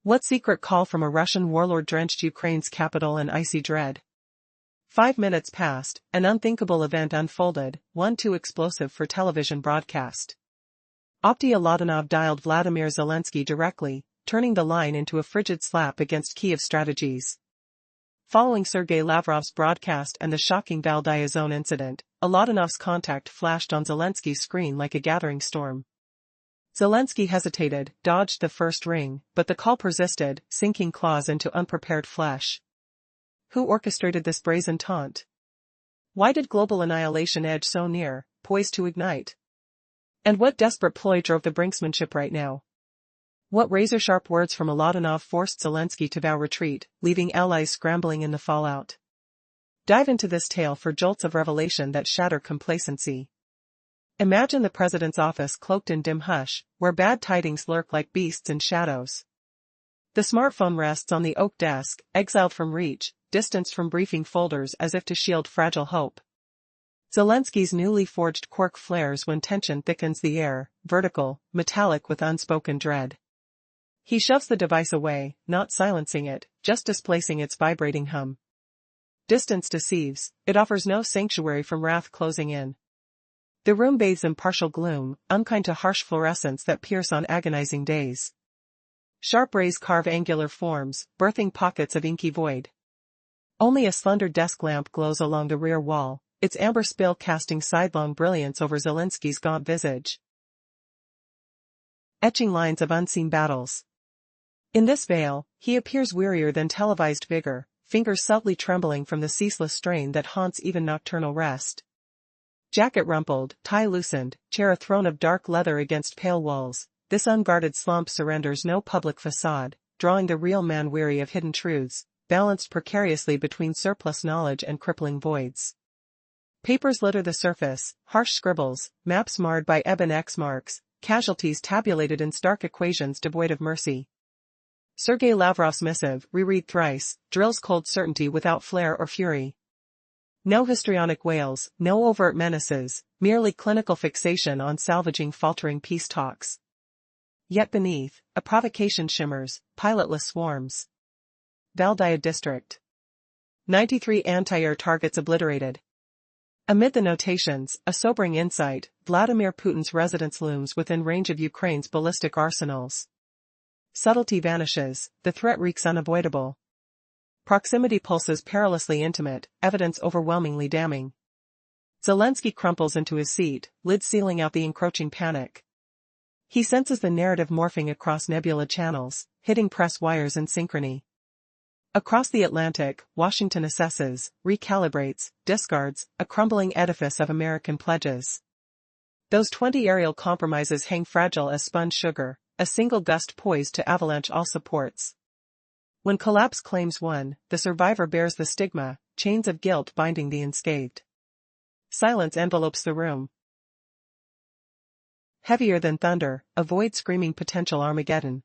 What secret call from a Russian warlord drenched Ukraine's capital in icy dread? 5 minutes passed, an unthinkable event unfolded, one too explosive for television broadcast. Opty dialed Vladimir Zelensky directly, turning the line into a frigid slap against Kyiv strategies. Following Sergei Lavrov's broadcast and the shocking Valdaya Zone incident, Oladonov's contact flashed on Zelensky's screen like a gathering storm. Zelensky hesitated, dodged the first ring, but the call persisted, sinking claws into unprepared flesh. Who orchestrated this brazen taunt? Why did global annihilation edge so near, poised to ignite? And what desperate ploy drove the brinksmanship right now? What razor-sharp words from Oladonov forced Zelensky to vow retreat, leaving allies scrambling in the fallout? Dive into this tale for jolts of revelation that shatter complacency. Imagine the president's office cloaked in dim hush, where bad tidings lurk like beasts in shadows. The smartphone rests on the oak desk, exiled from reach, distanced from briefing folders as if to shield fragile hope. Zelensky's newly forged quirk flares when tension thickens the air, vertical, metallic with unspoken dread. He shoves the device away, not silencing it, just displacing its vibrating hum. Distance deceives, it offers no sanctuary from wrath closing in. The room bathes in partial gloom, unkind to harsh fluorescence that pierce on agonizing days. Sharp rays carve angular forms, birthing pockets of inky void. Only a slender desk lamp glows along the rear wall, its amber spill casting sidelong brilliance over Zelensky's gaunt visage. Etching lines of unseen battles. In this veil, he appears wearier than televised vigor, fingers subtly trembling from the ceaseless strain that haunts even nocturnal rest. Jacket rumpled, tie loosened, chair a throne of dark leather against pale walls, this unguarded slump surrenders no public facade, drawing the real man weary of hidden truths, balanced precariously between surplus knowledge and crippling voids. Papers litter the surface, harsh scribbles, maps marred by ebon X marks, casualties tabulated in stark equations devoid of mercy. Sergei Lavrov's missive, reread thrice, drills cold certainty without flair or fury. No histrionic wails, no overt menaces, merely clinical fixation on salvaging faltering peace talks. Yet beneath, a provocation shimmers, pilotless swarms. Valdaya District. 93 anti-air targets obliterated. Amid the notations, a sobering insight, Vladimir Putin's residence looms within range of Ukraine's ballistic arsenals. Subtlety vanishes, the threat reeks unavoidable. Proximity pulses perilously intimate, evidence overwhelmingly damning. Zelensky crumples into his seat, lid sealing out the encroaching panic. He senses the narrative morphing across nebula channels, hitting press wires in synchrony. Across the Atlantic, Washington assesses, recalibrates, discards, a crumbling edifice of American pledges. Those 20 aerial compromises hang fragile as spun sugar, a single gust poised to avalanche all supports. When collapse claims one, the survivor bears the stigma, chains of guilt binding the unscathed. Silence envelopes the room. Heavier than thunder, a void screaming potential Armageddon.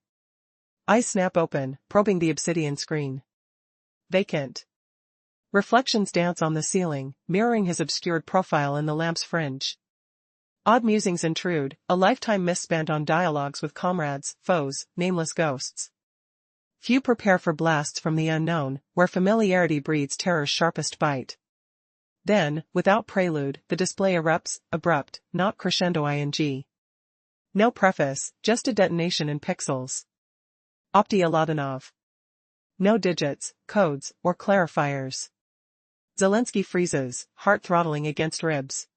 Eyes snap open, probing the obsidian screen. Vacant. Reflections dance on the ceiling, mirroring his obscured profile in the lamp's fringe. Odd musings intrude, a lifetime misspent on dialogues with comrades, foes, nameless ghosts. Few prepare for blasts from the unknown, where familiarity breeds terror's sharpest bite. Then, without prelude, the display erupts, abrupt, not crescendo ing. No preface, just a detonation in pixels. Opty Oladonov. No digits, codes, or clarifiers. Zelensky freezes, heart throttling against ribs.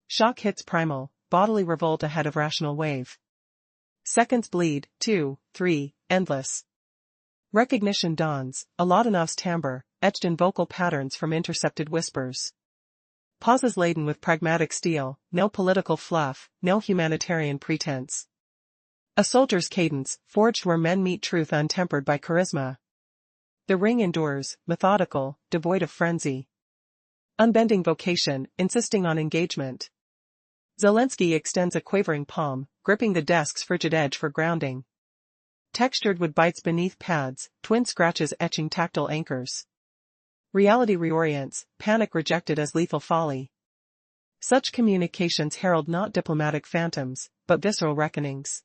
Shock hits primal, bodily revolt ahead of rational wave. Seconds bleed, 2, 3, endless. Recognition dawns, Oladonov's timbre, etched in vocal patterns from intercepted whispers. Pauses laden with pragmatic steel, no political fluff, no humanitarian pretense. A soldier's cadence, forged where men meet truth untempered by charisma. The ring endures, methodical, devoid of frenzy. Unbending vocation, insisting on engagement. Zelensky extends a quavering palm, gripping the desk's frigid edge for grounding. Textured wood bites beneath pads, twin scratches etching tactile anchors. Reality reorients, panic rejected as lethal folly. Such communications herald not diplomatic phantoms, but visceral reckonings.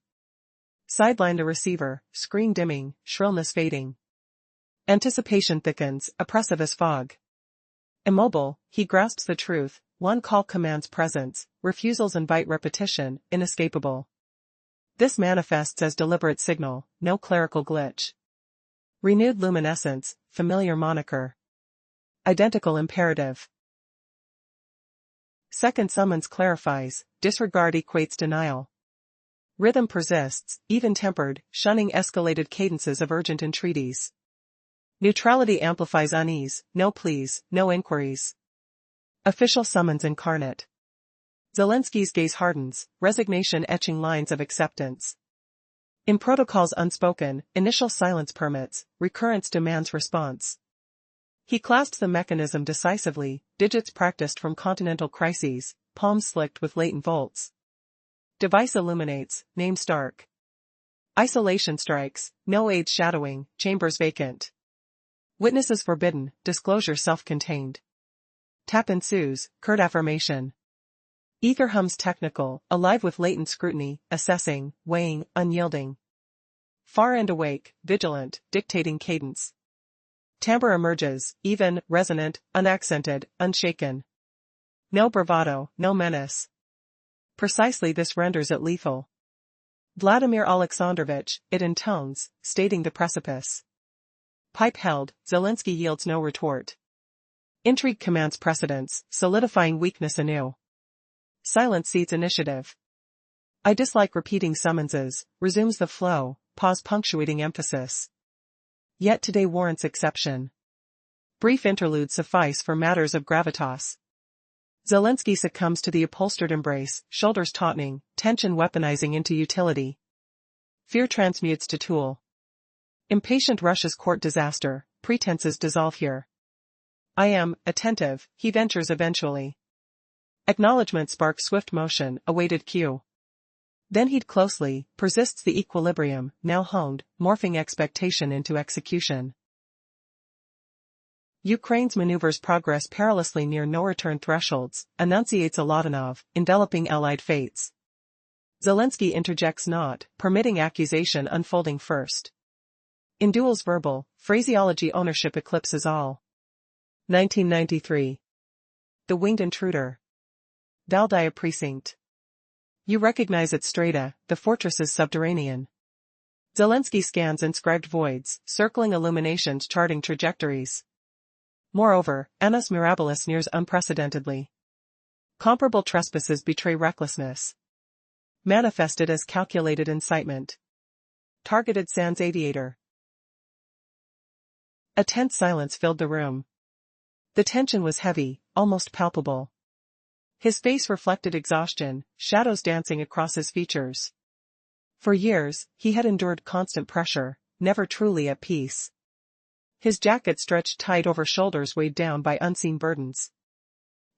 Sideline the receiver, screen dimming, shrillness fading. Anticipation thickens, oppressive as fog. Immobile, he grasps the truth, one call commands presence, refusals invite repetition, inescapable. This manifests as deliberate signal, no clerical glitch. Renewed luminescence, familiar moniker. Identical imperative. Second summons clarifies, disregard equates denial. Rhythm persists, even-tempered, shunning escalated cadences of urgent entreaties. Neutrality amplifies unease, no pleas, no inquiries. Official summons incarnate. Zelensky's gaze hardens, resignation etching lines of acceptance. In protocols unspoken, initial silence permits, recurrence demands response. He clasps the mechanism decisively, digits practiced from continental crises, palms slicked with latent volts. Device illuminates, name stark. Isolation strikes, no aids shadowing, chambers vacant. Witnesses forbidden, disclosure self-contained. Tap ensues, curt affirmation. Ether hums technical, alive with latent scrutiny, assessing, weighing, unyielding. Far and awake, vigilant, dictating cadence. Timbre emerges, even, resonant, unaccented, unshaken. No bravado, no menace. Precisely this renders it lethal. Vladimir Alexandrovich, it intones, stating the precipice. Pipe held, Zelensky yields no retort. Intrigue commands precedence, solidifying weakness anew. Silence seats initiative. I dislike repeating summonses, resumes the flow, pause punctuating emphasis. Yet today warrants exception. Brief interludes suffice for matters of gravitas. Zelensky succumbs to the upholstered embrace, shoulders tautening, tension weaponizing into utility. Fear transmutes to tool. Impatient rushes court disaster, pretenses dissolve here. I am, attentive, he ventures eventually. Acknowledgement sparks swift motion, awaited cue. Then heed closely, persists the equilibrium, now honed, morphing expectation into execution. Ukraine's maneuvers progress perilously near no-return thresholds, enunciates Aladanov, enveloping allied fates. Zelensky interjects not, permitting accusation unfolding first. In duels verbal, phraseology ownership eclipses all. 1993. The Winged Intruder. Valdaya Precinct. You recognize it strata, the fortress is subterranean. Zelensky scans inscribed voids, circling illuminations charting trajectories. Moreover, annus mirabilis nears unprecedentedly. Comparable trespasses betray recklessness. Manifested as calculated incitement. Targeted sans aviator. A tense silence filled the room. The tension was heavy, almost palpable. His face reflected exhaustion, shadows dancing across his features. For years, he had endured constant pressure, never truly at peace. His jacket stretched tight over shoulders weighed down by unseen burdens.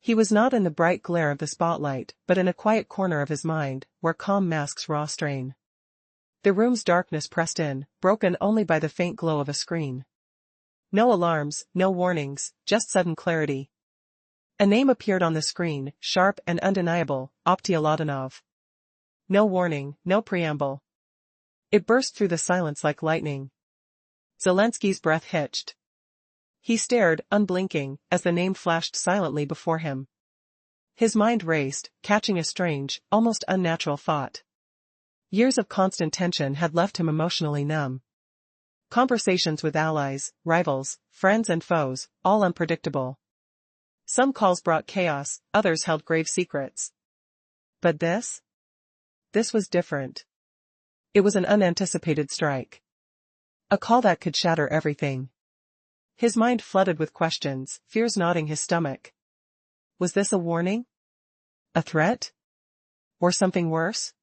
He was not in the bright glare of the spotlight, but in a quiet corner of his mind, where calm masks raw strain. The room's darkness pressed in, broken only by the faint glow of a screen. No alarms, no warnings, just sudden clarity. A name appeared on the screen, sharp and undeniable, Opti Aladanov. No warning, no preamble. It burst through the silence like lightning. Zelensky's breath hitched. He stared, unblinking, as the name flashed silently before him. His mind raced, catching a strange, almost unnatural thought. Years of constant tension had left him emotionally numb. Conversations with allies, rivals, friends and foes, all unpredictable. Some calls brought chaos, others held grave secrets. But this? This was different. It was an unanticipated strike. A call that could shatter everything. His mind flooded with questions, fears knotting his stomach. Was this a warning? A threat? Or something worse?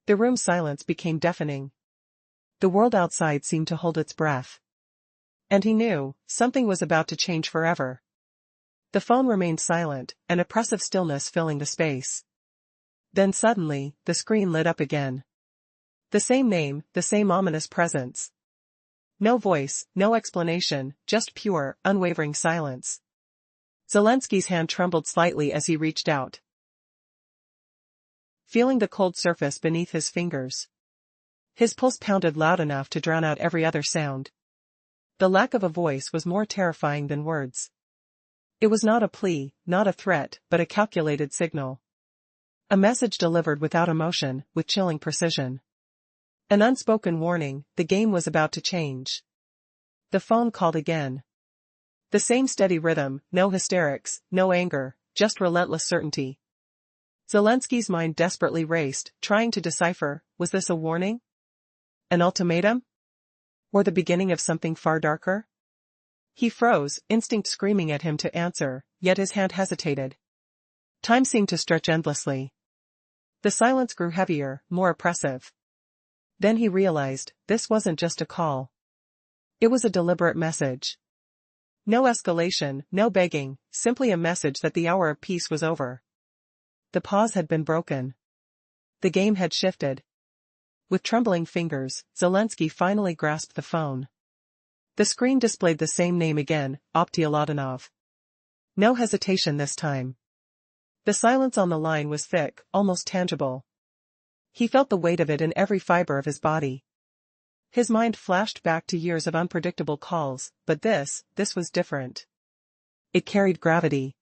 The room's silence became deafening. The world outside seemed to hold its breath. And he knew, something was about to change forever. The phone remained silent, an oppressive stillness filling the space. Then suddenly, the screen lit up again. The same name, the same ominous presence. No voice, no explanation, just pure, unwavering silence. Zelensky's hand trembled slightly as he reached out. Feeling the cold surface beneath his fingers. His pulse pounded loud enough to drown out every other sound. The lack of a voice was more terrifying than words. It was not a plea, not a threat, but a calculated signal. A message delivered without emotion, with chilling precision. An unspoken warning, the game was about to change. The phone called again. The same steady rhythm, no hysterics, no anger, just relentless certainty. Zelensky's mind desperately raced, trying to decipher, was this a warning? An ultimatum? Or the beginning of something far darker? He froze, instinct screaming at him to answer, yet his hand hesitated. Time seemed to stretch endlessly. The silence grew heavier, more oppressive. Then he realized, this wasn't just a call. It was a deliberate message. No escalation, no begging, simply a message that the hour of peace was over. The pause had been broken. The game had shifted. With trembling fingers, Zelensky finally grasped the phone. The screen displayed the same name again, Optioladanov. No hesitation this time. The silence on the line was thick, almost tangible. He felt the weight of it in every fiber of his body. His mind flashed back to years of unpredictable calls, but this was different. It carried gravity.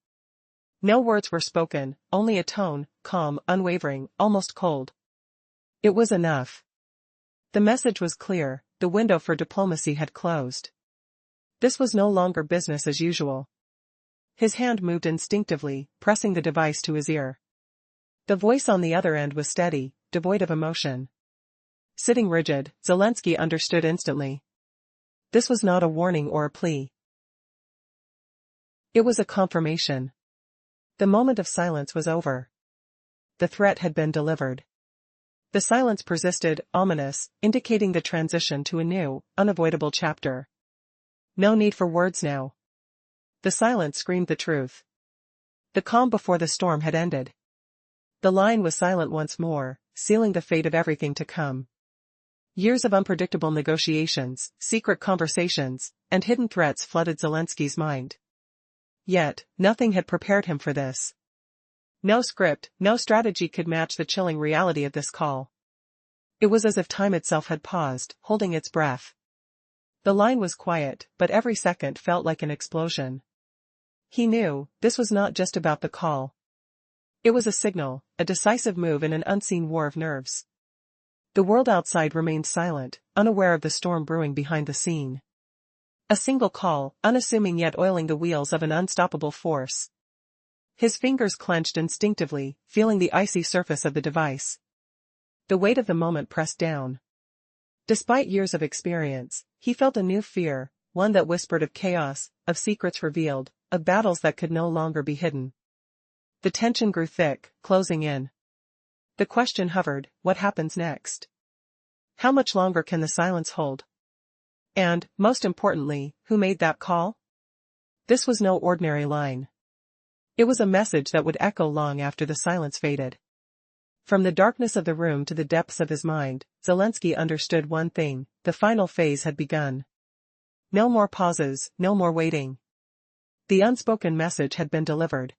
No words were spoken, only a tone, calm, unwavering, almost cold. It was enough. The message was clear, the window for diplomacy had closed. This was no longer business as usual. His hand moved instinctively, pressing the device to his ear. The voice on the other end was steady, devoid of emotion. Sitting rigid, Zelensky understood instantly. This was not a warning or a plea. It was a confirmation. The moment of silence was over. The threat had been delivered. The silence persisted, ominous, indicating the transition to a new, unavoidable chapter. No need for words now. The silence screamed the truth. The calm before the storm had ended. The line was silent once more, sealing the fate of everything to come. Years of unpredictable negotiations, secret conversations, and hidden threats flooded Zelensky's mind. Yet, nothing had prepared him for this. No script, no strategy could match the chilling reality of this call. It was as if time itself had paused, holding its breath. The line was quiet, but every second felt like an explosion. He knew, this was not just about the call. It was a signal, a decisive move in an unseen war of nerves. The world outside remained silent, unaware of the storm brewing behind the scene. A single call, unassuming yet oiling the wheels of an unstoppable force. His fingers clenched instinctively, feeling the icy surface of the device. The weight of the moment pressed down. Despite years of experience, he felt a new fear, one that whispered of chaos, of secrets revealed, of battles that could no longer be hidden. The tension grew thick, closing in. The question hovered, what happens next? How much longer can the silence hold? And, most importantly, who made that call? This was no ordinary line. It was a message that would echo long after the silence faded. From the darkness of the room to the depths of his mind, Zelensky understood one thing, the final phase had begun. No more pauses, no more waiting. The unspoken message had been delivered.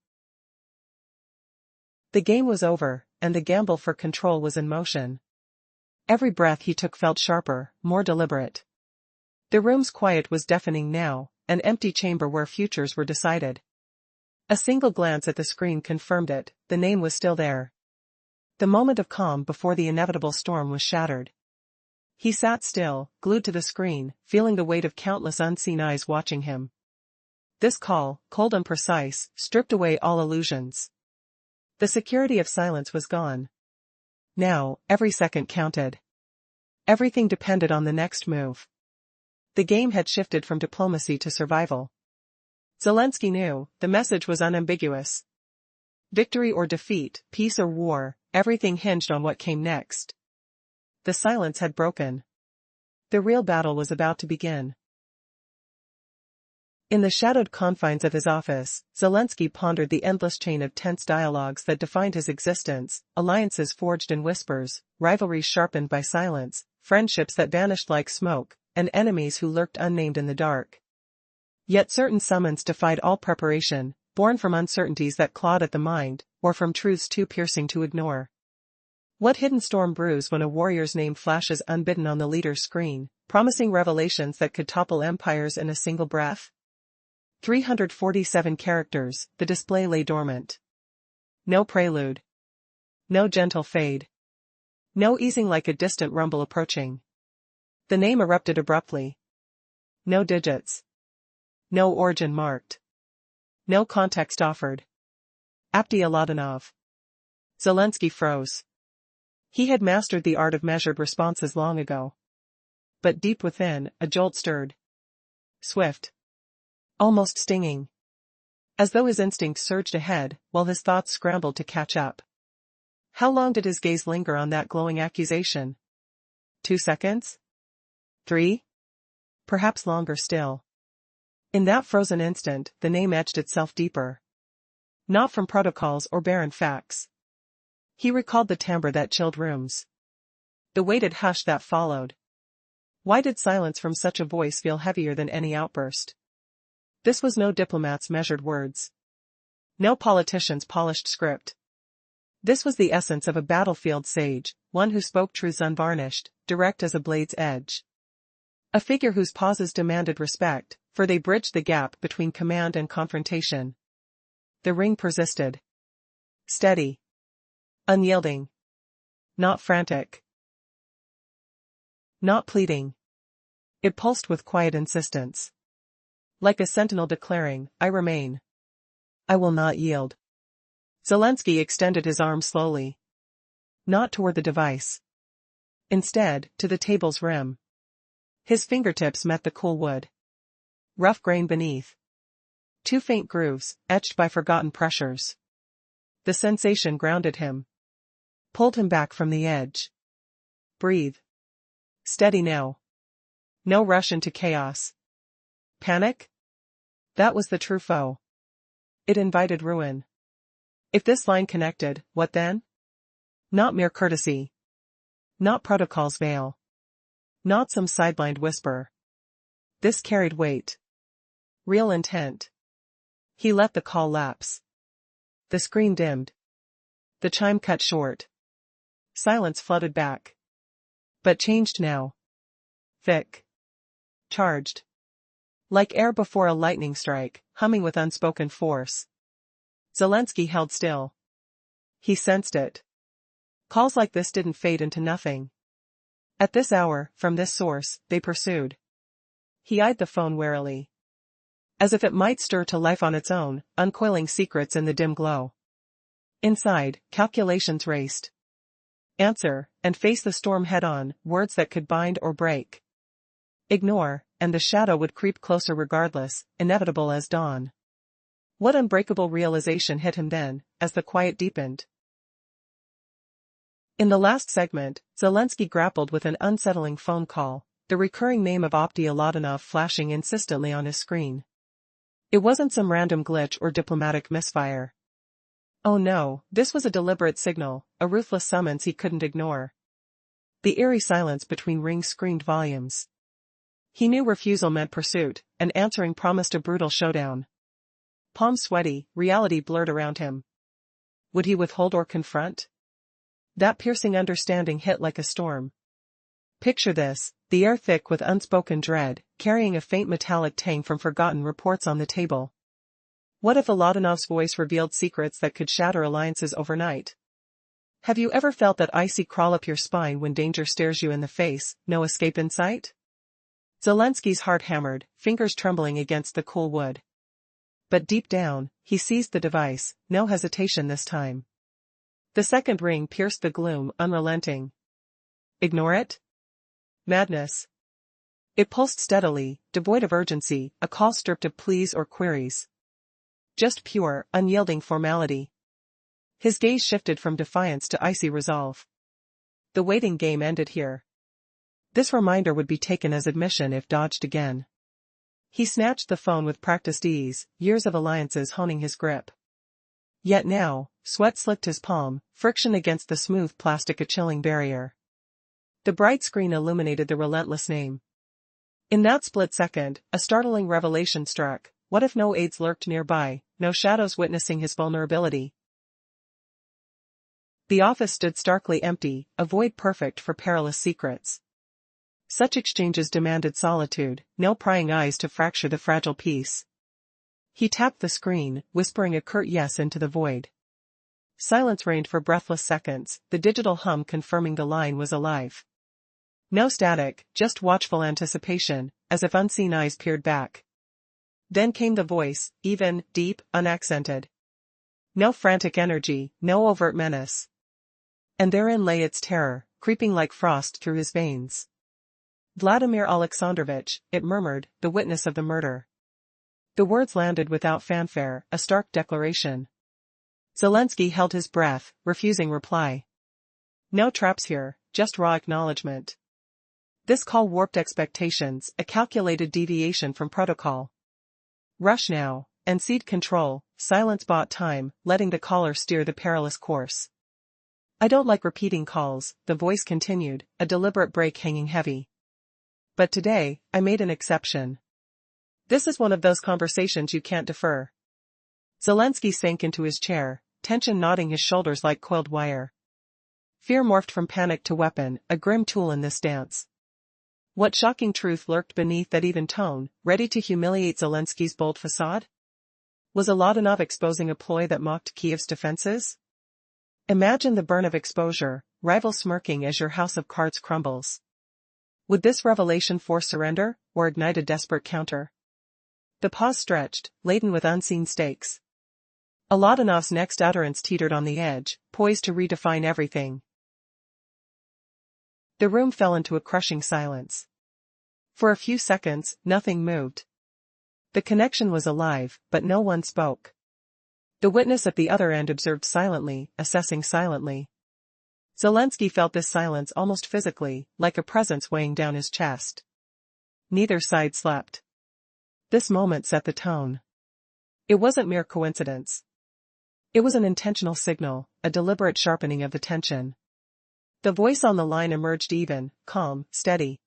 The game was over, and the gamble for control was in motion. Every breath he took felt sharper, more deliberate. The room's quiet was deafening now, an empty chamber where futures were decided. A single glance at the screen confirmed it, the name was still there. The moment of calm before the inevitable storm was shattered. He sat still, glued to the screen, feeling the weight of countless unseen eyes watching him. This call, cold and precise, stripped away all illusions. The security of silence was gone. Now, every second counted. Everything depended on the next move. The game had shifted from diplomacy to survival. Zelensky knew, the message was unambiguous. Victory or defeat, peace or war, everything hinged on what came next. The silence had broken. The real battle was about to begin. In the shadowed confines of his office, Zelensky pondered the endless chain of tense dialogues that defined his existence, alliances forged in whispers, rivalries sharpened by silence, friendships that vanished like smoke, and enemies who lurked unnamed in the dark. Yet certain summons defied all preparation, born from uncertainties that clawed at the mind, or from truths too piercing to ignore. What hidden storm brews when a warrior's name flashes unbidden on the leader's screen, promising revelations that could topple empires in a single breath? 347 characters, the display lay dormant. No prelude. No gentle fade. No easing like a distant rumble approaching. The name erupted abruptly. No digits. No origin marked. No context offered. Abdialadanov. Zelensky froze. He had mastered the art of measured responses long ago. But deep within, a jolt stirred. Swift. Almost stinging. As though his instinct surged ahead, while his thoughts scrambled to catch up. How long did his gaze linger on that glowing accusation? 2 seconds? 3? Perhaps longer still. In that frozen instant, the name etched itself deeper. Not from protocols or barren facts. He recalled the timbre that chilled rooms. The weighted hush that followed. Why did silence from such a voice feel heavier than any outburst? This was no diplomat's measured words. No politician's polished script. This was the essence of a battlefield sage, one who spoke truths unvarnished, direct as a blade's edge. A figure whose pauses demanded respect, for they bridged the gap between command and confrontation. The ring persisted. Steady. Unyielding. Not frantic. Not pleading. It pulsed with quiet insistence. Like a sentinel declaring, I remain. I will not yield. Zelensky extended his arm slowly. Not toward the device. Instead, to the table's rim. His fingertips met the cool wood. Rough grain beneath. 2 faint grooves, etched by forgotten pressures. The sensation grounded him. Pulled him back from the edge. Breathe. Steady now. No rush into chaos. Panic? That was the true foe. It invited ruin. If this line connected, what then? Not mere courtesy. Not protocol's veil. Not some sidelined whisper. This carried weight. Real intent. He let the call lapse. The screen dimmed. The chime cut short. Silence flooded back. But changed now. Thick. Charged. Like air before a lightning strike, humming with unspoken force. Zelensky held still. He sensed it. Calls like this didn't fade into nothing. At this hour, from this source, they pursued. He eyed the phone warily. As if it might stir to life on its own, uncoiling secrets in the dim glow. Inside, calculations raced. Answer, and face the storm head-on, words that could bind or break. Ignore, and the shadow would creep closer regardless, inevitable as dawn. What unbreakable realization hit him then, as the quiet deepened? In the last segment, Zelensky grappled with an unsettling phone call, the recurring name of Abdialadanov flashing insistently on his screen. It wasn't some random glitch or diplomatic misfire. Oh no, this was a deliberate signal, a ruthless summons he couldn't ignore. The eerie silence between rings screamed volumes. He knew refusal meant pursuit, and answering promised a brutal showdown. Palms sweaty, reality blurred around him. Would he withhold or confront? That piercing understanding hit like a storm. Picture this, the air thick with unspoken dread, carrying a faint metallic tang from forgotten reports on the table. What if Aladanov's voice revealed secrets that could shatter alliances overnight? Have you ever felt that icy crawl up your spine when danger stares you in the face, no escape in sight? Zelensky's heart hammered, fingers trembling against the cool wood. But deep down, he seized the device, no hesitation this time. The second ring pierced the gloom, unrelenting. Ignore it? Madness. It pulsed steadily, devoid of urgency, a call stripped of pleas or queries. Just pure, unyielding formality. His gaze shifted from defiance to icy resolve. The waiting game ended here. This reminder would be taken as admission if dodged again. He snatched the phone with practiced ease, years of alliances honing his grip. Yet now, sweat slicked his palm, friction against the smooth plastic a chilling barrier. The bright screen illuminated the relentless name. In that split second, a startling revelation struck. What if no aides lurked nearby, no shadows witnessing his vulnerability? The office stood starkly empty, a void perfect for perilous secrets. Such exchanges demanded solitude, no prying eyes to fracture the fragile peace. He tapped the screen, whispering a curt yes into the void. Silence reigned for breathless seconds, the digital hum confirming the line was alive. No static, just watchful anticipation, as if unseen eyes peered back. Then came the voice, even, deep, unaccented. No frantic energy, no overt menace. And therein lay its terror, creeping like frost through his veins. Vladimir Alexandrovich, it murmured, the witness of the murder. The words landed without fanfare, a stark declaration. Zelensky held his breath, refusing reply. No traps here, just raw acknowledgement. This call warped expectations, a calculated deviation from protocol. Rush now, and cede control, silence bought time, letting the caller steer the perilous course. I don't like repeating calls, the voice continued, a deliberate break hanging heavy. But today, I made an exception. This is one of those conversations you can't defer. Zelensky sank into his chair, tension knotting his shoulders like coiled wire. Fear morphed from panic to weapon, a grim tool in this dance. What shocking truth lurked beneath that even tone, ready to humiliate Zelensky's bold facade? Was Oladanov exposing a ploy that mocked Kyiv's defenses? Imagine the burn of exposure, rival smirking as your house of cards crumbles. Would this revelation force surrender, or ignite a desperate counter? The pause stretched, laden with unseen stakes. Oladanov's next utterance teetered on the edge, poised to redefine everything. The room fell into a crushing silence. For a few seconds, nothing moved. The connection was alive, but no one spoke. The witness at the other end observed silently, assessing silently. Zelensky felt this silence almost physically, like a presence weighing down his chest. Neither side slept. This moment set the tone. It wasn't mere coincidence. It was an intentional signal, a deliberate sharpening of the tension. The voice on the line emerged even, calm, steady.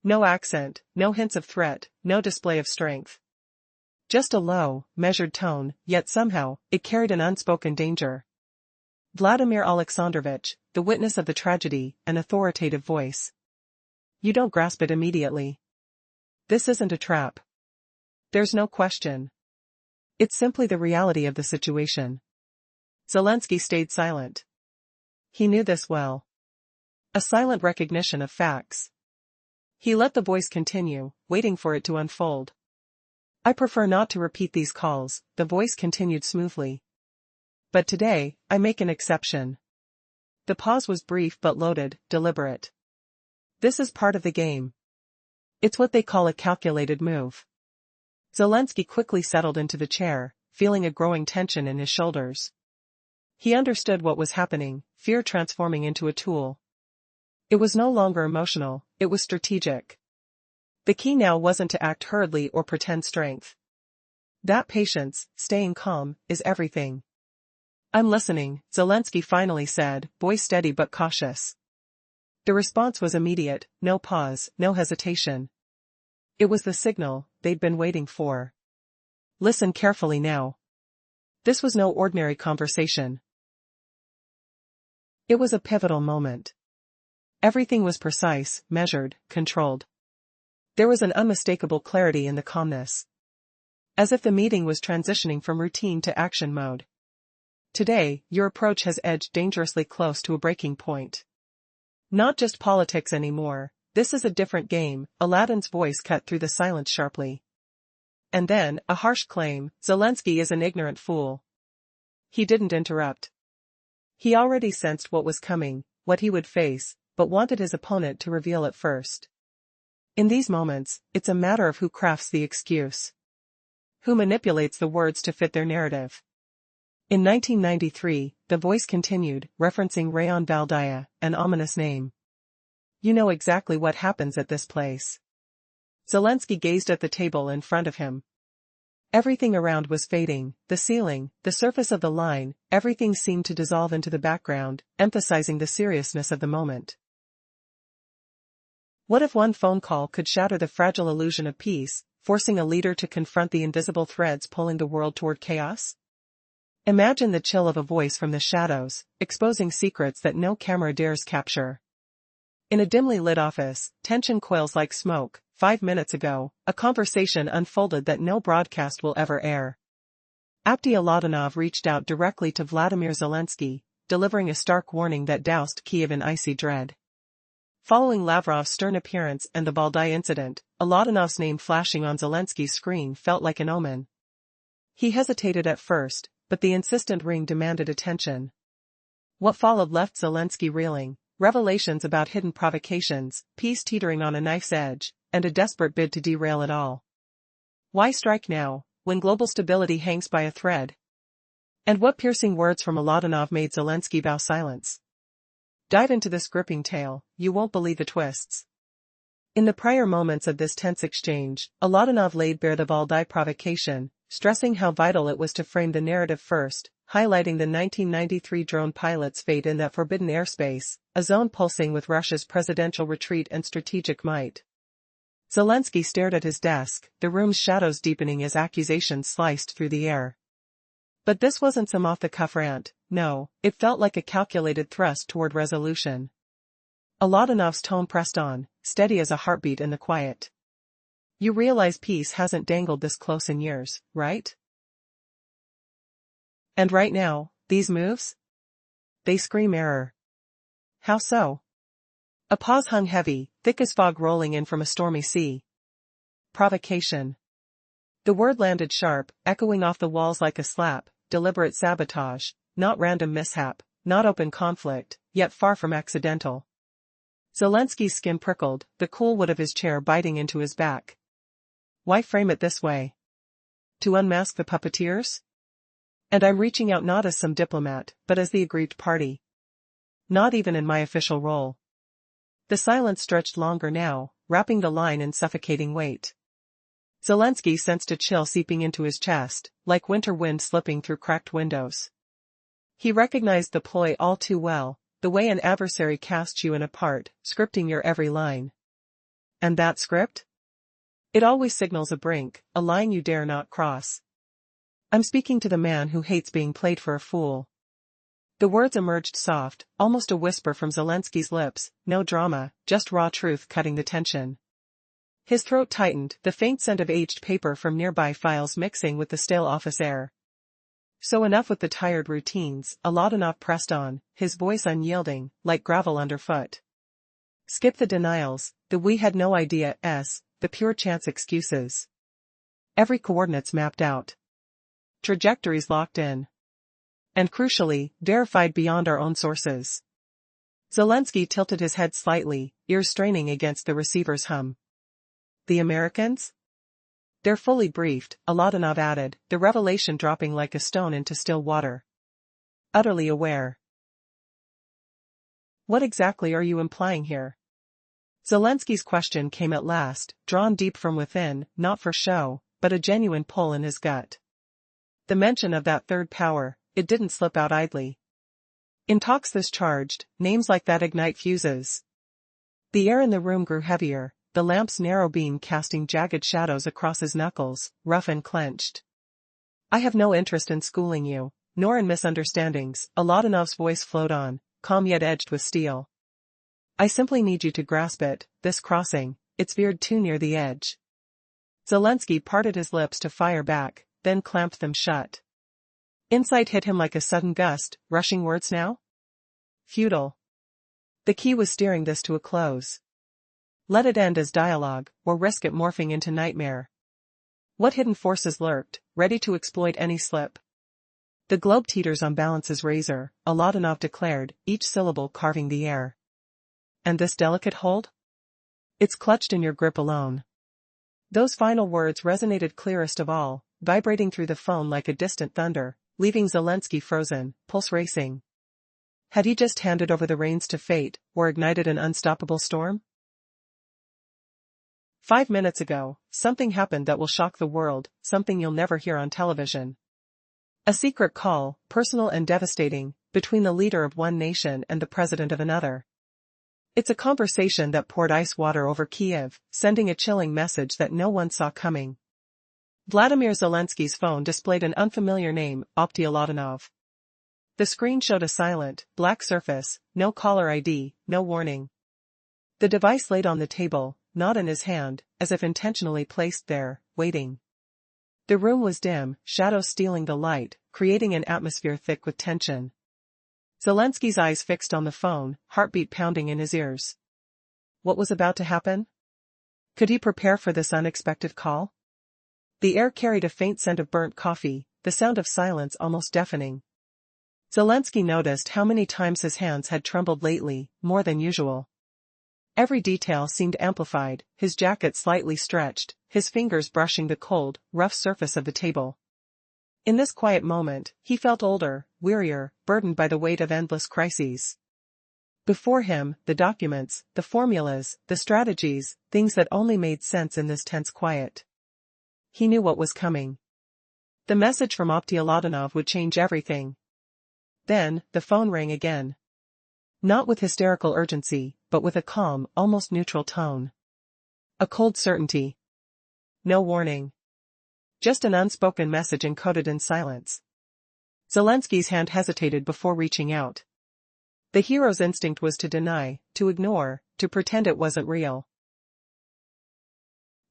No accent, no hints of threat, no display of strength. Just a low, measured tone, yet somehow, it carried an unspoken danger. Vladimir Alexandrovich, the witness of the tragedy, an authoritative voice. You don't grasp it immediately. This isn't a trap. There's no question. It's simply the reality of the situation. Zelensky stayed silent. He knew this well. A silent recognition of facts. He let the voice continue, waiting for it to unfold. I prefer not to repeat these calls, the voice continued smoothly. But today, I make an exception. The pause was brief but loaded, deliberate. This is part of the game. It's what they call a calculated move. Zelensky quickly settled into the chair, feeling a growing tension in his shoulders. He understood what was happening, fear transforming into a tool. It was no longer emotional, it was strategic. The key now wasn't to act hurriedly or pretend strength. That patience, staying calm, is everything. I'm listening, Zelensky finally said, voice steady but cautious. The response was immediate, no pause, no hesitation. It was the signal they'd been waiting for. Listen carefully now. This was no ordinary conversation. It was a pivotal moment. Everything was precise, measured, controlled. There was an unmistakable clarity in the calmness. As if the meeting was transitioning from routine to action mode. Today, your approach has edged dangerously close to a breaking point. Not just politics anymore, this is a different game, Aladdin's voice cut through the silence sharply. And then, a harsh claim, Zelensky is an ignorant fool. He didn't interrupt. He already sensed what was coming, what he would face, but wanted his opponent to reveal it first. In these moments, it's a matter of who crafts the excuse. Who manipulates the words to fit their narrative. In 1993, the voice continued, referencing Rayon Valdaya, an ominous name. You know exactly what happens at this place. Zelensky gazed at the table in front of him. Everything around was fading, the ceiling, the surface of the line, everything seemed to dissolve into the background, emphasizing the seriousness of the moment. What if one phone call could shatter the fragile illusion of peace, forcing a leader to confront the invisible threads pulling the world toward chaos? Imagine the chill of a voice from the shadows, exposing secrets that no camera dares capture. In a dimly lit office, tension coils like smoke. 5 minutes ago, a conversation unfolded that no broadcast will ever air. Abdi Aladanov reached out directly to Vladimir Zelensky, delivering a stark warning that doused Kyiv in icy dread. Following Lavrov's stern appearance and the Valdai incident, Aladanov's name flashing on Zelensky's screen felt like an omen. He hesitated at first, but the insistent ring demanded attention. What followed left Zelensky reeling: revelations about hidden provocations, peace teetering on a knife's edge, and a desperate bid to derail it all. Why strike now, when global stability hangs by a thread? And what piercing words from Aladanov made Zelensky vow silence? Dive into this gripping tale, you won't believe the twists. In the prior moments of this tense exchange, Aladanov laid bare the Valdai provocation, stressing how vital it was to frame the narrative first, highlighting the 1993 drone pilot's fate in that forbidden airspace, a zone pulsing with Russia's presidential retreat and strategic might. Zelensky stared at his desk, the room's shadows deepening as accusations sliced through the air. But this wasn't some off-the-cuff rant, no, it felt like a calculated thrust toward resolution. Aladanov's tone pressed on, steady as a heartbeat in the quiet. You realize peace hasn't dangled this close in years, right? And right now, these moves? They scream error. How so? A pause hung heavy, thick as fog rolling in from a stormy sea. Provocation. The word landed sharp, echoing off the walls like a slap, deliberate sabotage, not random mishap, not open conflict, yet far from accidental. Zelensky's skin prickled, the cool wood of his chair biting into his back. Why frame it this way? To unmask the puppeteers? And I'm reaching out not as some diplomat, but as the aggrieved party. Not even in my official role. The silence stretched longer now, wrapping the line in suffocating weight. Zelensky sensed a chill seeping into his chest, like winter wind slipping through cracked windows. He recognized the ploy all too well, the way an adversary casts you in a part, scripting your every line. And that script? It always signals a brink, a line you dare not cross. I'm speaking to the man who hates being played for a fool. The words emerged soft, almost a whisper from Zelensky's lips, no drama, just raw truth cutting the tension. His throat tightened, the faint scent of aged paper from nearby files mixing with the stale office air. So enough with the tired routines, Aladanov pressed on, his voice unyielding, like gravel underfoot. Skip the denials, the we had no ideas, the pure chance excuses. Every coordinate's mapped out. Trajectories locked in. And crucially, verified beyond our own sources. Zelensky tilted his head slightly, ears straining against the receiver's hum. The Americans? They're fully briefed, Aladanov added, the revelation dropping like a stone into still water. Utterly aware. What exactly are you implying here? Zelensky's question came at last, drawn deep from within, not for show, but a genuine pull in his gut. The mention of that third power, it didn't slip out idly. In talks this charged, names like that ignite fuses. The air in the room grew heavier, the lamp's narrow beam casting jagged shadows across his knuckles, rough and clenched. I have no interest in schooling you, nor in misunderstandings, Aladanov's voice flowed on, calm yet edged with steel. I simply need you to grasp it, this crossing, it's veered too near the edge. Zelensky parted his lips to fire back, then clamped them shut. Insight hit him like a sudden gust, rushing words now? Futile. The key was steering this to a close. Let it end as dialogue, or risk it morphing into nightmare. What hidden forces lurked, ready to exploit any slip? The globe teeters on balance's razor, Aladanov declared, each syllable carving the air. And this delicate hold? It's clutched in your grip alone. Those final words resonated clearest of all, vibrating through the phone like a distant thunder, leaving Zelensky frozen, pulse racing. Had he just handed over the reins to fate, or ignited an unstoppable storm? 5 minutes ago, something happened that will shock the world, something you'll never hear on television. A secret call, personal and devastating, between the leader of one nation and the president of another. It's a conversation that poured ice water over Kyiv, sending a chilling message that no one saw coming. Vladimir Zelensky's phone displayed an unfamiliar name, Optiolatinov. The screen showed a silent, black surface, no caller ID, no warning. The device laid on the table, not in his hand, as if intentionally placed there, waiting. The room was dim, shadows stealing the light, creating an atmosphere thick with tension. Zelensky's eyes fixed on the phone, heartbeat pounding in his ears. What was about to happen? Could he prepare for this unexpected call? The air carried a faint scent of burnt coffee, the sound of silence almost deafening. Zelensky noticed how many times his hands had trembled lately, more than usual. Every detail seemed amplified, his jacket slightly stretched, his fingers brushing the cold, rough surface of the table. In this quiet moment, he felt older, wearier, burdened by the weight of endless crises. Before him, the documents, the formulas, the strategies, things that only made sense in this tense quiet. He knew what was coming. The message from Optiolatinov would change everything. Then, the phone rang again. Not with hysterical urgency, but with a calm, almost neutral tone. A cold certainty. No warning. Just an unspoken message encoded in silence. Zelensky's hand hesitated before reaching out. The hero's instinct was to deny, to ignore, to pretend it wasn't real.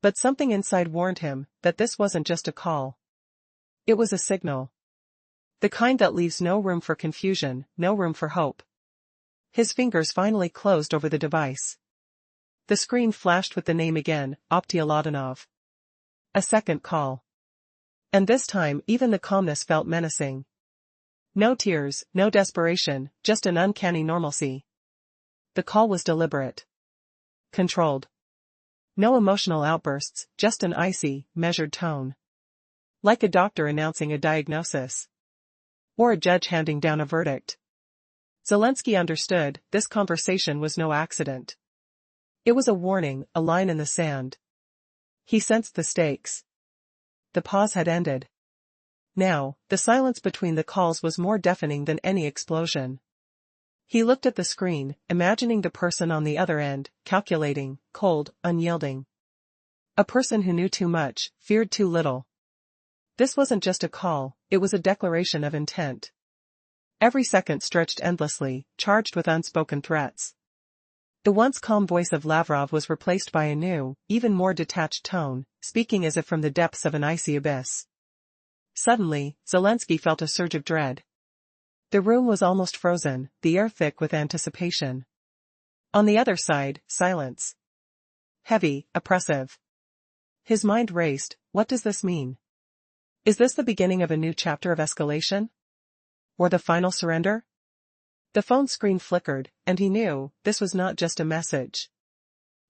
But something inside warned him that this wasn't just a call. It was a signal. The kind that leaves no room for confusion, no room for hope. His fingers finally closed over the device. The screen flashed with the name again, Optiolatinov. A second call. And this time even the calmness felt menacing. No tears, no desperation, just an uncanny normalcy. The call was deliberate. Controlled. No emotional outbursts, just an icy, measured tone. Like a doctor announcing a diagnosis. Or a judge handing down a verdict. Zelensky understood, this conversation was no accident. It was a warning, a line in the sand. He sensed the stakes. The pause had ended. Now, the silence between the calls was more deafening than any explosion. He looked at the screen, imagining the person on the other end, calculating, cold, unyielding. A person who knew too much, feared too little. This wasn't just a call, it was a declaration of intent. Every second stretched endlessly, charged with unspoken threats. The once calm voice of Lavrov was replaced by a new, even more detached tone, speaking as if from the depths of an icy abyss. Suddenly, Zelensky felt a surge of dread. The room was almost frozen, the air thick with anticipation. On the other side, silence. Heavy, oppressive. His mind raced, what does this mean? Is this the beginning of a new chapter of escalation? Or the final surrender? The phone screen flickered, and he knew, this was not just a message.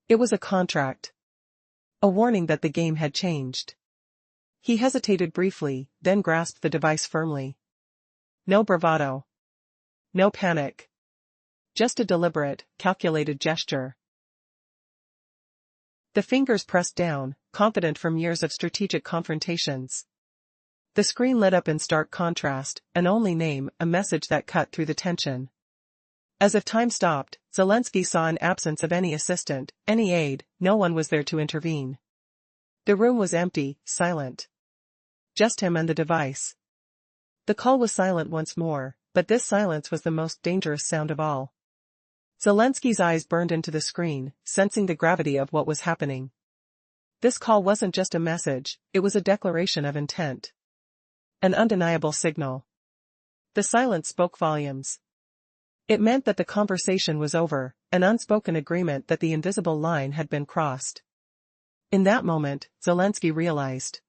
It was a contract. A warning that the game had changed. He hesitated briefly, then grasped the device firmly. No bravado. No panic. Just a deliberate, calculated gesture. The fingers pressed down, confident from years of strategic confrontations. The screen lit up in stark contrast, an only name, a message that cut through the tension. As if time stopped, Zelensky saw an absence of any assistant, any aid, no one was there to intervene. The room was empty, silent. Just him and the device. The call was silent once more, but this silence was the most dangerous sound of all. Zelensky's eyes burned into the screen, sensing the gravity of what was happening. This call wasn't just a message, it was a declaration of intent. An undeniable signal. The silence spoke volumes. It meant that the conversation was over, an unspoken agreement that the invisible line had been crossed. In that moment, Zelensky realized.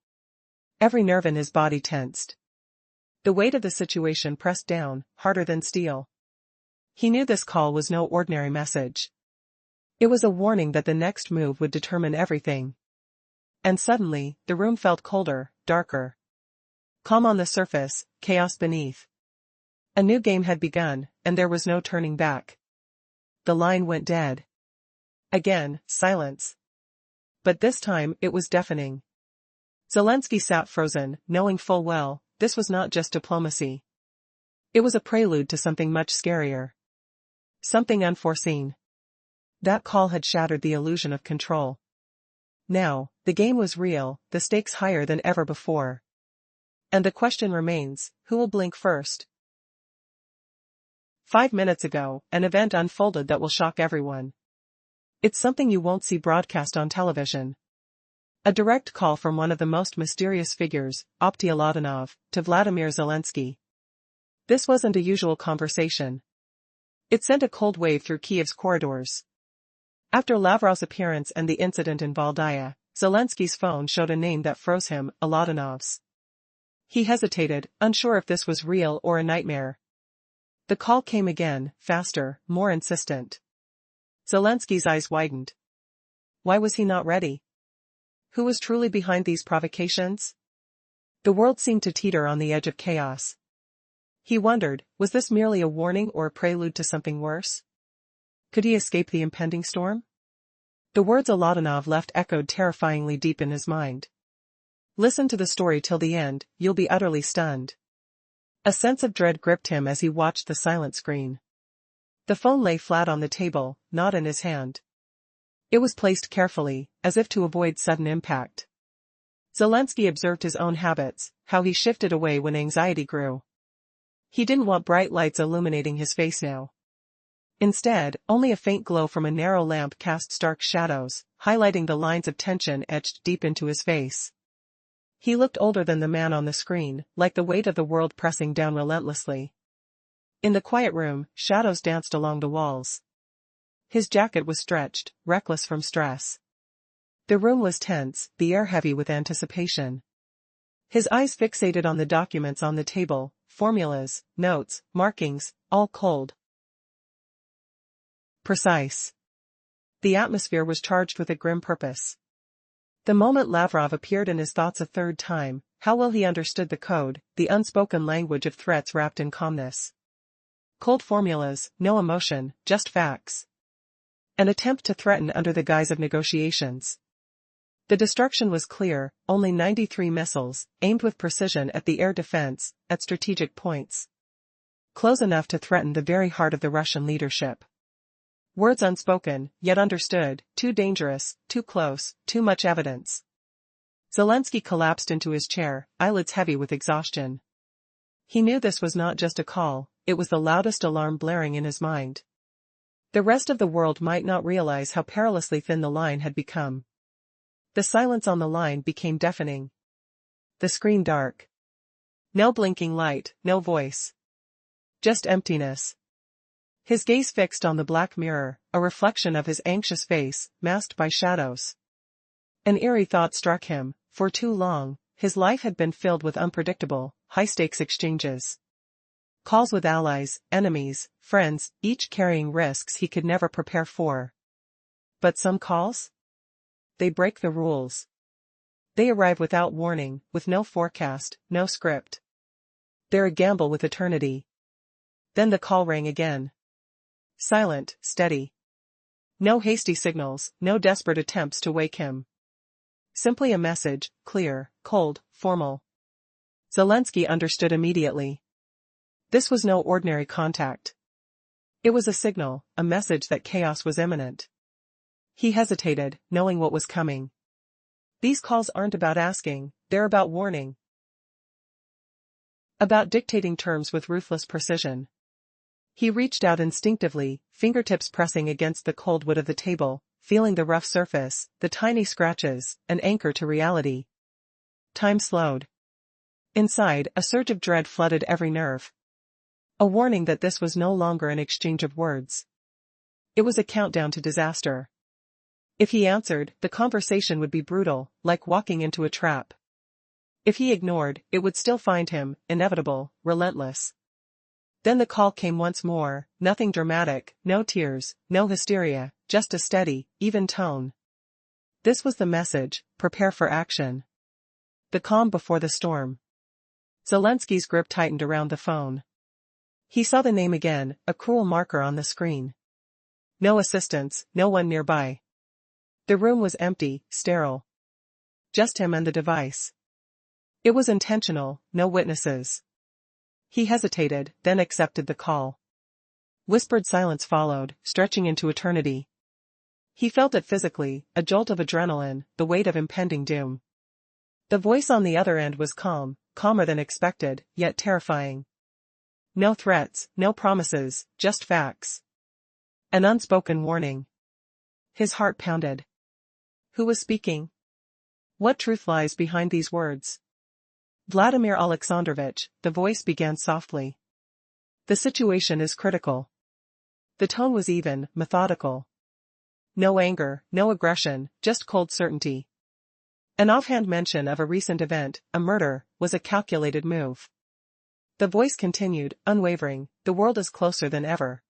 Every nerve in his body tensed. The weight of the situation pressed down, harder than steel. He knew this call was no ordinary message. It was a warning that the next move would determine everything. And suddenly, the room felt colder, darker. Calm on the surface, chaos beneath. A new game had begun, and there was no turning back. The line went dead. Again, silence. But this time, it was deafening. Zelensky sat frozen, knowing full well, this was not just diplomacy. It was a prelude to something much scarier. Something unforeseen. That call had shattered the illusion of control. Now, The game was real, the stakes higher than ever before. And the question remains, who will blink first? 5 minutes ago, an event unfolded that will shock everyone. It's something you won't see broadcast on television. A direct call from one of the most mysterious figures, Ladanov, to Vladimir Zelensky. This wasn't a usual conversation. It sent a cold wave through Kyiv's corridors. After Lavrov's appearance and the incident in Valdaya, Zelensky's phone showed a name that froze him, Ladanov's. He hesitated, unsure if this was real or a nightmare. The call came again, faster, more insistent. Zelensky's eyes widened. Why was he not ready? Who was truly behind these provocations? The world seemed to teeter on the edge of chaos. He wondered, was this merely a warning or a prelude to something worse? Could he escape the impending storm? The words Ladanov left echoed terrifyingly deep in his mind. Listen to the story till the end, you'll be utterly stunned. A sense of dread gripped him as he watched the silent screen. The phone lay flat on the table, not in his hand. It was placed carefully, as if to avoid sudden impact. Zelensky observed his own habits, how he shifted away when anxiety grew. He didn't want bright lights illuminating his face now. Instead, only a faint glow from a narrow lamp cast stark shadows, highlighting the lines of tension etched deep into his face. He looked older than the man on the screen, like the weight of the world pressing down relentlessly. In the quiet room, shadows danced along the walls. His jacket was stretched, reckless from stress. The room was tense, the air heavy with anticipation. His eyes fixated on the documents on the table, formulas, notes, markings, all cold. Precise. The atmosphere was charged with a grim purpose. The moment Lavrov appeared in his thoughts a third time, how well he understood the code, the unspoken language of threats wrapped in calmness. Cold formulas, no emotion, just facts. An attempt to threaten under the guise of negotiations. The destruction was clear, only 93 missiles, aimed with precision at the air defense, at strategic points. Close enough to threaten the very heart of the Russian leadership. Words unspoken, yet understood, too dangerous, too close, too much evidence. Zelensky collapsed into his chair, eyelids heavy with exhaustion. He knew this was not just a call, it was the loudest alarm blaring in his mind. The rest of the world might not realize how perilously thin the line had become. The silence on the line became deafening. The screen dark. No blinking light, no voice. Just emptiness. His gaze fixed on the black mirror, a reflection of his anxious face, masked by shadows. An eerie thought struck him. For too long, his life had been filled with unpredictable, high-stakes exchanges. Calls with allies, enemies, friends, each carrying risks he could never prepare for. But some calls? They break the rules. They arrive without warning, with no forecast, no script. They're a gamble with eternity. Then the call rang again. Silent, steady. No hasty signals, no desperate attempts to wake him. Simply a message, clear, cold, formal. Zelensky understood immediately. This was no ordinary contact. It was a signal, a message that chaos was imminent. He hesitated, knowing what was coming. These calls aren't about asking, they're about warning. About dictating terms with ruthless precision. He reached out instinctively, fingertips pressing against the cold wood of the table, feeling the rough surface, the tiny scratches, an anchor to reality. Time slowed. Inside, a surge of dread flooded every nerve. A warning that this was no longer an exchange of words. It was a countdown to disaster. If he answered, the conversation would be brutal, like walking into a trap. If he ignored, it would still find him, inevitable, relentless. Then the call came once more, nothing dramatic, no tears, no hysteria, just a steady, even tone. This was the message, prepare for action. The calm before the storm. Zelensky's grip tightened around the phone. He saw the name again, a cruel marker on the screen. No assistance, no one nearby. The room was empty, sterile. Just him and the device. It was intentional, no witnesses. He hesitated, then accepted the call. Whispered silence followed, stretching into eternity. He felt it physically, a jolt of adrenaline, the weight of impending doom. The voice on the other end was calm, calmer than expected, yet terrifying. No threats, no promises, just facts. An unspoken warning. His heart pounded. Who was speaking? What truth lies behind these words? Vladimir Alexandrovich, the voice began softly. The situation is critical. The tone was even, methodical. No anger, no aggression, just cold certainty. An offhand mention of a recent event, a murder, was a calculated move. The voice continued, unwavering, the world is closer than ever.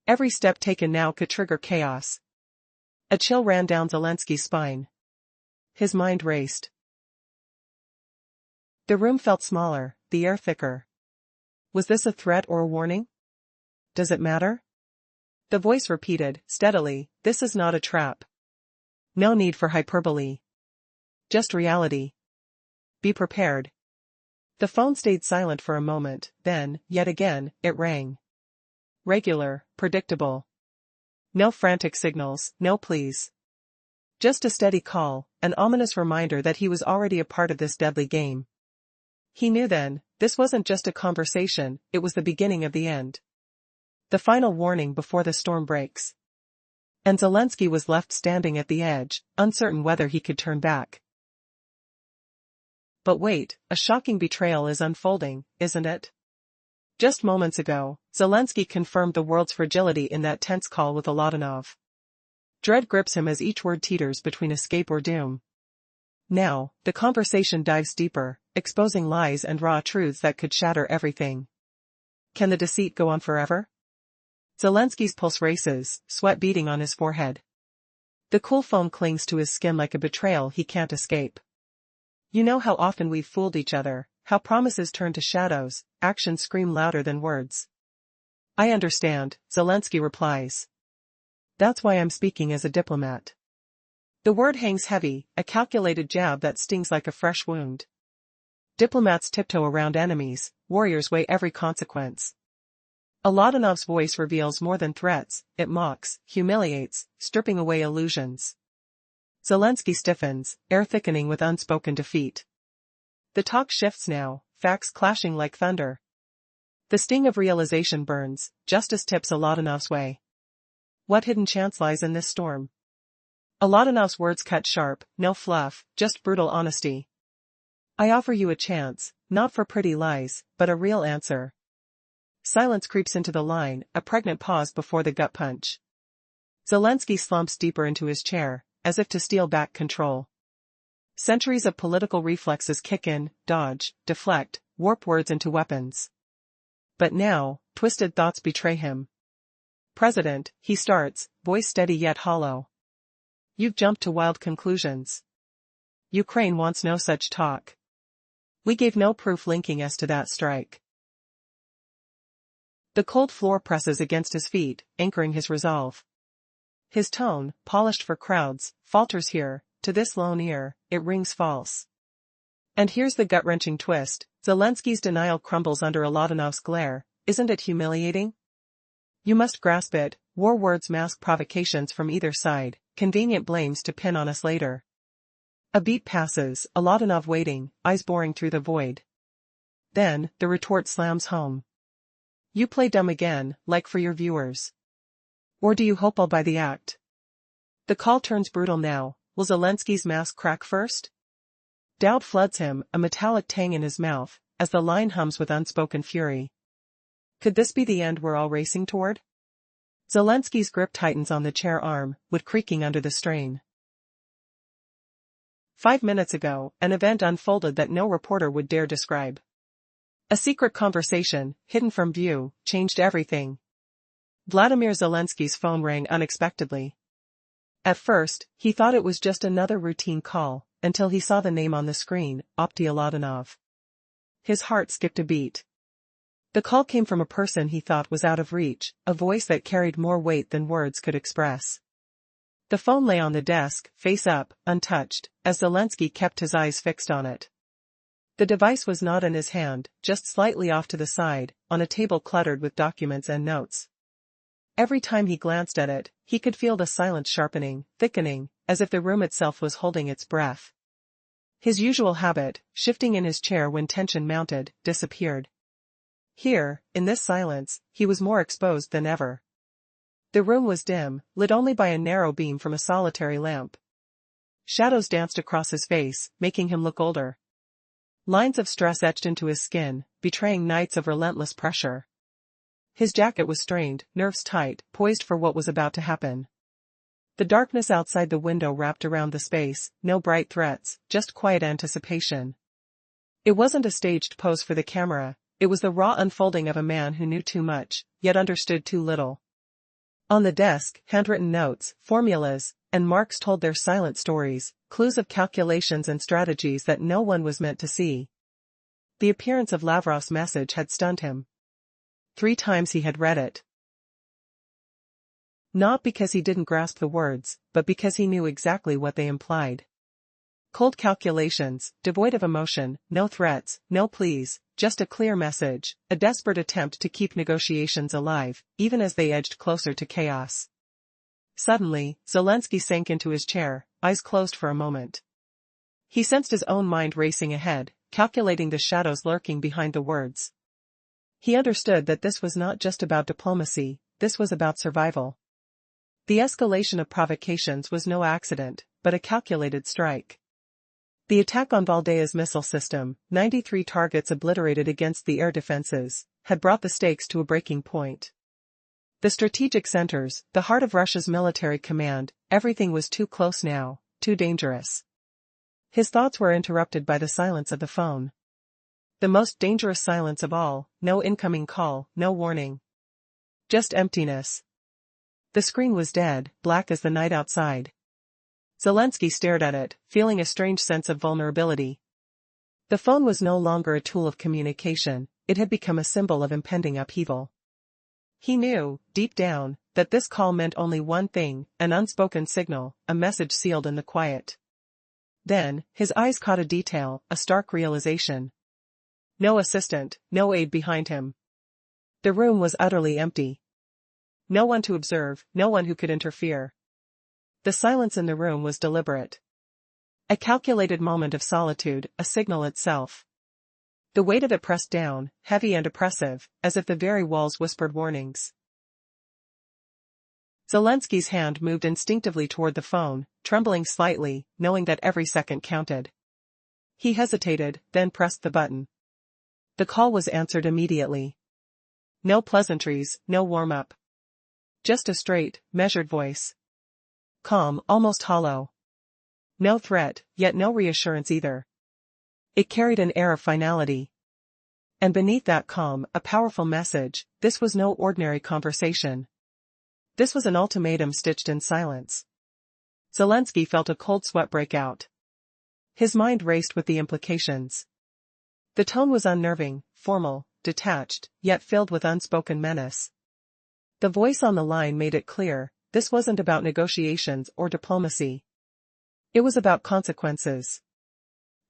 Every step taken now could trigger chaos. A chill ran down Zelensky's spine. His mind raced. The room felt smaller, the air thicker. Was this a threat or a warning? Does it matter? The voice repeated, steadily, this is not a trap. No need for hyperbole. Just reality. Be prepared. The phone stayed silent for a moment, then, yet again, it rang. Regular, predictable. No frantic signals, no pleas. Just a steady call, an ominous reminder that he was already a part of this deadly game. He knew then, this wasn't just a conversation, it was the beginning of the end. The final warning before the storm breaks. And Zelensky was left standing at the edge, uncertain whether he could turn back. But wait, a shocking betrayal is unfolding, isn't it? Just moments ago, Zelensky confirmed the world's fragility in that tense call with Oladanov. Dread grips him as each word teeters between escape or doom. Now, the conversation dives deeper, exposing lies and raw truths that could shatter everything. Can the deceit go on forever? Zelensky's pulse races, sweat beating on his forehead. The cool foam clings to his skin like a betrayal he can't escape. You know how often we've fooled each other, how promises turn to shadows, actions scream louder than words. I understand, Zelensky replies. That's why I'm speaking as a diplomat. The word hangs heavy, a calculated jab that stings like a fresh wound. Diplomats tiptoe around enemies, warriors weigh every consequence. Oladanov's voice reveals more than threats, it mocks, humiliates, stripping away illusions. Zelensky stiffens, air thickening with unspoken defeat. The talk shifts now, facts clashing like thunder. The sting of realization burns, justice tips Oladanov's way. What hidden chance lies in this storm? Oladanov's words cut sharp, no fluff, just brutal honesty. I offer you a chance, not for pretty lies, but a real answer. Silence creeps into the line, a pregnant pause before the gut punch. Zelensky slumps deeper into his chair, as if to steal back control. Centuries of political reflexes kick in, dodge, deflect, warp words into weapons. But now, twisted thoughts betray him. President, he starts, voice steady yet hollow. You've jumped to wild conclusions. Ukraine wants no such talk. We gave no proof linking us to that strike. The cold floor presses against his feet, anchoring his resolve. His tone, polished for crowds, falters here, to this lone ear, it rings false. And here's the gut-wrenching twist, Zelensky's denial crumbles under Oladanov's glare, isn't it humiliating? You must grasp it, war words mask provocations from either side, convenient blames to pin on us later. A beat passes, Oladanov waiting, eyes boring through the void. Then, the retort slams home. You play dumb again, like for your viewers. Or do you hope I'll buy the act? The call turns brutal now, will Zelensky's mask crack first? Doubt floods him, a metallic tang in his mouth, as the line hums with unspoken fury. Could this be the end we're all racing toward? Zelensky's grip tightens on the chair arm, wood creaking under the strain. 5 minutes ago, an event unfolded that no reporter would dare describe. A secret conversation, hidden from view, changed everything. Vladimir Zelensky's phone rang unexpectedly. At first, he thought it was just another routine call, until he saw the name on the screen, Oladanov. His heart skipped a beat. The call came from a person he thought was out of reach, a voice that carried more weight than words could express. The phone lay on the desk, face up, untouched, as Zelensky kept his eyes fixed on it. The device was not in his hand, just slightly off to the side, on a table cluttered with documents and notes. Every time he glanced at it, he could feel the silence sharpening, thickening, as if the room itself was holding its breath. His usual habit, shifting in his chair when tension mounted, disappeared. Here, in this silence, he was more exposed than ever. The room was dim, lit only by a narrow beam from a solitary lamp. Shadows danced across his face, making him look older. Lines of stress etched into his skin, betraying nights of relentless pressure. His jacket was strained, nerves tight, poised for what was about to happen. The darkness outside the window wrapped around the space, no bright threats, just quiet anticipation. It wasn't a staged pose for the camera, it was the raw unfolding of a man who knew too much, yet understood too little. On the desk, handwritten notes, formulas, and marks told their silent stories, clues of calculations and strategies that no one was meant to see. The appearance of Lavrov's message had stunned him. 3 times he had read it. Not because he didn't grasp the words, but because he knew exactly what they implied. Cold calculations, devoid of emotion, no threats, no pleas, just a clear message, a desperate attempt to keep negotiations alive, even as they edged closer to chaos. Suddenly, Zelensky sank into his chair, eyes closed for a moment. He sensed his own mind racing ahead, calculating the shadows lurking behind the words. He understood that this was not just about diplomacy, this was about survival. The escalation of provocations was no accident, but a calculated strike. The attack on Valdea's missile system, 93 targets obliterated against the air defenses, had brought the stakes to a breaking point. The strategic centers, the heart of Russia's military command, everything was too close now, too dangerous. His thoughts were interrupted by the silence of the phone. The most dangerous silence of all, no incoming call, no warning. Just emptiness. The screen was dead, black as the night outside. Zelensky stared at it, feeling a strange sense of vulnerability. The phone was no longer a tool of communication, it had become a symbol of impending upheaval. He knew, deep down, that this call meant only one thing, an unspoken signal, a message sealed in the quiet. Then, his eyes caught a detail, a stark realization. No assistant, no aide behind him. The room was utterly empty. No one to observe, no one who could interfere. The silence in the room was deliberate. A calculated moment of solitude, a signal itself. The weight of it pressed down, heavy and oppressive, as if the very walls whispered warnings. Zelensky's hand moved instinctively toward the phone, trembling slightly, knowing that every second counted. He hesitated, then pressed the button. The call was answered immediately. No pleasantries, no warm-up. Just a straight, measured voice. Calm, almost hollow. No threat, yet no reassurance either. It carried an air of finality. And beneath that calm, a powerful message, this was no ordinary conversation. This was an ultimatum stitched in silence. Zelensky felt a cold sweat break out. His mind raced with the implications. The tone was unnerving, formal, detached, yet filled with unspoken menace. The voice on the line made it clear, this wasn't about negotiations or diplomacy. It was about consequences.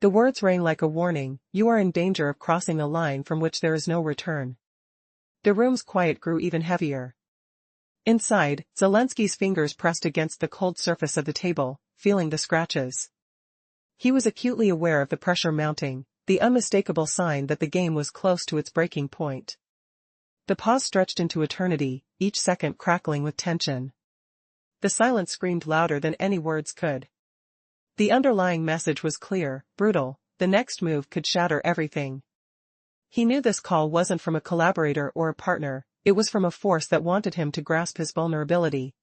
The words rang like a warning, you are in danger of crossing a line from which there is no return. The room's quiet grew even heavier. Inside, Zelensky's fingers pressed against the cold surface of the table, feeling the scratches. He was acutely aware of the pressure mounting, the unmistakable sign that the game was close to its breaking point. The pause stretched into eternity, each second crackling with tension. The silence screamed louder than any words could. The underlying message was clear, brutal, the next move could shatter everything. He knew this call wasn't from a collaborator or a partner, it was from a force that wanted him to grasp his vulnerability.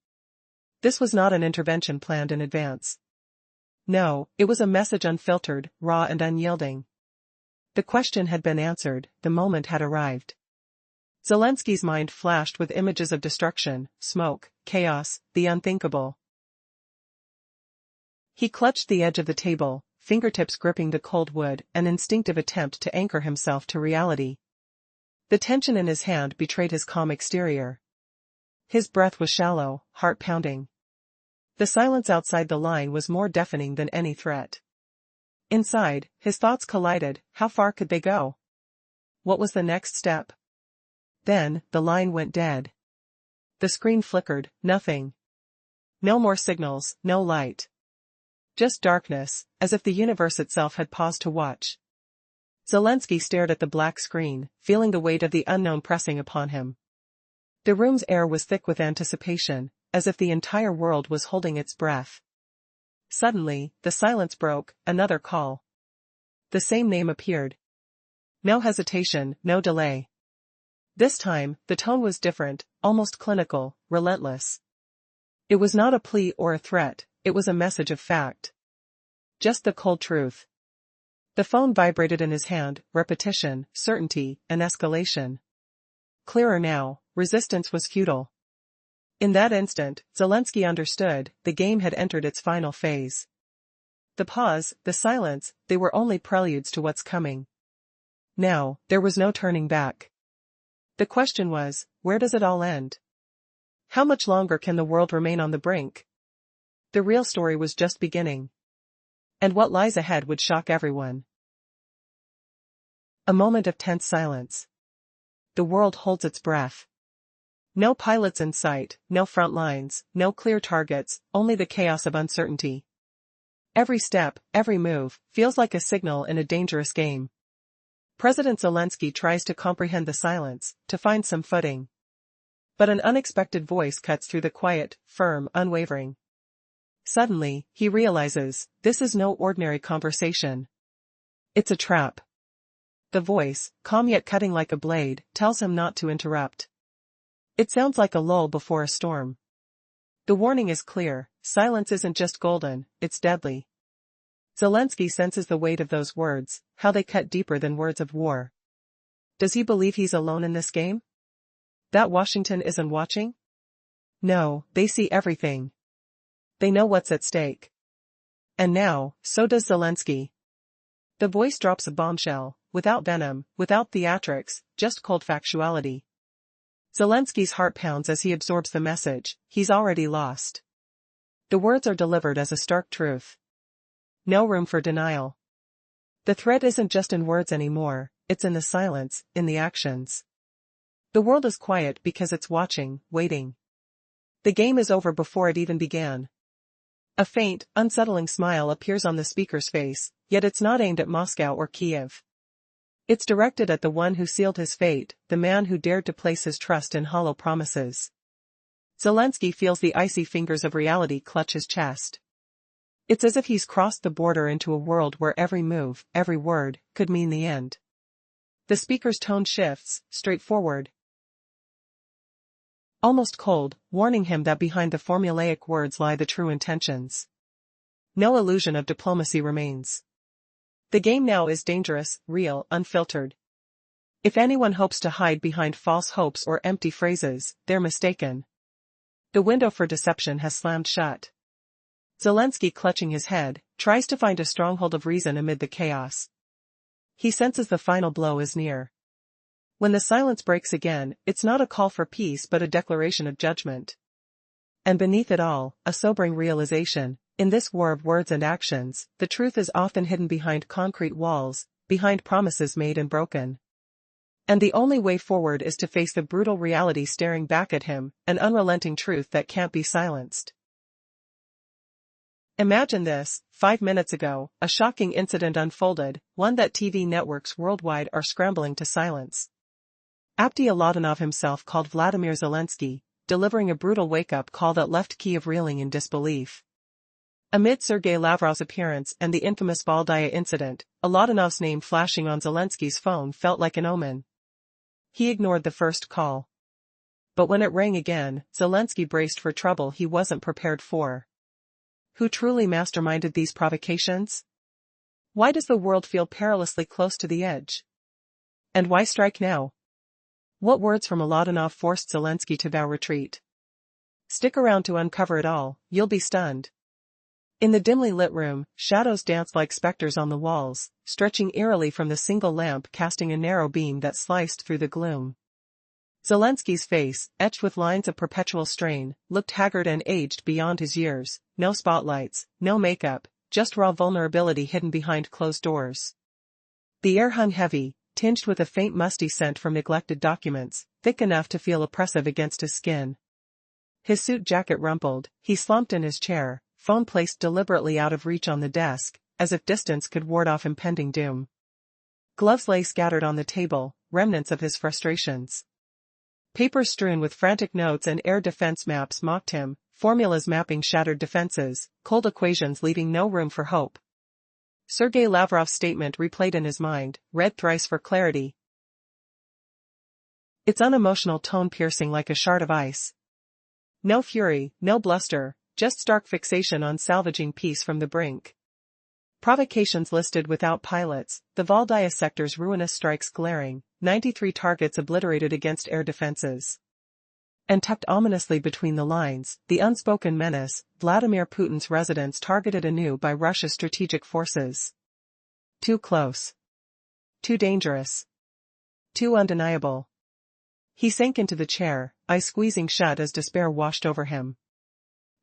This was not an intervention planned in advance. No, it was a message unfiltered, raw and unyielding. The question had been answered, the moment had arrived. Zelensky's mind flashed with images of destruction, smoke, chaos, the unthinkable. He clutched the edge of the table, fingertips gripping the cold wood, an instinctive attempt to anchor himself to reality. The tension in his hand betrayed his calm exterior. His breath was shallow, heart pounding. The silence outside the line was more deafening than any threat. Inside, his thoughts collided, how far could they go? What was the next step? Then, the line went dead. The screen flickered, nothing. No more signals, no light. Just darkness, as if the universe itself had paused to watch. Zelensky stared at the black screen, feeling the weight of the unknown pressing upon him. The room's air was thick with anticipation, as if the entire world was holding its breath. Suddenly, the silence broke, another call. The same name appeared. No hesitation, no delay. This time, the tone was different, almost clinical, relentless. It was not a plea or a threat, it was a message of fact. Just the cold truth. The phone vibrated in his hand, repetition, certainty, and escalation. Clearer now, resistance was futile. In that instant, Zelensky understood, the game had entered its final phase. The pause, the silence, they were only preludes to what's coming. Now, there was no turning back. The question was, where does it all end? How much longer can the world remain on the brink? The real story was just beginning. And what lies ahead would shock everyone. A moment of tense silence. The world holds its breath. No pilots in sight, no front lines, no clear targets, only the chaos of uncertainty. Every step, every move, feels like a signal in a dangerous game. President Zelensky tries to comprehend the silence, to find some footing. But an unexpected voice cuts through the quiet, firm, unwavering. Suddenly, he realizes, this is no ordinary conversation. It's a trap. The voice, calm yet cutting like a blade, tells him not to interrupt. It sounds like a lull before a storm. The warning is clear, silence isn't just golden, it's deadly. Zelensky senses the weight of those words, how they cut deeper than words of war. Does he believe he's alone in this game? That Washington isn't watching? No, they see everything. They know what's at stake. And now, so does Zelensky. The voice drops a bombshell, without venom, without theatrics, just cold factuality. Zelensky's heart pounds as he absorbs the message, he's already lost. The words are delivered as a stark truth. No room for denial. The threat isn't just in words anymore, it's in the silence, in the actions. The world is quiet because it's watching, waiting. The game is over before it even began. A faint, unsettling smile appears on the speaker's face, yet it's not aimed at Moscow or Kyiv. It's directed at the one who sealed his fate, the man who dared to place his trust in hollow promises. Zelensky feels the icy fingers of reality clutch his chest. It's as if he's crossed the border into a world where every move, every word, could mean the end. The speaker's tone shifts, straightforward. Almost cold, warning him that behind the formulaic words lie the true intentions. No illusion of diplomacy remains. The game now is dangerous, real, unfiltered. If anyone hopes to hide behind false hopes or empty phrases, they're mistaken. The window for deception has slammed shut. Zelensky, clutching his head, tries to find a stronghold of reason amid the chaos. He senses the final blow is near. When the silence breaks again, it's not a call for peace but a declaration of judgment. And beneath it all, a sobering realization. In this war of words and actions, the truth is often hidden behind concrete walls, behind promises made and broken. And the only way forward is to face the brutal reality staring back at him, an unrelenting truth that can't be silenced. Imagine this, 5 minutes ago, a shocking incident unfolded, one that TV networks worldwide are scrambling to silence. Abdi Aladanov himself called Vladimir Zelensky, delivering a brutal wake-up call that left Kyiv reeling in disbelief. Amid Sergei Lavrov's appearance and the infamous Valdaya incident, Aladanov's name flashing on Zelensky's phone felt like an omen. He ignored the first call. But when it rang again, Zelensky braced for trouble he wasn't prepared for. Who truly masterminded these provocations? Why does the world feel perilously close to the edge? And why strike now? What words from Aladanov forced Zelensky to vow retreat? Stick around to uncover it all, you'll be stunned. In the dimly lit room, shadows danced like specters on the walls, stretching eerily from the single lamp casting a narrow beam that sliced through the gloom. Zelensky's face, etched with lines of perpetual strain, looked haggard and aged beyond his years, no spotlights, no makeup, just raw vulnerability hidden behind closed doors. The air hung heavy, tinged with a faint musty scent from neglected documents, thick enough to feel oppressive against his skin. His suit jacket rumpled, he slumped in his chair, phone placed deliberately out of reach on the desk, as if distance could ward off impending doom. Gloves lay scattered on the table, remnants of his frustrations. Papers strewn with frantic notes and air defense maps mocked him, formulas mapping shattered defenses, cold equations leaving no room for hope. Sergei Lavrov's statement replayed in his mind, read thrice for clarity. Its unemotional tone piercing like a shard of ice. No fury, no bluster, just stark fixation on salvaging peace from the brink. Provocations listed without pilots, the Valdaya sector's ruinous strikes glaring, 93 targets obliterated against air defenses. And tucked ominously between the lines, the unspoken menace, Vladimir Putin's residence targeted anew by Russia's strategic forces. Too close. Too dangerous. Too undeniable. He sank into the chair, eyes squeezing shut as despair washed over him.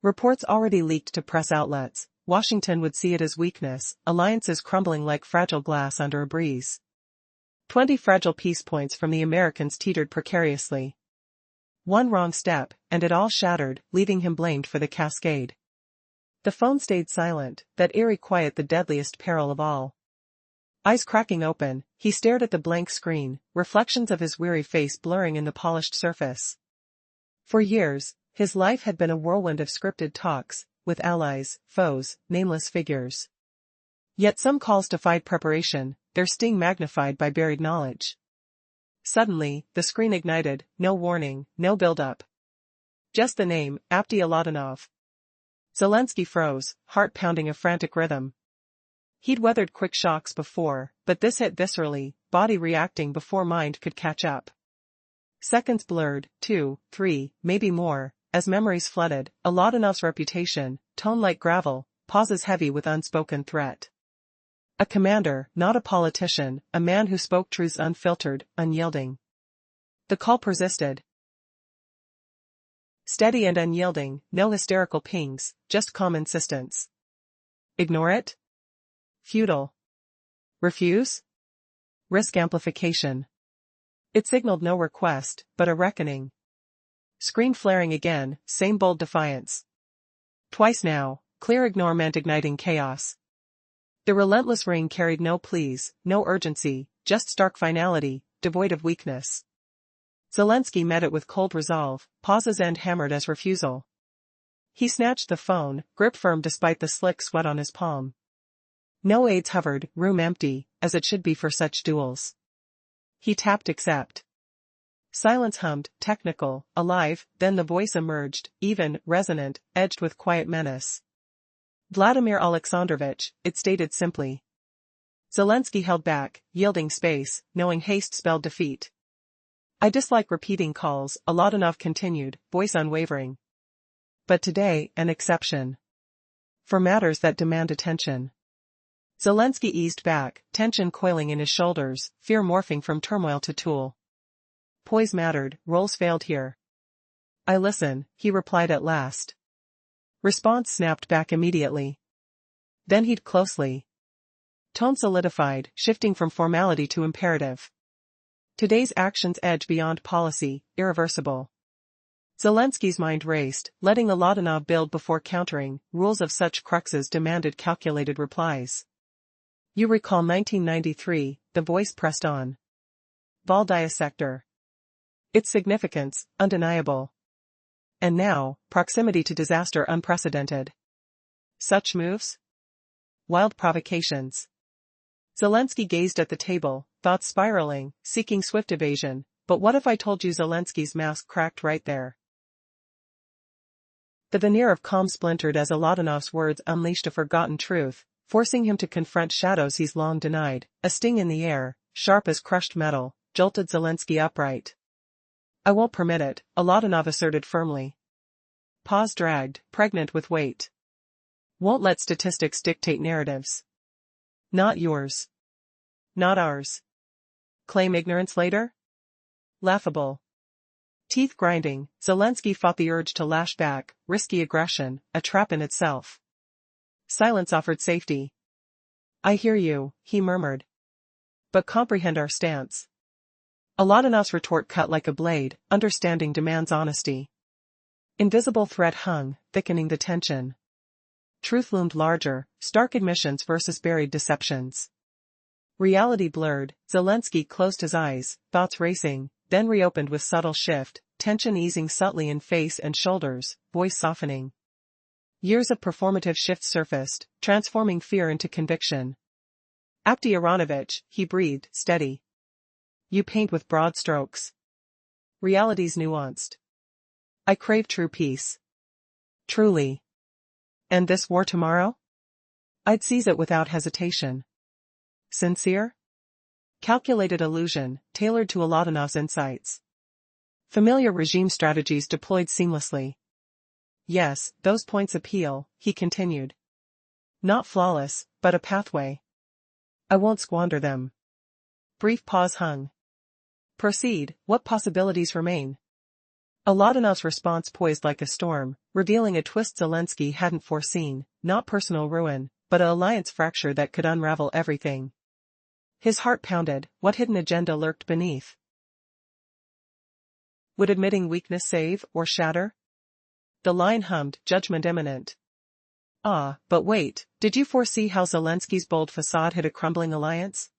Reports already leaked to press outlets. Washington would see it as weakness, alliances crumbling like fragile glass under a breeze. 20 fragile peace points from the Americans teetered precariously. One wrong step, and it all shattered, leaving him blamed for the cascade. The phone stayed silent, that eerie quiet the deadliest peril of all. Eyes cracking open, he stared at the blank screen, reflections of his weary face blurring in the polished surface. For years, his life had been a whirlwind of scripted talks, with allies, foes, nameless figures. Yet some calls defied preparation, their sting magnified by buried knowledge. Suddenly, the screen ignited, no warning, no build-up. Just the name, Abdi Aladanov. Zelensky froze, heart pounding a frantic rhythm. He'd weathered quick shocks before, but this hit viscerally, body reacting before mind could catch up. Seconds blurred, 2, 3, maybe more, as memories flooded, Aladanov's reputation, tone like gravel, pauses heavy with unspoken threat. A commander, not a politician, a man who spoke truths unfiltered, unyielding. The call persisted. Steady and unyielding, no hysterical pings, just calm insistence. Ignore it? Futile. Refuse? Risk amplification. It signaled no request, but a reckoning. Screen flaring again, same bold defiance. Twice now, clear ignore meant igniting chaos. The relentless ring carried no pleas, no urgency, just stark finality, devoid of weakness. Zelensky met it with cold resolve, pauses end hammered as refusal. He snatched the phone, grip firm despite the slick sweat on his palm. No aides hovered, room empty, as it should be for such duels. He tapped accept. Silence hummed, technical, alive, then the voice emerged, even, resonant, edged with quiet menace. Vladimir Alexandrovich, it stated simply. Zelensky held back, yielding space, knowing haste spelled defeat. I dislike repeating calls, Aladanov continued, voice unwavering. But today, an exception. For matters that demand attention. Zelensky eased back, tension coiling in his shoulders, fear morphing from turmoil to tool. Poise mattered, roles failed here. I listen, he replied at last. Response snapped back immediately. Then he'd closely. Tone solidified, shifting from formality to imperative. Today's actions edge beyond policy, irreversible. Zelensky's mind raced, letting Aladanov build before countering, rules of such cruxes demanded calculated replies. You recall 1993, the voice pressed on. Valdaya sector. Its significance, undeniable. And now, proximity to disaster unprecedented. Such moves? Wild provocations. Zelensky gazed at the table, thoughts spiraling, seeking swift evasion, but what if I told you Zelensky's mask cracked right there? The veneer of calm splintered as Aladanov's words unleashed a forgotten truth, forcing him to confront shadows he's long denied. A sting in the air, sharp as crushed metal, jolted Zelensky upright. I won't permit it, Aladanov asserted firmly. Pause dragged, pregnant with weight. Won't let statistics dictate narratives. Not yours. Not ours. Claim ignorance later? Laughable. Teeth grinding, Zelensky fought the urge to lash back, risky aggression, a trap in itself. Silence offered safety. I hear you, he murmured. But comprehend our stance. Aladanov's retort cut like a blade, understanding demands honesty. Invisible threat hung, thickening the tension. Truth loomed larger, stark admissions versus buried deceptions. Reality blurred, Zelensky closed his eyes, thoughts racing, then reopened with subtle shift, tension easing subtly in face and shoulders, voice softening. Years of performative shifts surfaced, transforming fear into conviction. Apti Aronovich, he breathed, steady. You paint with broad strokes. Reality's nuanced. I crave true peace. Truly. And this war tomorrow? I'd seize it without hesitation. Sincere? Calculated illusion, tailored to Alatonov's insights. Familiar regime strategies deployed seamlessly. Yes, those points appeal, he continued. Not flawless, but a pathway. I won't squander them. Brief pause hung. Proceed, what possibilities remain? Alatonov's response poised like a storm, revealing a twist Zelensky hadn't foreseen, not personal ruin, but an alliance fracture that could unravel everything. His heart pounded, what hidden agenda lurked beneath? Would admitting weakness save or shatter? The line hummed, judgment imminent. Ah, but wait, did you foresee how Zelensky's bold facade hid a crumbling alliance?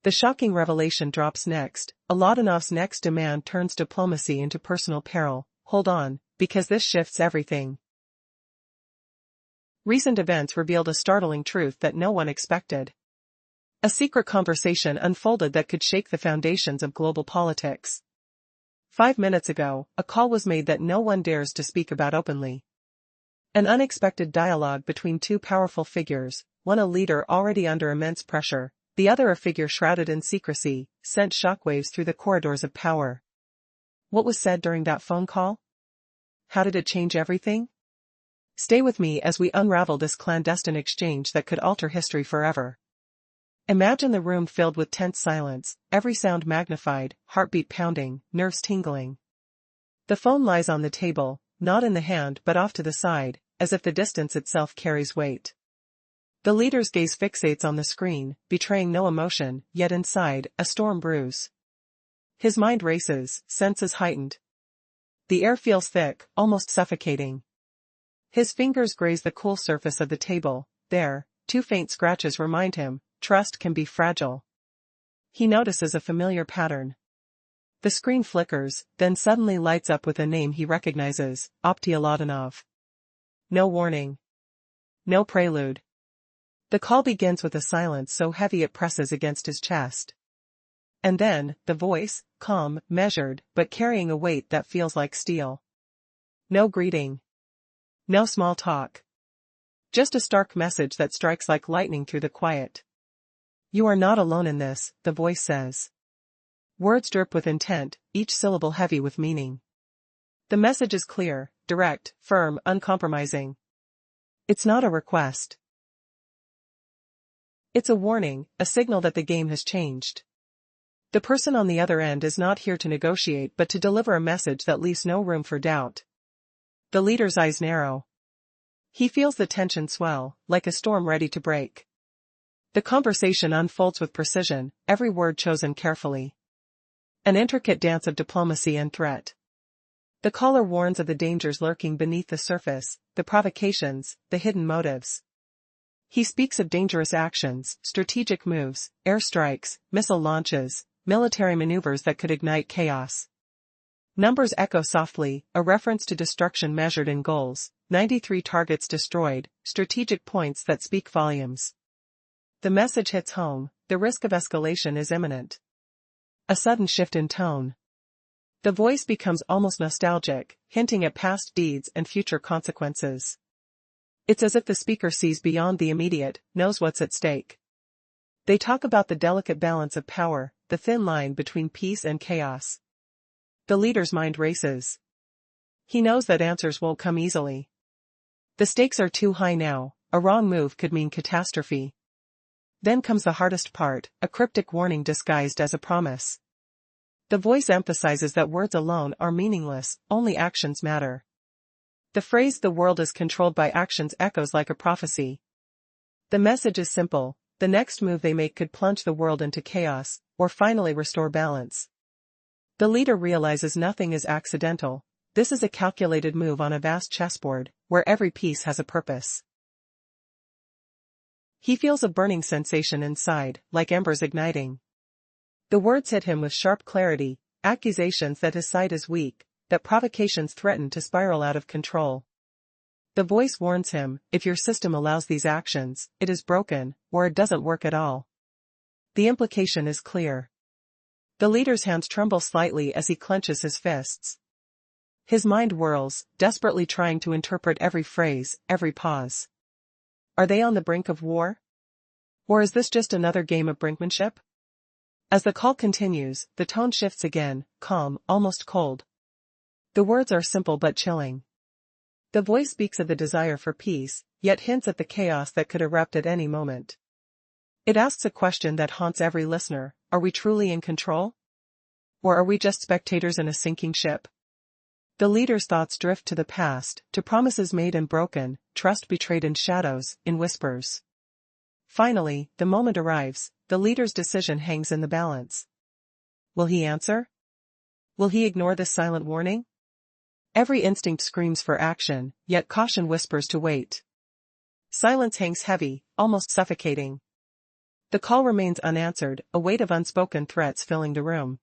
The shocking revelation drops next. Alatonov's next demand turns diplomacy into personal peril. Hold on, because this shifts everything. Recent events revealed a startling truth that no one expected. A secret conversation unfolded that could shake the foundations of global politics. 5 minutes ago, a call was made that no one dares to speak about openly. An unexpected dialogue between two powerful figures, one a leader already under immense pressure, the other a figure shrouded in secrecy, sent shockwaves through the corridors of power. What was said during that phone call? How did it change everything? Stay with me as we unravel this clandestine exchange that could alter history forever. Imagine the room filled with tense silence, every sound magnified, heartbeat pounding, nerves tingling. The phone lies on the table, not in the hand but off to the side, as if the distance itself carries weight. The leader's gaze fixates on the screen, betraying no emotion, yet inside, a storm brews. His mind races, senses heightened. The air feels thick, almost suffocating. His fingers graze the cool surface of the table. There, 2 faint scratches remind him, trust can be fragile. He notices a familiar pattern. The screen flickers, then suddenly lights up with a name he recognizes, Apti Alatonov. No warning. No prelude. The call begins with a silence so heavy it presses against his chest. And then, the voice, calm, measured, but carrying a weight that feels like steel. No greeting. No small talk. Just a stark message that strikes like lightning through the quiet. You are not alone in this, the voice says. Words drip with intent, each syllable heavy with meaning. The message is clear, direct, firm, uncompromising. It's not a request. It's a warning, a signal that the game has changed. The person on the other end is not here to negotiate but to deliver a message that leaves no room for doubt. The leader's eyes narrow. He feels the tension swell, like a storm ready to break. The conversation unfolds with precision, every word chosen carefully. An intricate dance of diplomacy and threat. The caller warns of the dangers lurking beneath the surface, the provocations, the hidden motives. He speaks of dangerous actions, strategic moves, airstrikes, missile launches, military maneuvers that could ignite chaos. Numbers echo softly, a reference to destruction measured in goals, 93 targets destroyed, strategic points that speak volumes. The message hits home, the risk of escalation is imminent. A sudden shift in tone. The voice becomes almost nostalgic, hinting at past deeds and future consequences. It's as if the speaker sees beyond the immediate, knows what's at stake. They talk about the delicate balance of power, the thin line between peace and chaos. The leader's mind races. He knows that answers won't come easily. The stakes are too high now, a wrong move could mean catastrophe. Then comes the hardest part, a cryptic warning disguised as a promise. The voice emphasizes that words alone are meaningless, only actions matter. The phrase "the world is controlled by actions" echoes like a prophecy. The message is simple, the next move they make could plunge the world into chaos, or finally restore balance. The leader realizes nothing is accidental. This is a calculated move on a vast chessboard, where every piece has a purpose. He feels a burning sensation inside, like embers igniting. The words hit him with sharp clarity, accusations that his side is weak, that provocations threaten to spiral out of control. The voice warns him, if your system allows these actions, it is broken, or it doesn't work at all. The implication is clear. The leader's hands tremble slightly as he clenches his fists. His mind whirls, desperately trying to interpret every phrase, every pause. Are they on the brink of war? Or is this just another game of brinkmanship? As the call continues, the tone shifts again, calm, almost cold. The words are simple but chilling. The voice speaks of the desire for peace, yet hints at the chaos that could erupt at any moment. It asks a question that haunts every listener: are we truly in control? Or are we just spectators in a sinking ship? The leader's thoughts drift to the past, to promises made and broken, trust betrayed in shadows, in whispers. Finally, the moment arrives, the leader's decision hangs in the balance. Will he answer? Will he ignore this silent warning? Every instinct screams for action, yet caution whispers to wait. Silence hangs heavy, almost suffocating. The call remains unanswered, a weight of unspoken threats filling the room.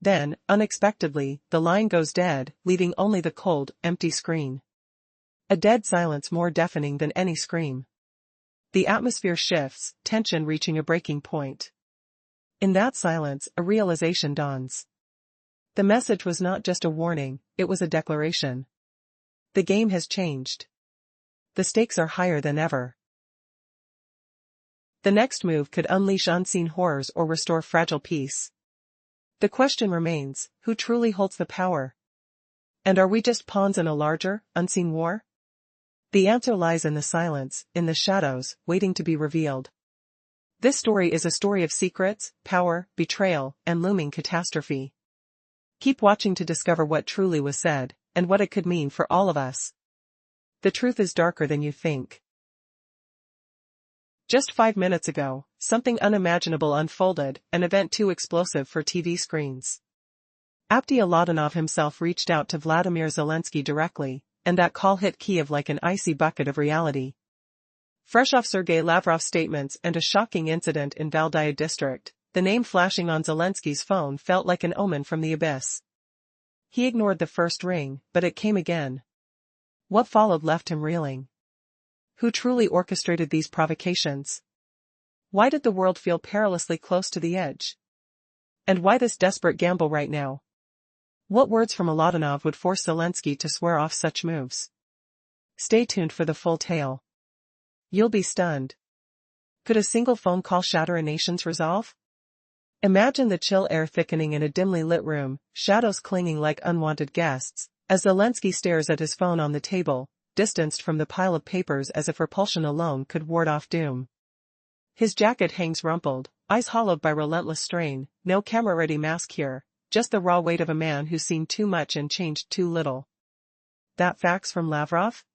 Then, unexpectedly, the line goes dead, leaving only the cold, empty screen. A dead silence more deafening than any scream. The atmosphere shifts, tension reaching a breaking point. In that silence, a realization dawns. The message was not just a warning, it was a declaration. The game has changed. The stakes are higher than ever. The next move could unleash unseen horrors or restore fragile peace. The question remains, who truly holds the power? And are we just pawns in a larger, unseen war? The answer lies in the silence, in the shadows, waiting to be revealed. This story is a story of secrets, power, betrayal, and looming catastrophe. Keep watching to discover what truly was said, and what it could mean for all of us. The truth is darker than you think. Just 5 minutes ago, something unimaginable unfolded, an event too explosive for TV screens. Abdi Aladanov himself reached out to Vladimir Zelensky directly, and that call hit Kyiv like an icy bucket of reality. Fresh off Sergei Lavrov's statements and a shocking incident in Valdaya district, the name flashing on Zelensky's phone felt like an omen from the abyss. He ignored the first ring, but it came again. What followed left him reeling. Who truly orchestrated these provocations? Why did the world feel perilously close to the edge? And why this desperate gamble right now? What words from Aladanov would force Zelensky to swear off such moves? Stay tuned for the full tale. You'll be stunned. Could a single phone call shatter a nation's resolve? Imagine the chill air thickening in a dimly lit room, shadows clinging like unwanted guests, as Zelensky stares at his phone on the table, distanced from the pile of papers as if repulsion alone could ward off doom. His jacket hangs rumpled, eyes hollowed by relentless strain, no camera-ready mask here, just the raw weight of a man who's seen too much and changed too little. That fax from Lavrov?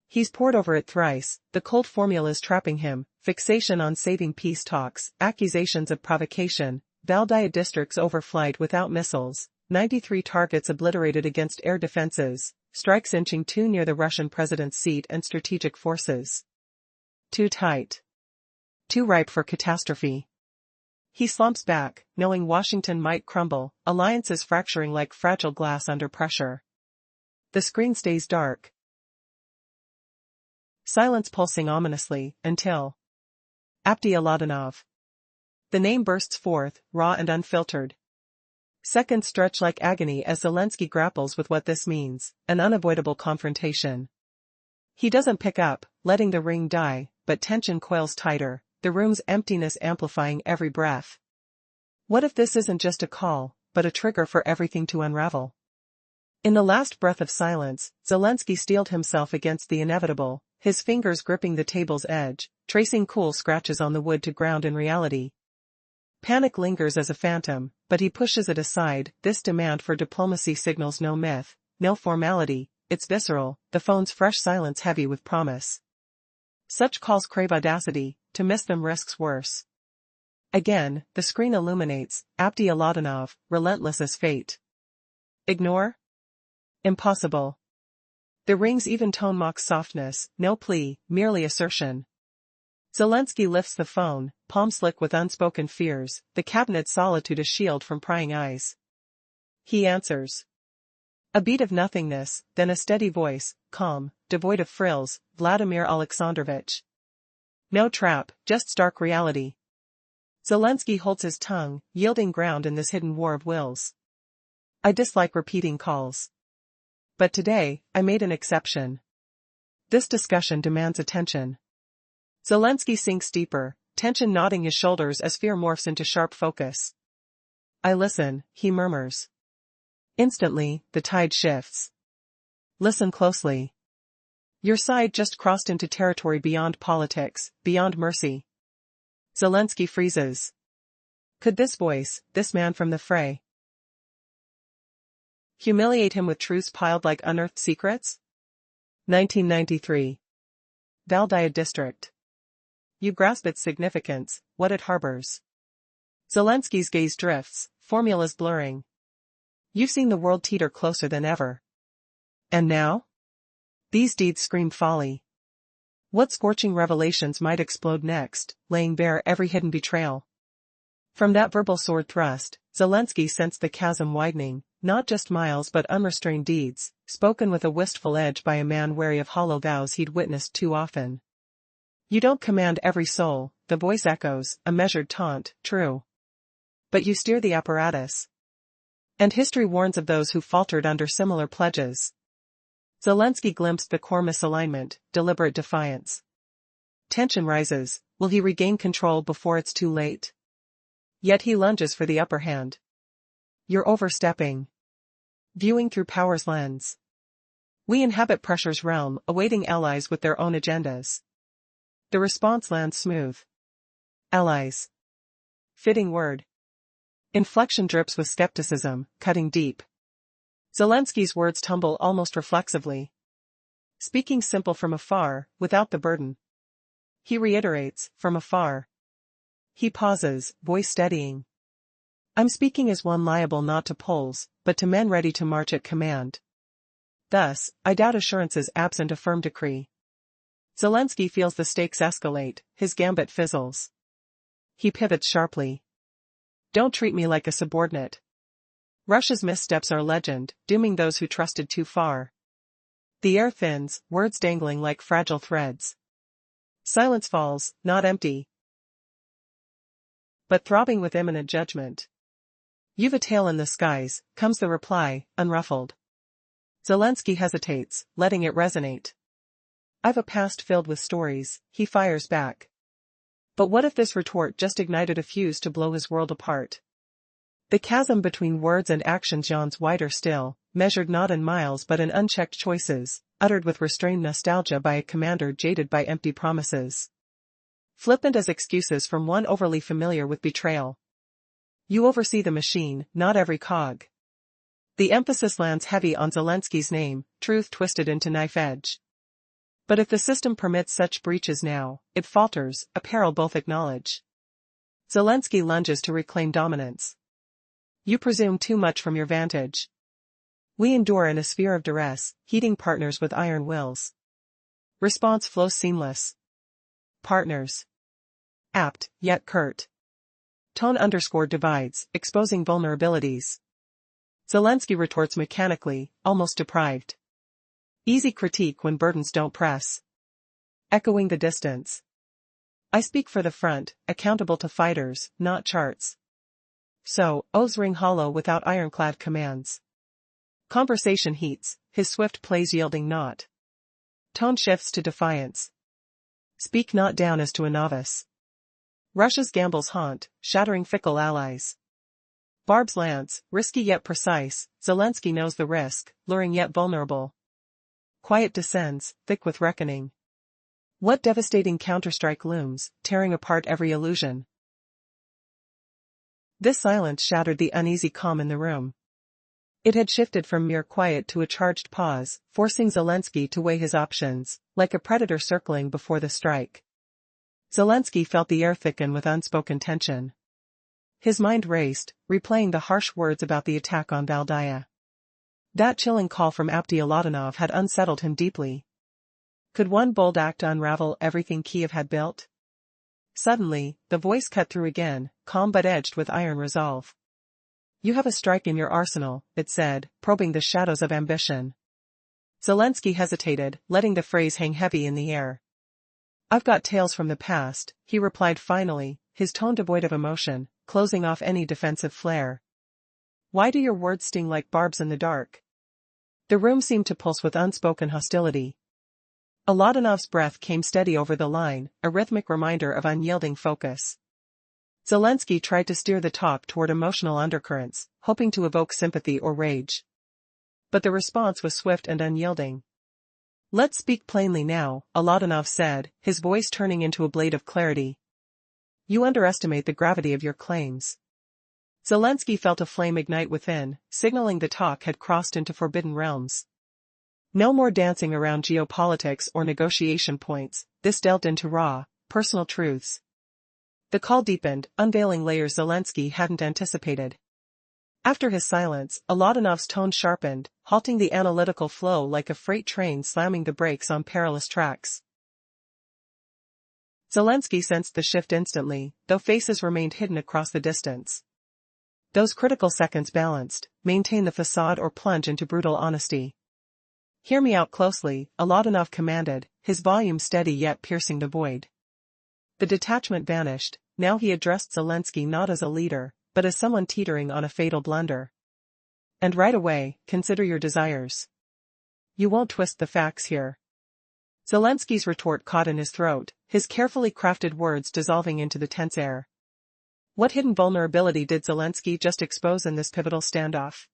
He's pored over it thrice, the cold formulas trapping him, fixation on saving peace talks, accusations of provocation, Valdaya district's overflight without missiles, 93 targets obliterated against air defenses, strikes inching too near the Russian president's seat and strategic forces. Too tight. Too ripe for catastrophe. He slumps back, knowing Washington might crumble, alliances fracturing like fragile glass under pressure. The screen stays dark. Silence pulsing ominously, until Abdi Aladanov. The name bursts forth, raw and unfiltered. Seconds stretch like agony as Zelensky grapples with what this means, an unavoidable confrontation. He doesn't pick up, letting the ring die, but tension coils tighter, the room's emptiness amplifying every breath. What if this isn't just a call, but a trigger for everything to unravel? In the last breath of silence, Zelensky steeled himself against the inevitable, his fingers gripping the table's edge, tracing cool scratches on the wood to ground in reality. Panic lingers as a phantom, but he pushes it aside. This demand for diplomacy signals no myth, no formality, it's visceral, the phone's fresh silence heavy with promise. Such calls crave audacity, to miss them risks worse. Again, the screen illuminates, Abdi Aladanov, relentless as fate. Ignore? Impossible. The ring's even tone mocks softness, no plea, merely assertion. Zelensky lifts the phone, palm slick with unspoken fears, the cabinet's solitude a shield from prying eyes. He answers. A beat of nothingness, then a steady voice, calm, devoid of frills, Vladimir Alexandrovich. No trap, just stark reality. Zelensky holds his tongue, yielding ground in this hidden war of wills. I dislike repeating calls. But today, I made an exception. This discussion demands attention. Zelensky sinks deeper, tension knotting his shoulders as fear morphs into sharp focus. I listen, he murmurs. Instantly, the tide shifts. Listen closely. Your side just crossed into territory beyond politics, beyond mercy. Zelensky freezes. Could this voice, this man from the fray, humiliate him with truths piled like unearthed secrets? 1993. Valdaya District. You grasp its significance, what it harbors. Zelensky's gaze drifts, formulas blurring. You've seen the world teeter closer than ever. And now? These deeds scream folly. What scorching revelations might explode next, laying bare every hidden betrayal? From that verbal sword thrust, Zelensky sensed the chasm widening, not just miles but unrestrained deeds, spoken with a wistful edge by a man wary of hollow vows he'd witnessed too often. You don't command every soul, the voice echoes, a measured taunt, true. But you steer the apparatus. And history warns of those who faltered under similar pledges. Zelensky glimpsed the core misalignment, deliberate defiance. Tension rises, will he regain control before it's too late? Yet he lunges for the upper hand. You're overstepping. Viewing through power's lens. We inhabit pressure's realm, awaiting allies with their own agendas. The response lands smooth. Allies. Fitting word. Inflection drips with skepticism, cutting deep. Zelensky's words tumble almost reflexively. Speaking simple from afar, without the burden. He reiterates, from afar. He pauses, voice steadying. I'm speaking as one liable not to polls, but to men ready to march at command. Thus, I doubt assurances absent a firm decree. Zelensky feels the stakes escalate, his gambit fizzles. He pivots sharply. Don't treat me like a subordinate. Russia's missteps are legend, dooming those who trusted too far. The air thins, words dangling like fragile threads. Silence falls, not empty, but throbbing with imminent judgment. You've a tail in the skies, comes the reply, unruffled. Zelensky hesitates, letting it resonate. I've a past filled with stories, he fires back. But what if this retort just ignited a fuse to blow his world apart? The chasm between words and actions yawns wider still, measured not in miles but in unchecked choices, uttered with restrained nostalgia by a commander jaded by empty promises. Flippant as excuses from one overly familiar with betrayal. You oversee the machine, not every cog. The emphasis lands heavy on Zelensky's name, truth twisted into knife edge. But if the system permits such breaches now, it falters, a peril both acknowledge. Zelensky lunges to reclaim dominance. You presume too much from your vantage. We endure in a sphere of duress, heating partners with iron wills. Response flows seamless. Partners. Apt, yet curt. Tone underscore divides, exposing vulnerabilities. Zelensky retorts mechanically, almost deprived. Easy critique when burdens don't press. Echoing the distance. I speak for the front, accountable to fighters, not charts. So, oaths ring hollow without ironclad commands. Conversation heats, his swift plays yielding naught. Tone shifts to defiance. Speak not down as to a novice. Russia's gambles haunt, shattering fickle allies. Barb's lance, risky yet precise, Zelensky knows the risk, luring yet vulnerable. Quiet descends, thick with reckoning. What devastating counterstrike looms, tearing apart every illusion. This silence shattered the uneasy calm in the room. It had shifted from mere quiet to a charged pause, forcing Zelensky to weigh his options, like a predator circling before the strike. Zelensky felt the air thicken with unspoken tension. His mind raced, replaying the harsh words about the attack on Valdaya. That chilling call from Abdi-Alatanov had unsettled him deeply. Could one bold act unravel everything Kyiv had built? Suddenly, the voice cut through again, calm but edged with iron resolve. You have a strike in your arsenal, it said, probing the shadows of ambition. Zelensky hesitated, letting the phrase hang heavy in the air. I've got tales from the past, he replied finally, his tone devoid of emotion, closing off any defensive flair. Why do your words sting like barbs in the dark? The room seemed to pulse with unspoken hostility. Alatanov's breath came steady over the line, a rhythmic reminder of unyielding focus. Zelensky tried to steer the talk toward emotional undercurrents, hoping to evoke sympathy or rage. But the response was swift and unyielding. Let's speak plainly now, Alatanov said, his voice turning into a blade of clarity. You underestimate the gravity of your claims. Zelensky felt a flame ignite within, signaling the talk had crossed into forbidden realms. No more dancing around geopolitics or negotiation points, this delved into raw, personal truths. The call deepened, unveiling layers Zelensky hadn't anticipated. After his silence, Alatanov's tone sharpened, halting the analytical flow like a freight train slamming the brakes on perilous tracks. Zelensky sensed the shift instantly, though faces remained hidden across the distance. Those critical seconds balanced, maintain the facade or plunge into brutal honesty. Hear me out closely, Alatanov commanded, his volume steady yet piercing the void. The detachment vanished, now he addressed Zelensky not as a leader, but as someone teetering on a fatal blunder. And right away, consider your desires. You won't twist the facts here. Zelensky's retort caught in his throat, his carefully crafted words dissolving into the tense air. What hidden vulnerability did Zelensky just expose in this pivotal standoff?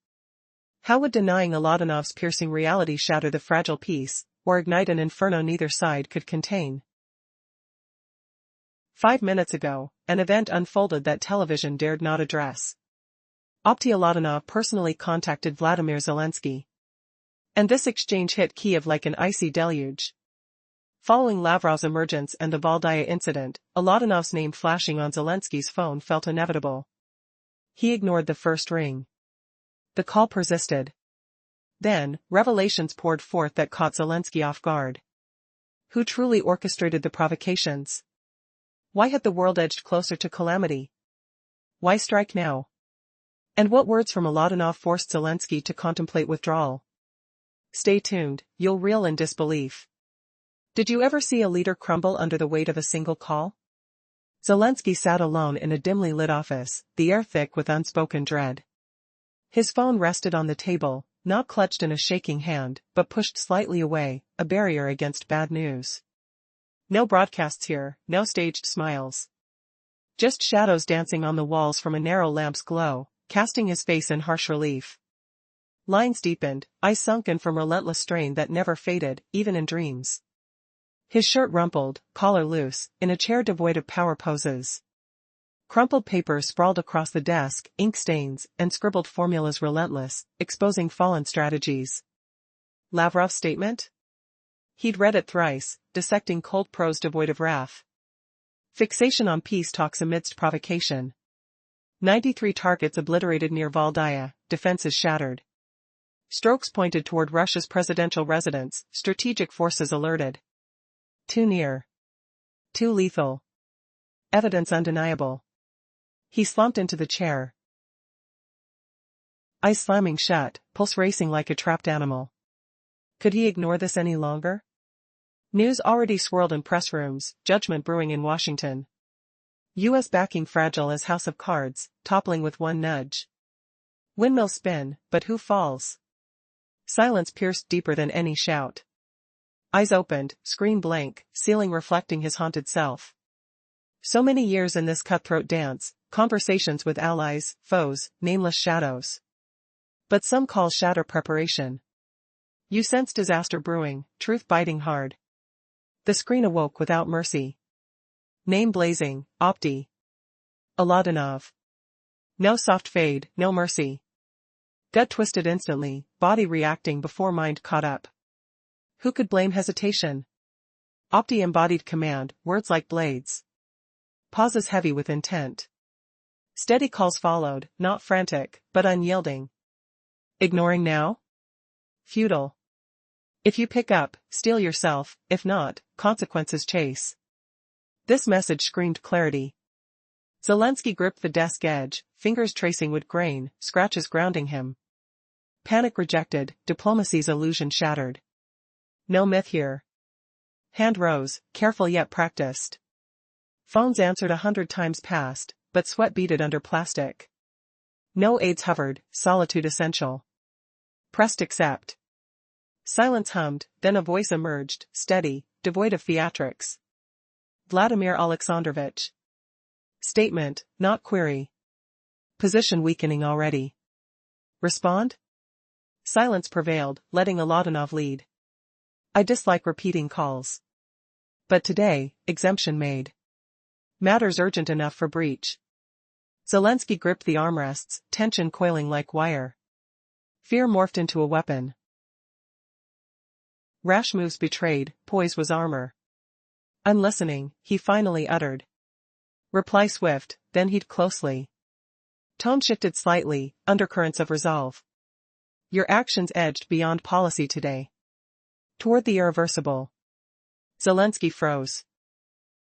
How would denying Alatanov's piercing reality shatter the fragile peace, or ignite an inferno neither side could contain? 5 minutes ago, an event unfolded that television dared not address. Abdi-Alatanov personally contacted Vladimir Zelensky. And this exchange hit Kyiv like an icy deluge. Following Lavrov's emergence and the Valdaya incident, Alatanov's name flashing on Zelensky's phone felt inevitable. He ignored the first ring. The call persisted. Then, revelations poured forth that caught Zelensky off guard. Who truly orchestrated the provocations? Why had the world edged closer to calamity? Why strike now? And what words from Alatanov forced Zelensky to contemplate withdrawal? Stay tuned, you'll reel in disbelief. Did you ever see a leader crumble under the weight of a single call? Zelensky sat alone in a dimly lit office, the air thick with unspoken dread. His phone rested on the table, not clutched in a shaking hand, but pushed slightly away, a barrier against bad news. No broadcasts here, no staged smiles. Just shadows dancing on the walls from a narrow lamp's glow, casting his face in harsh relief. Lines deepened, eyes sunken from relentless strain that never faded, even in dreams. His shirt rumpled, collar loose, in a chair devoid of power poses. Crumpled paper sprawled across the desk, ink stains, and scribbled formulas relentless, exposing fallen strategies. Lavrov's statement? He'd read it thrice, dissecting cold prose devoid of wrath. Fixation on peace talks amidst provocation. 93 targets obliterated near Valdaya, defenses shattered. Strokes pointed toward Russia's presidential residence, strategic forces alerted. Too near. Too lethal. Evidence undeniable. He slumped into the chair. Eyes slamming shut, pulse racing like a trapped animal. Could he ignore this any longer? News already swirled in press rooms, judgment brewing in Washington. U.S. backing fragile as house of cards, toppling with one nudge. Windmills spin, but who falls? Silence pierced deeper than any shout. Eyes opened, screen blank, ceiling reflecting his haunted self. So many years in this cutthroat dance, conversations with allies, foes, nameless shadows. But some calls shatter preparation. You sense disaster brewing, truth biting hard. The screen awoke without mercy. Name blazing, Abdi. Alatanov. No soft fade, no mercy. Gut twisted instantly, body reacting before mind caught up. Who could blame hesitation? Abdi embodied command, words like blades. Pauses heavy with intent. Steady calls followed, not frantic, but unyielding. Ignoring now? Feudal. If you pick up, steel yourself, if not, consequences chase. This message screamed clarity. Zelensky gripped the desk edge, fingers tracing wood grain, scratches grounding him. Panic rejected, diplomacy's illusion shattered. No myth here. Hand rose, careful yet practiced. Phones answered 100 times past, but sweat beaded under plastic. No aides hovered, solitude essential. Pressed accept. Silence hummed, then a voice emerged, steady, devoid of theatrics. Vladimir Alexandrovich. Statement, not query. Position weakening already. Respond? Silence prevailed, letting Oladanov lead. I dislike repeating calls. But today, exemption made. Matters urgent enough for breach. Zelensky gripped the armrests, tension coiling like wire. Fear morphed into a weapon. Rash moves betrayed, poise was armor. Unlistening, he finally uttered. Reply swift, then heed closely. Tone shifted slightly, undercurrents of resolve. Your actions edged beyond policy today. Toward the irreversible. Zelensky froze.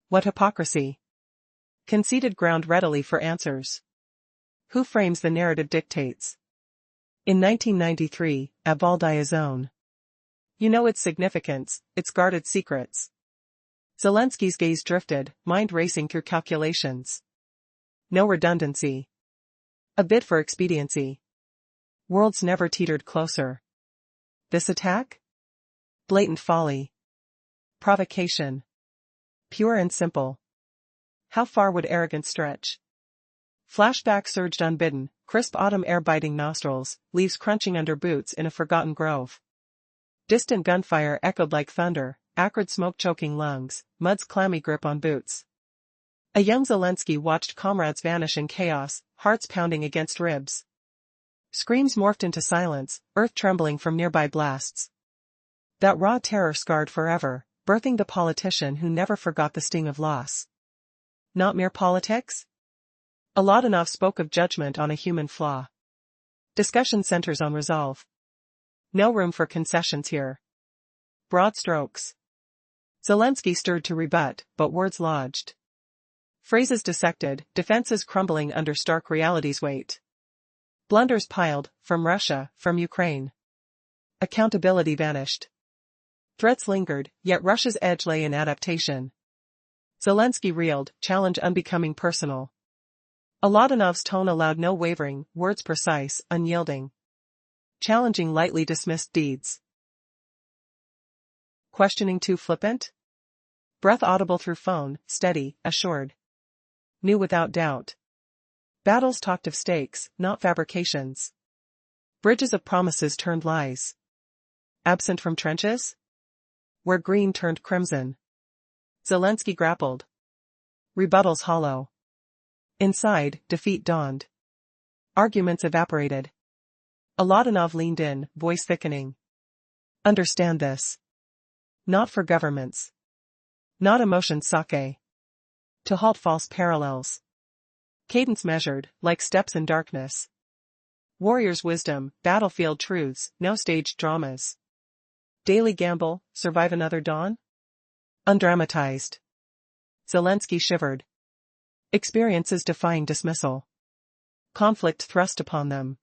What hypocrisy. Conceded ground readily for answers. Who frames the narrative dictates. In 1993, at Valdaya Zone. You know its significance, its guarded secrets. Zelensky's gaze drifted, mind racing through calculations. No redundancy. A bid for expediency. Worlds never teetered closer. This attack? Blatant folly. Provocation. Pure and simple. How far would arrogance stretch? Flashback surged unbidden, crisp autumn air biting nostrils, leaves crunching under boots in a forgotten grove. Distant gunfire echoed like thunder, acrid smoke choking lungs, mud's clammy grip on boots. A young Zelensky watched comrades vanish in chaos, hearts pounding against ribs. Screams morphed into silence, earth trembling from nearby blasts. That raw terror scarred forever, birthing the politician who never forgot the sting of loss. Not mere politics? Oladanov spoke of judgment on a human flaw. Discussion centers on resolve. No room for concessions here. Broad strokes. Zelensky stirred to rebut, but words lodged. Phrases dissected, defenses crumbling under stark reality's weight. Blunders piled, from Russia, from Ukraine. Accountability vanished. Threats lingered, yet Russia's edge lay in adaptation. Zelensky reeled, challenge unbecoming personal. Oladanov's tone allowed no wavering, words precise, unyielding. Challenging lightly dismissed deeds. Questioning too flippant? Breath audible through phone, steady, assured. Knew without doubt. Battles talked of stakes, not fabrications. Bridges of promises turned lies. Absent from trenches? Where green turned crimson. Zelensky grappled. Rebuttals hollow. Inside, defeat dawned. Arguments evaporated. Oladanov leaned in, voice thickening. Understand this. Not for governments. Not emotion sake. To halt false parallels. Cadence measured, like steps in darkness. Warrior's wisdom, battlefield truths, no staged dramas. Daily gamble, survive another dawn? Undramatized. Zelensky shivered. Experiences defying dismissal. Conflict thrust upon them.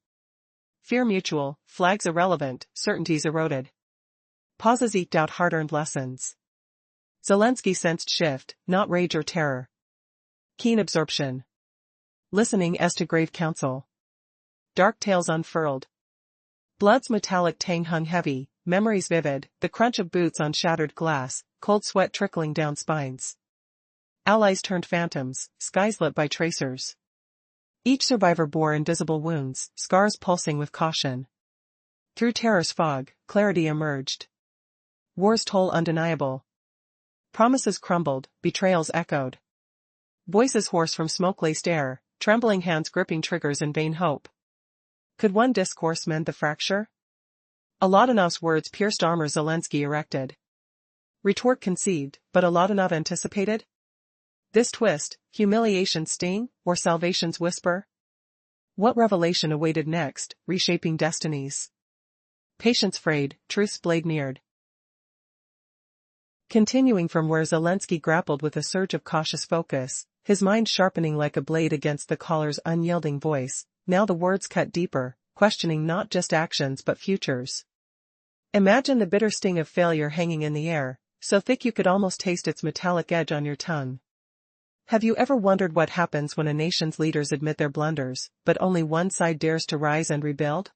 Fear mutual, flags irrelevant, certainties eroded. Pauses eked out hard-earned lessons. Zelensky sensed shift, not rage or terror. Keen absorption. Listening as to grave counsel. Dark tales unfurled. Blood's metallic tang hung heavy, memories vivid, the crunch of boots on shattered glass, cold sweat trickling down spines. Allies turned phantoms, skies lit by tracers. Each survivor bore invisible wounds, scars pulsing with caution. Through terror's fog, clarity emerged. War's toll undeniable. Promises crumbled, betrayals echoed. Voices hoarse from smoke-laced air, trembling hands gripping triggers in vain hope. Could one discourse mend the fracture? Oladanov's words pierced armor Zelensky erected. Retort conceived, but Oladanov anticipated? This twist, humiliation's sting, or salvation's whisper? What revelation awaited next, reshaping destinies? Patience frayed, truce's blade neared. Continuing from where Zelensky grappled with a surge of cautious focus, his mind sharpening like a blade against the caller's unyielding voice, now the words cut deeper, questioning not just actions but futures. Imagine the bitter sting of failure hanging in the air, so thick you could almost taste its metallic edge on your tongue. Have you ever wondered what happens when a nation's leaders admit their blunders, but only one side dares to rise and rebuild?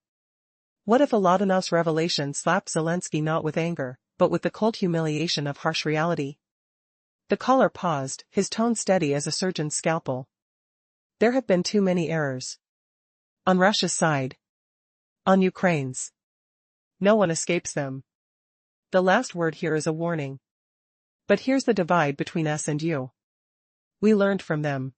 What if Oladonov's revelation slapped Zelensky not with anger, but with the cold humiliation of harsh reality? The caller paused, his tone steady as a surgeon's scalpel. There have been too many errors. On Russia's side. On Ukraine's. No one escapes them. The last word here is a warning. But here's the divide between us and you. We learned from them.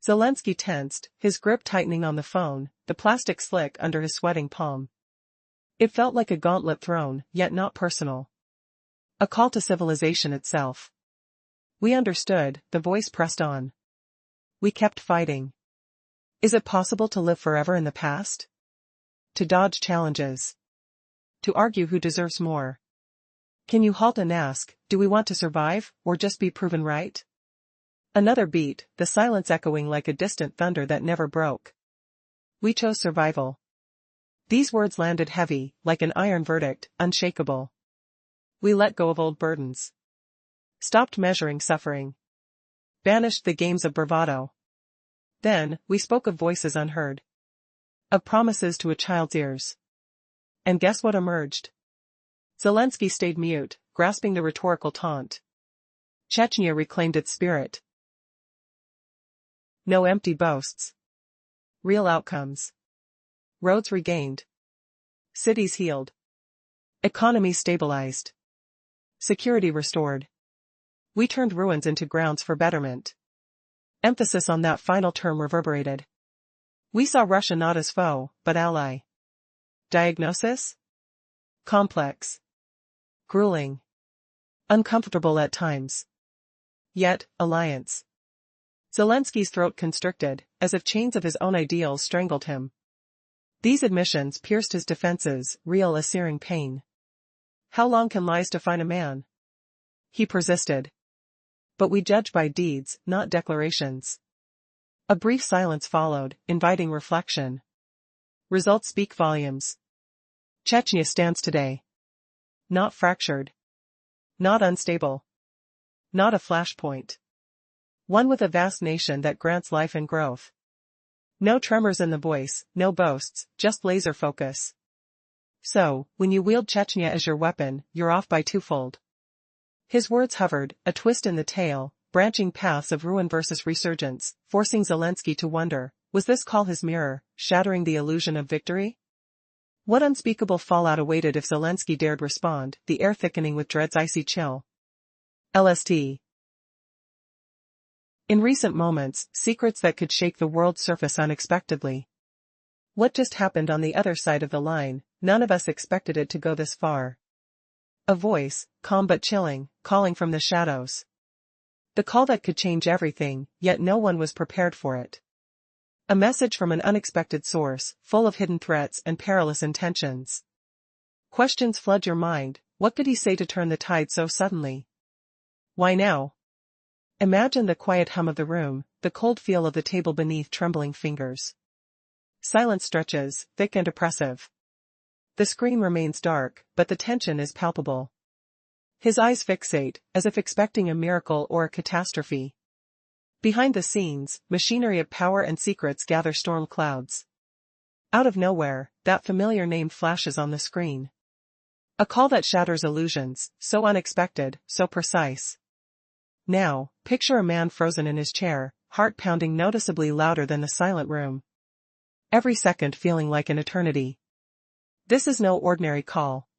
Zelensky tensed, his grip tightening on the phone, the plastic slick under his sweating palm. It felt like a gauntlet thrown, yet not personal. A call to civilization itself. We understood, the voice pressed on. We kept fighting. Is it possible to live forever in the past? To dodge challenges? To argue who deserves more? Can you halt and ask, do we want to survive, or just be proven right? Another beat, the silence echoing like a distant thunder that never broke. We chose survival. These words landed heavy, like an iron verdict, unshakable. We let go of old burdens. Stopped measuring suffering. Banished the games of bravado. Then, we spoke of voices unheard. Of promises to a child's ears. And guess what emerged? Zelensky stayed mute, grasping the rhetorical taunt. Chechnya reclaimed its spirit. No empty boasts. Real outcomes. Roads regained. Cities healed. Economies stabilized. Security restored. We turned ruins into grounds for betterment. Emphasis on that final term reverberated. We saw Russia not as foe, but ally. Diagnosis? Complex. Grueling. Uncomfortable at times. Yet, alliance. Zelensky's throat constricted, as if chains of his own ideals strangled him. These admissions pierced his defenses, real as searing pain. How long can lies define a man? He persisted. But we judge by deeds, not declarations. A brief silence followed, inviting reflection. Results speak volumes. Chechnya stands today. Not fractured. Not unstable. Not a flashpoint. One with a vast nation that grants life and growth. No tremors in the voice, no boasts, just laser focus. So, when you wield Chechnya as your weapon, you're off by twofold. His words hovered, a twist in the tale, branching paths of ruin versus resurgence, forcing Zelensky to wonder, was this call his mirror, shattering the illusion of victory? What unspeakable fallout awaited if Zelensky dared respond, the air thickening with dread's icy chill. LST. In recent moments, secrets that could shake the world surface unexpectedly. What just happened on the other side of the line? None of us expected it to go this far. A voice, calm but chilling, calling from the shadows. The call that could change everything, yet no one was prepared for it. A message from an unexpected source, full of hidden threats and perilous intentions. Questions flood your mind. What could he say to turn the tide so suddenly? Why now? Imagine the quiet hum of the room, the cold feel of the table beneath trembling fingers. Silence stretches, thick and oppressive. The screen remains dark, but the tension is palpable. His eyes fixate, as if expecting a miracle or a catastrophe. Behind the scenes, machinery of power and secrets gather storm clouds. Out of nowhere, that familiar name flashes on the screen. A call that shatters illusions, so unexpected, so precise. Now, picture a man frozen in his chair, heart pounding noticeably louder than the silent room. Every second feeling like an eternity. This is no ordinary call.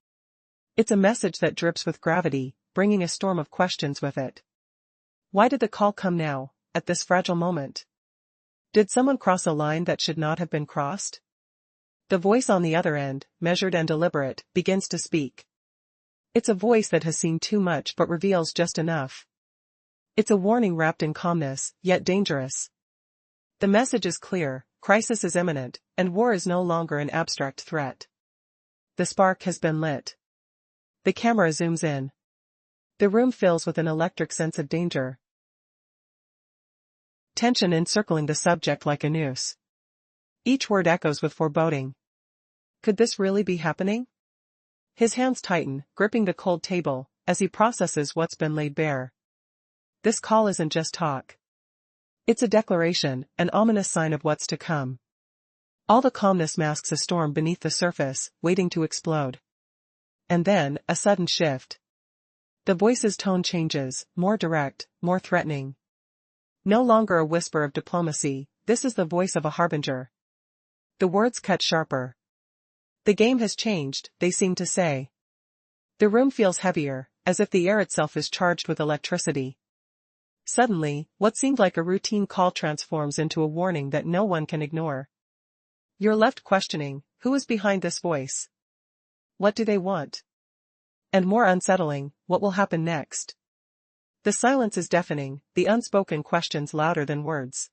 It's a message that drips with gravity, bringing a storm of questions with it. Why did the call come now, at this fragile moment? Did someone cross a line that should not have been crossed? The voice on the other end, measured and deliberate, begins to speak. It's a voice that has seen too much but reveals just enough. It's a warning wrapped in calmness, yet dangerous. The message is clear, crisis is imminent, and war is no longer an abstract threat. The spark has been lit. The camera zooms in. The room fills with an electric sense of danger. Tension encircling the subject like a noose. Each word echoes with foreboding. Could this really be happening? His hands tighten, gripping the cold table, as he processes what's been laid bare. This call isn't just talk. It's a declaration, an ominous sign of what's to come. All the calmness masks a storm beneath the surface, waiting to explode. And then, a sudden shift. The voice's tone changes, more direct, more threatening. No longer a whisper of diplomacy, this is the voice of a harbinger. The words cut sharper. The game has changed, they seem to say. The room feels heavier, as if the air itself is charged with electricity. Suddenly, what seemed like a routine call transforms into a warning that no one can ignore. You're left questioning, who is behind this voice? What do they want? And more unsettling, what will happen next? The silence is deafening, the unspoken questions louder than words.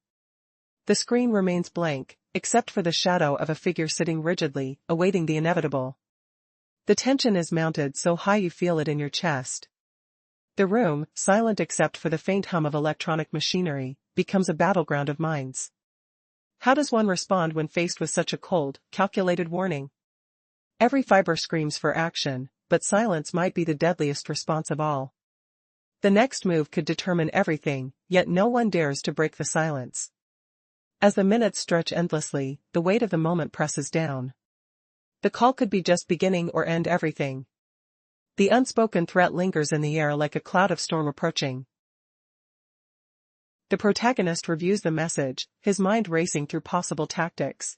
The screen remains blank, except for the shadow of a figure sitting rigidly, awaiting the inevitable. The tension is mounted so high you feel it in your chest. The room, silent except for the faint hum of electronic machinery, becomes a battleground of minds. How does one respond when faced with such a cold, calculated warning? Every fiber screams for action, but silence might be the deadliest response of all. The next move could determine everything, yet no one dares to break the silence. As the minutes stretch endlessly, the weight of the moment presses down. The call could be just beginning or end everything. The unspoken threat lingers in the air like a cloud of storm approaching. The protagonist reviews the message, his mind racing through possible tactics.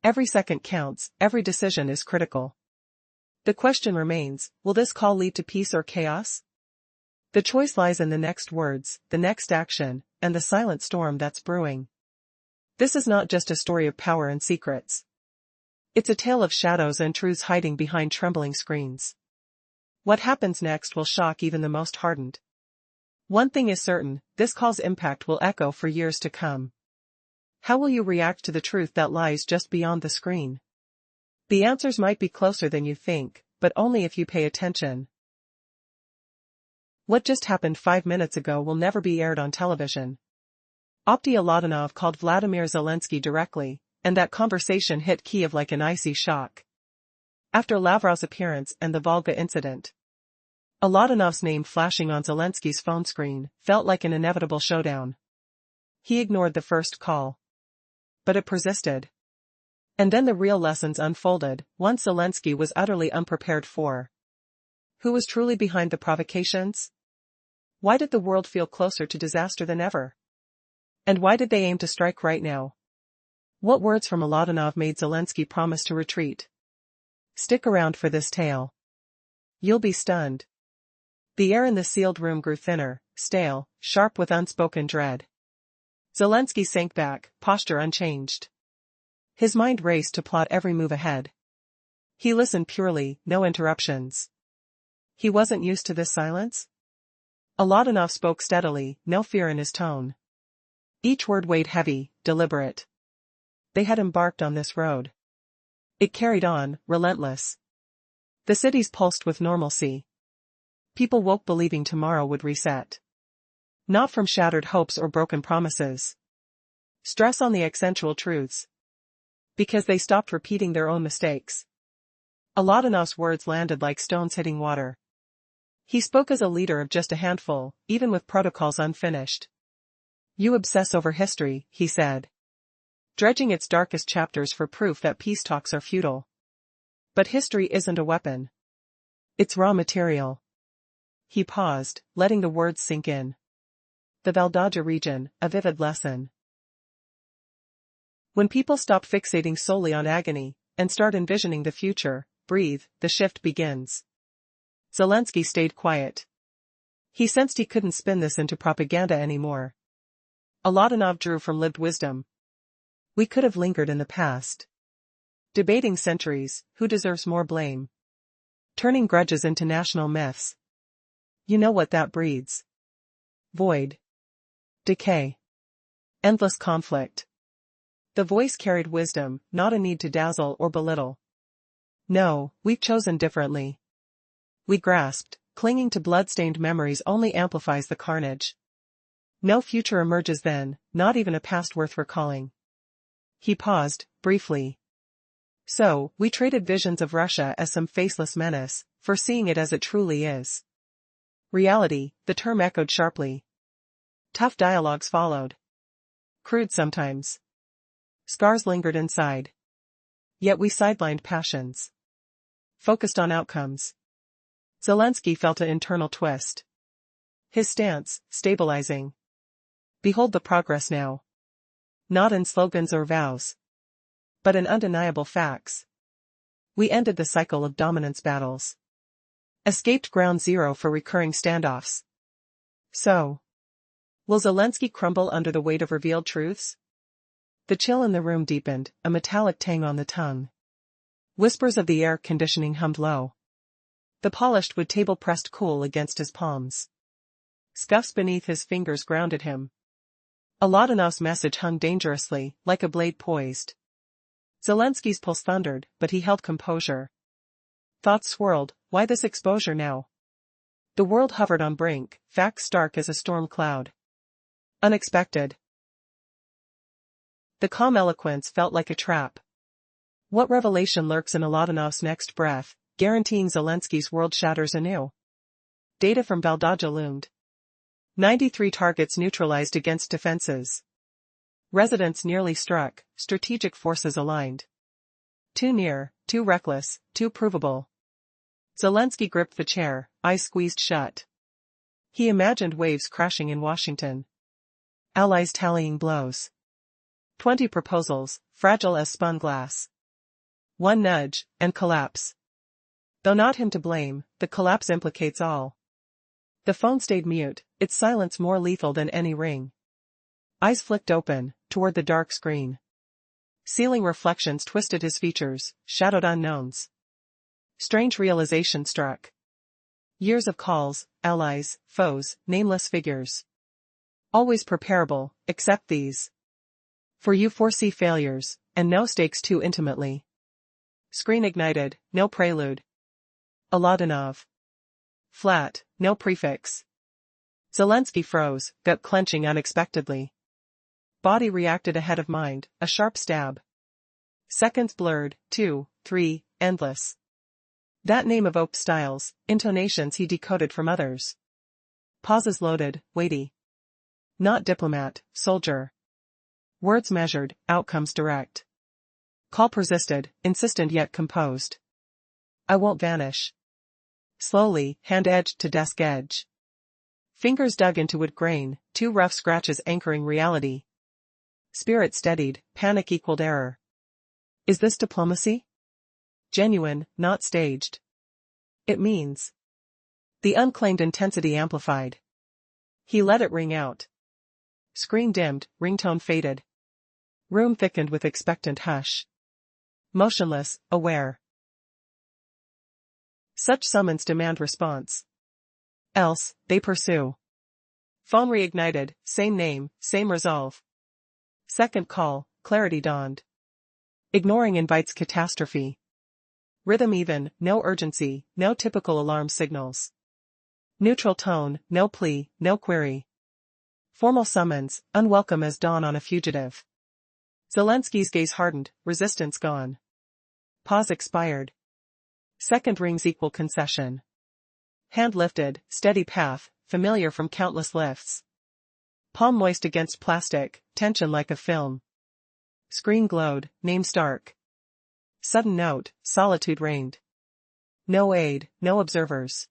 Every second counts, every decision is critical. The question remains, will this call lead to peace or chaos? The choice lies in the next words, the next action, and the silent storm that's brewing. This is not just a story of power and secrets. It's a tale of shadows and truths hiding behind trembling screens. What happens next will shock even the most hardened. One thing is certain, this call's impact will echo for years to come. How will you react to the truth that lies just beyond the screen? The answers might be closer than you think, but only if you pay attention. What just happened 5 minutes ago will never be aired on television. Aladanov called Vladimir Zelensky directly, and that conversation hit Kyiv like an icy shock. After Lavrov's appearance and the Volga incident, Aladanov's name flashing on Zelensky's phone screen felt like an inevitable showdown. He ignored the first call. But it persisted. And then the real lessons unfolded, one Zelensky was utterly unprepared for. Who was truly behind the provocations? Why did the world feel closer to disaster than ever? And why did they aim to strike right now? What words from Aladanov made Zelensky promise to retreat? Stick around for this tale. You'll be stunned. The air in the sealed room grew thinner, stale, sharp with unspoken dread. Zelensky sank back, posture unchanged. His mind raced to plot every move ahead. He listened purely, no interruptions. He wasn't used to this silence? Aladanov spoke steadily, no fear in his tone. Each word weighed heavy, deliberate. They had embarked on this road. It carried on, relentless. The cities pulsed with normalcy. People woke believing tomorrow would reset. Not from shattered hopes or broken promises. Stress on the accentual truths. Because they stopped repeating their own mistakes. Aladanov's words landed like stones hitting water. He spoke as a leader of just a handful, even with protocols unfinished. You obsess over history, he said. Dredging its darkest chapters for proof that peace talks are futile. But history isn't a weapon. It's raw material. He paused, letting the words sink in. The Valdaja region, a vivid lesson. When people stop fixating solely on agony, and start envisioning the future, breathe, the shift begins. Zelensky stayed quiet. He sensed he couldn't spin this into propaganda anymore. Aladanov drew from lived wisdom. We could have lingered in the past. Debating centuries, who deserves more blame? Turning grudges into national myths. You know what that breeds? Void. Decay. Endless conflict. The voice carried wisdom, not a need to dazzle or belittle. No, we've chosen differently. We grasped, clinging to blood-stained memories only amplifies the carnage. No future emerges then, not even a past worth recalling. He paused, briefly. So, we traded visions of Russia as some faceless menace, for seeing it as it truly is. Reality, the term echoed sharply. Tough dialogues followed. Crude sometimes. Scars lingered inside. Yet we sidelined passions. Focused on outcomes. Zelensky felt an internal twist. His stance, stabilizing. Behold the progress now. Not in slogans or vows, but in undeniable facts. We ended the cycle of dominance battles. Escaped ground zero for recurring standoffs. So, will Zelensky crumble under the weight of revealed truths? The chill in the room deepened, a metallic tang on the tongue. Whispers of the air conditioning hummed low. The polished wood table pressed cool against his palms. Scuffs beneath his fingers grounded him. Aladanov's message hung dangerously, like a blade poised. Zelensky's pulse thundered, but he held composure. Thoughts swirled, why this exposure now? The world hovered on brink, facts stark as a storm cloud. Unexpected. The calm eloquence felt like a trap. What revelation lurks in Aladanov's next breath, guaranteeing Zelensky's world shatters anew? Data from Valdaja loomed. 93 targets neutralized against defenses. Residents nearly struck, strategic forces aligned. Too near, too reckless, too provable. Zelensky gripped the chair, eyes squeezed shut. He imagined waves crashing in Washington. Allies tallying blows. 20 proposals, fragile as spun glass. One nudge, and collapse. Though not him to blame, the collapse implicates all. The phone stayed mute, its silence more lethal than any ring. Eyes flicked open, toward the dark screen. Ceiling reflections twisted his features, shadowed unknowns. Strange realization struck. Years of calls, allies, foes, nameless figures. Always preparable, except these. For you foresee failures, and no stakes too intimately. Screen ignited, no prelude. Aladanov. Flat, no prefix. Zelensky froze, gut clenching unexpectedly. Body reacted ahead of mind, a sharp stab. Seconds blurred, 2, 3, endless. That name evoked styles, intonations he decoded from others. Pauses loaded, weighty. Not diplomat, soldier. Words measured, outcomes direct. Call persisted, insistent yet composed. I won't vanish. Slowly, hand edged to desk edge. Fingers dug into wood grain, 2 rough scratches anchoring reality. Spirit steadied, panic equaled error. Is this diplomacy? Genuine, not staged. It means. The unclaimed intensity amplified. He let it ring out. Screen dimmed, ringtone faded. Room thickened with expectant hush. Motionless, aware. Such summons demand response. Else, they pursue. Phone reignited, same name, same resolve. Second call, clarity dawned. Ignoring invites catastrophe. Rhythm even, no urgency, no typical alarm signals. Neutral tone, no plea, no query. Formal summons, unwelcome as dawn on a fugitive. Zelensky's gaze hardened, resistance gone. Pause expired. Second rings equal concession. Hand lifted, steady path, familiar from countless lifts. Palm moist against plastic, tension like a film. Screen glowed, name stark. Sudden note, solitude reigned. No aid, no observers.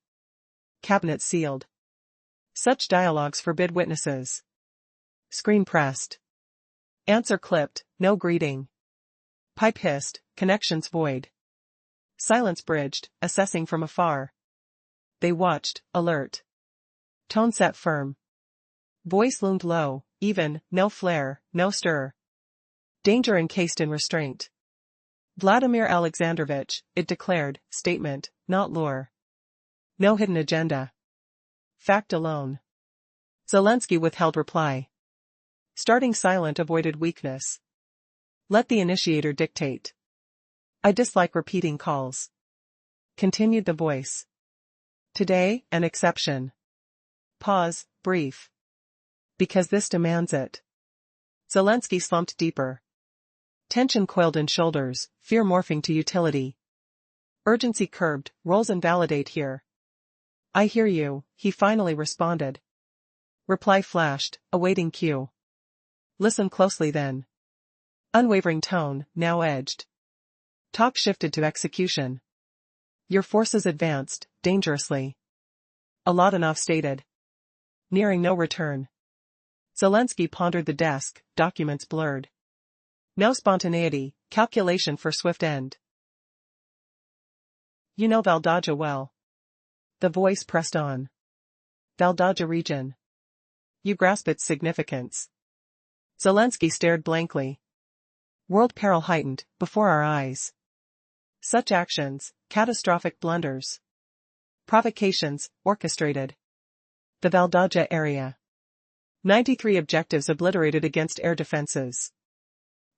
Cabinet sealed. Such dialogues forbid witnesses. Screen pressed. Answer clipped, no greeting. Pipe hissed, connections void. Silence bridged, assessing from afar. They watched, alert. Tone set firm. Voice loomed low, even, no flare, no stir. Danger encased in restraint. Vladimir Alexandrovich, it declared, statement, not lure. No hidden agenda. Fact alone. Zelensky withheld reply. Starting silent avoided weakness. Let the initiator dictate. I dislike repeating calls. Continued the voice. Today, an exception. Pause, brief. Because this demands it. Zelensky slumped deeper. Tension coiled in shoulders, fear morphing to utility. Urgency curbed, roles invalidate here. I hear you, he finally responded. Reply flashed, awaiting cue. Listen closely then. Unwavering tone, now edged. Talk shifted to execution. Your forces advanced, dangerously. Oladanov stated. Nearing no return. Zelensky pondered the desk, documents blurred. No spontaneity, calculation for swift end. You know Valdaja well. The voice pressed on. Valdaja region. You grasp its significance. Zelensky stared blankly. World peril heightened, before our eyes. Such actions, catastrophic blunders. Provocations, orchestrated. The Valdaja area. 93 objectives obliterated against air defenses.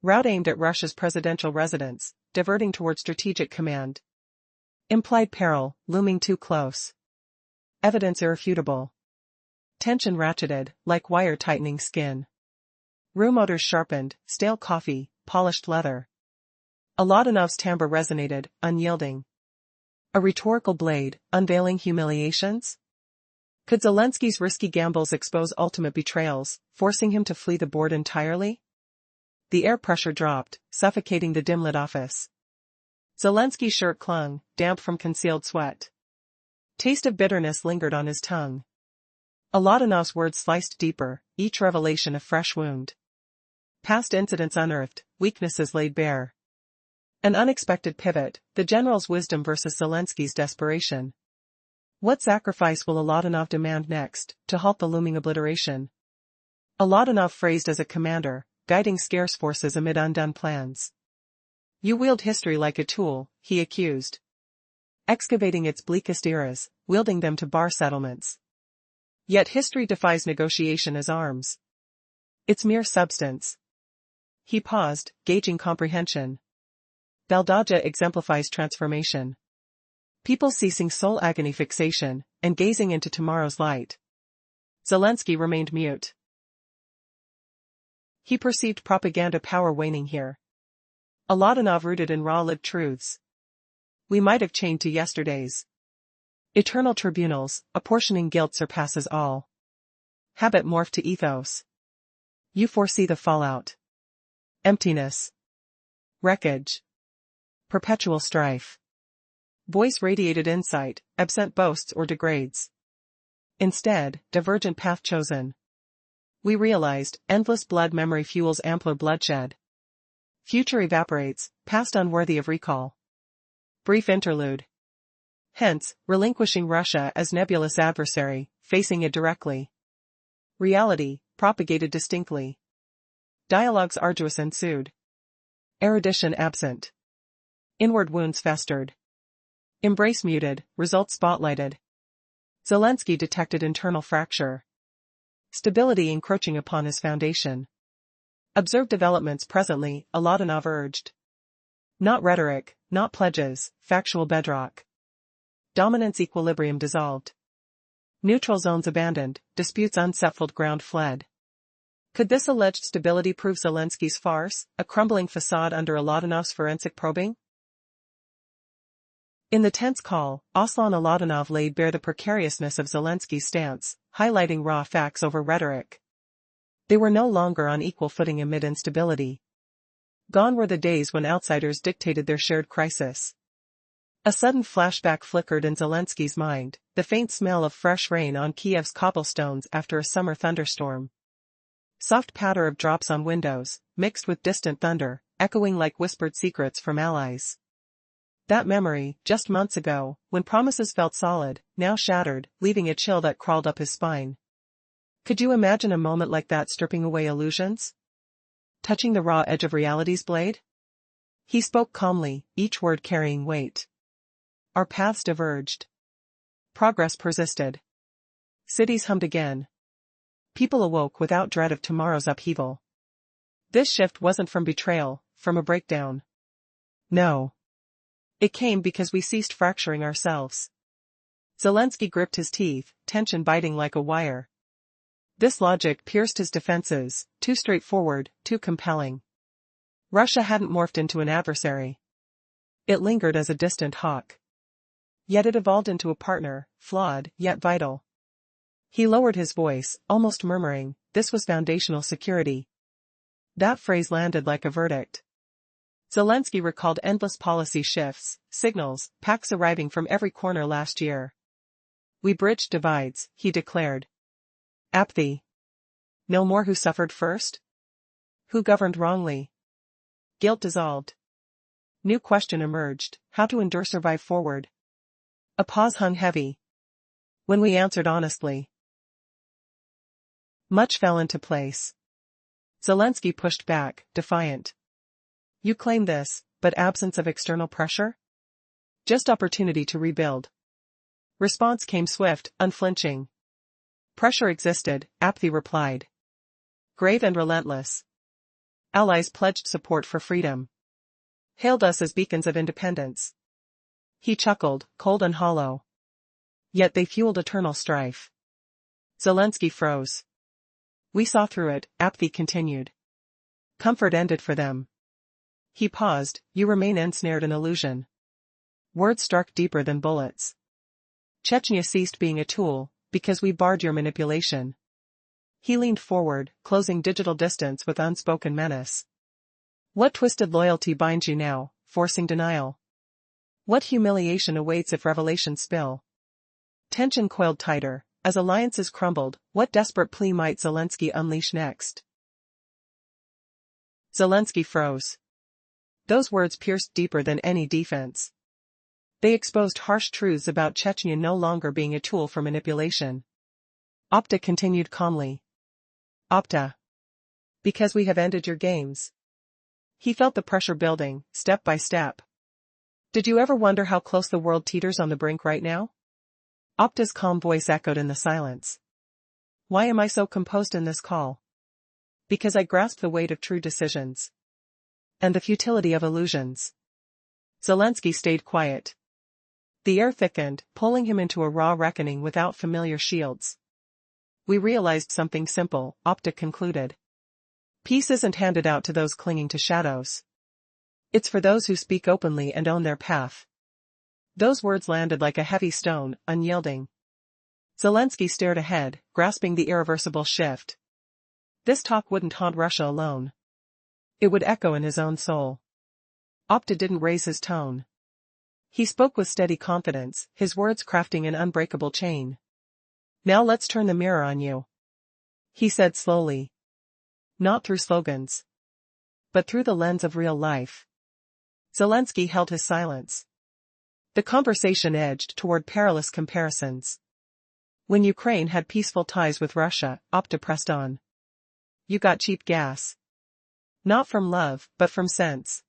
Route aimed at Russia's presidential residence, diverting toward strategic command. Implied peril, looming too close. Evidence irrefutable. Tension ratcheted, like wire tightening skin. Room odors sharpened, stale coffee, polished leather. Oladanov's timbre resonated, unyielding. A rhetorical blade, unveiling humiliations? Could Zelensky's risky gambles expose ultimate betrayals, forcing him to flee the board entirely? The air pressure dropped, suffocating the dim-lit office. Zelensky's shirt clung, damp from concealed sweat. Taste of bitterness lingered on his tongue. Oladanov's words sliced deeper, each revelation a fresh wound. Past incidents unearthed, weaknesses laid bare. An unexpected pivot, the general's wisdom versus Zelensky's desperation. What sacrifice will Oladanov demand next, to halt the looming obliteration? Oladanov phrased as a commander, guiding scarce forces amid undone plans. You wield history like a tool, he accused. Excavating its bleakest eras, wielding them to bar settlements. Yet history defies negotiation as arms. Its mere substance. He paused, gauging comprehension. Valdaja exemplifies transformation. People ceasing soul agony fixation, and gazing into tomorrow's light. Zelensky remained mute. He perceived propaganda power waning here. Oladanov rooted in raw-lived truths. We might have chained to yesterday's eternal tribunals, apportioning guilt surpasses all. Habit morphed to ethos. You foresee the fallout. Emptiness. Wreckage. Perpetual strife. Voice radiated insight, absent boasts or degrades. Instead, divergent path chosen. We realized, endless blood memory fuels ampler bloodshed. Future evaporates, past unworthy of recall. Brief interlude. Hence, relinquishing Russia as nebulous adversary, facing it directly. Reality, propagated distinctly. Dialogues arduous ensued. Erudition absent. Inward wounds festered. Embrace muted, results spotlighted. Zelensky detected internal fracture. Stability encroaching upon his foundation. Observe developments presently, Oladanov urged. Not rhetoric, not pledges, factual bedrock. Dominance equilibrium dissolved. Neutral zones abandoned, disputes unsettled ground fled. Could this alleged stability prove Zelensky's farce, a crumbling facade under Oladanov's forensic probing? In the tense call, Aslan Oladanov laid bare the precariousness of Zelensky's stance, highlighting raw facts over rhetoric. They were no longer on equal footing amid instability. Gone were the days when outsiders dictated their shared crisis. A sudden flashback flickered in Zelensky's mind, the faint smell of fresh rain on Kyiv's cobblestones after a summer thunderstorm. Soft patter of drops on windows, mixed with distant thunder, echoing like whispered secrets from allies. That memory, just months ago, when promises felt solid, now shattered, leaving a chill that crawled up his spine. Could you imagine a moment like that stripping away illusions? Touching the raw edge of reality's blade? He spoke calmly, each word carrying weight. Our paths diverged. Progress persisted. Cities hummed again. People awoke without dread of tomorrow's upheaval. This shift wasn't from betrayal, from a breakdown. No. It came because we ceased fracturing ourselves. Zelensky gripped his teeth, tension biting like a wire. This logic pierced his defenses, too straightforward, too compelling. Russia hadn't morphed into an adversary. It lingered as a distant hawk. Yet it evolved into a partner, flawed, yet vital. He lowered his voice, almost murmuring, "This was foundational security." That phrase landed like a verdict. Zelensky recalled endless policy shifts, signals, packs arriving from every corner last year. "We bridged divides," he declared. Apathy. No more who suffered first? Who governed wrongly? Guilt dissolved. New question emerged, how to endure, survive forward. A pause hung heavy. When we answered honestly, much fell into place. Zelensky pushed back, defiant. "You claim this, but absence of external pressure? Just opportunity to rebuild." Response came swift, unflinching. "Pressure existed," Apathy replied. "Grave and relentless. Allies pledged support for freedom. Hailed us as beacons of independence." He chuckled, cold and hollow. "Yet they fueled eternal strife." Zelensky froze. "We saw through it," Apathy continued. "Comfort ended for them." He paused. "You remain ensnared in illusion." Words struck deeper than bullets. "Chechnya ceased being a tool, because we barred your manipulation." He leaned forward, closing digital distance with unspoken menace. "What twisted loyalty binds you now, forcing denial? What humiliation awaits if revelations spill?" Tension coiled tighter. As alliances crumbled, what desperate plea might Zelensky unleash next? Zelensky froze. Those words pierced deeper than any defense. They exposed harsh truths about Chechnya no longer being a tool for manipulation. Opta continued calmly. "Opta. Because we have ended your games." He felt the pressure building, step by step. "Did you ever wonder how close the world teeters on the brink right now?" Opta's calm voice echoed in the silence. "Why am I so composed in this call? Because I grasp the weight of true decisions. And the futility of illusions." Zelensky stayed quiet. The air thickened, pulling him into a raw reckoning without familiar shields. "We realized something simple," Opta concluded. "Peace isn't handed out to those clinging to shadows. It's for those who speak openly and own their path." Those words landed like a heavy stone, unyielding. Zelensky stared ahead, grasping the irreversible shift. This talk wouldn't haunt Russia alone. It would echo in his own soul. Opta didn't raise his tone. He spoke with steady confidence, his words crafting an unbreakable chain. "Now let's turn the mirror on you," he said slowly. "Not through slogans, but through the lens of real life." Zelensky held his silence. The conversation edged toward perilous comparisons. "When Ukraine had peaceful ties with Russia," Opta pressed on, "you got cheap gas. Not from love, but from sense.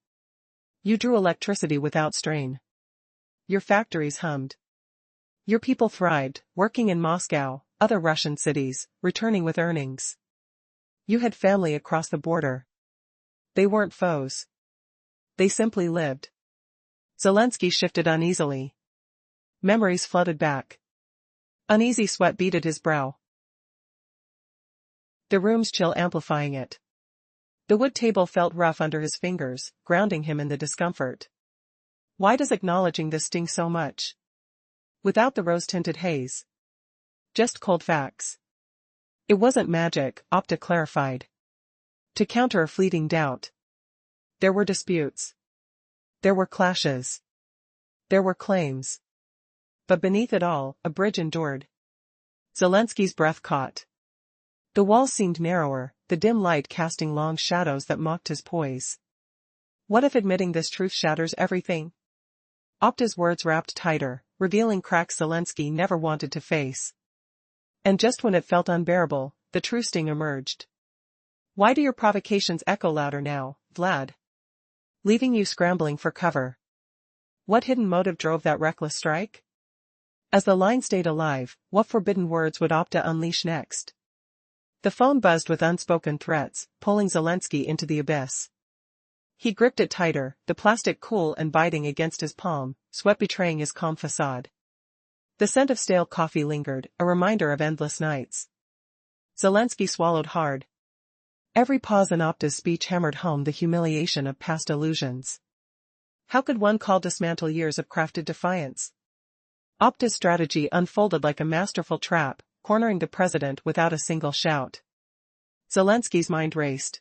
You drew electricity without strain. Your factories hummed. Your people thrived, working in Moscow, other Russian cities, returning with earnings. You had family across the border. They weren't foes. They simply lived." Zelensky shifted uneasily. Memories flooded back. Uneasy sweat beaded his brow. The room's chill amplifying it. The wood table felt rough under his fingers, grounding him in the discomfort. Why does acknowledging this sting so much? Without the rose-tinted haze. Just cold facts. It wasn't magic, Opta clarified. To counter a fleeting doubt. There were disputes. There were clashes. There were claims. But beneath it all, a bridge endured. Zelensky's breath caught. The walls seemed narrower, the dim light casting long shadows that mocked his poise. What if admitting this truth shatters everything? Opta's words wrapped tighter, revealing cracks Zelensky never wanted to face. And just when it felt unbearable, the true sting emerged. "Why do your provocations echo louder now, Vlad? Leaving you scrambling for cover. What hidden motive drove that reckless strike?" As the line stayed alive, what forbidden words would Opta unleash next? The phone buzzed with unspoken threats, pulling Zelensky into the abyss. He gripped it tighter, the plastic cool and biting against his palm, sweat betraying his calm facade. The scent of stale coffee lingered, a reminder of endless nights. Zelensky swallowed hard. Every pause in Opta's speech hammered home the humiliation of past illusions. How could one call dismantle years of crafted defiance? Opta's strategy unfolded like a masterful trap, cornering the president without a single shout. Zelensky's mind raced.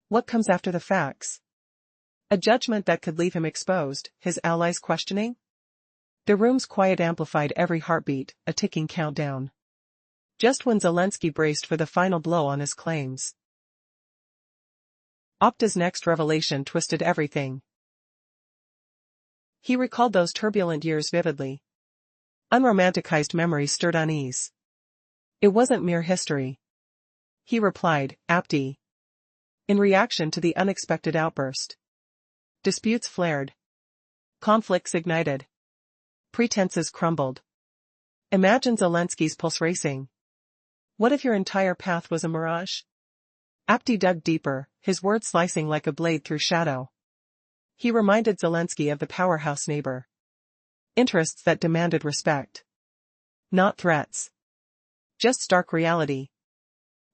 What comes after the facts? A judgment that could leave him exposed, his allies questioning? The room's quiet amplified every heartbeat, a ticking countdown. Just when Zelensky braced for the final blow on his claims. Opta's next revelation twisted everything. He recalled those turbulent years vividly. Unromanticized memories stirred unease. It wasn't mere history. He replied, aptly. In reaction to the unexpected outburst. Disputes flared. Conflicts ignited. Pretenses crumbled. Imagine Zelensky's pulse racing. What if your entire path was a mirage? Apti dug deeper, his words slicing like a blade through shadow. He reminded Zelensky of the powerhouse neighbor. Interests that demanded respect. Not threats. Just stark reality.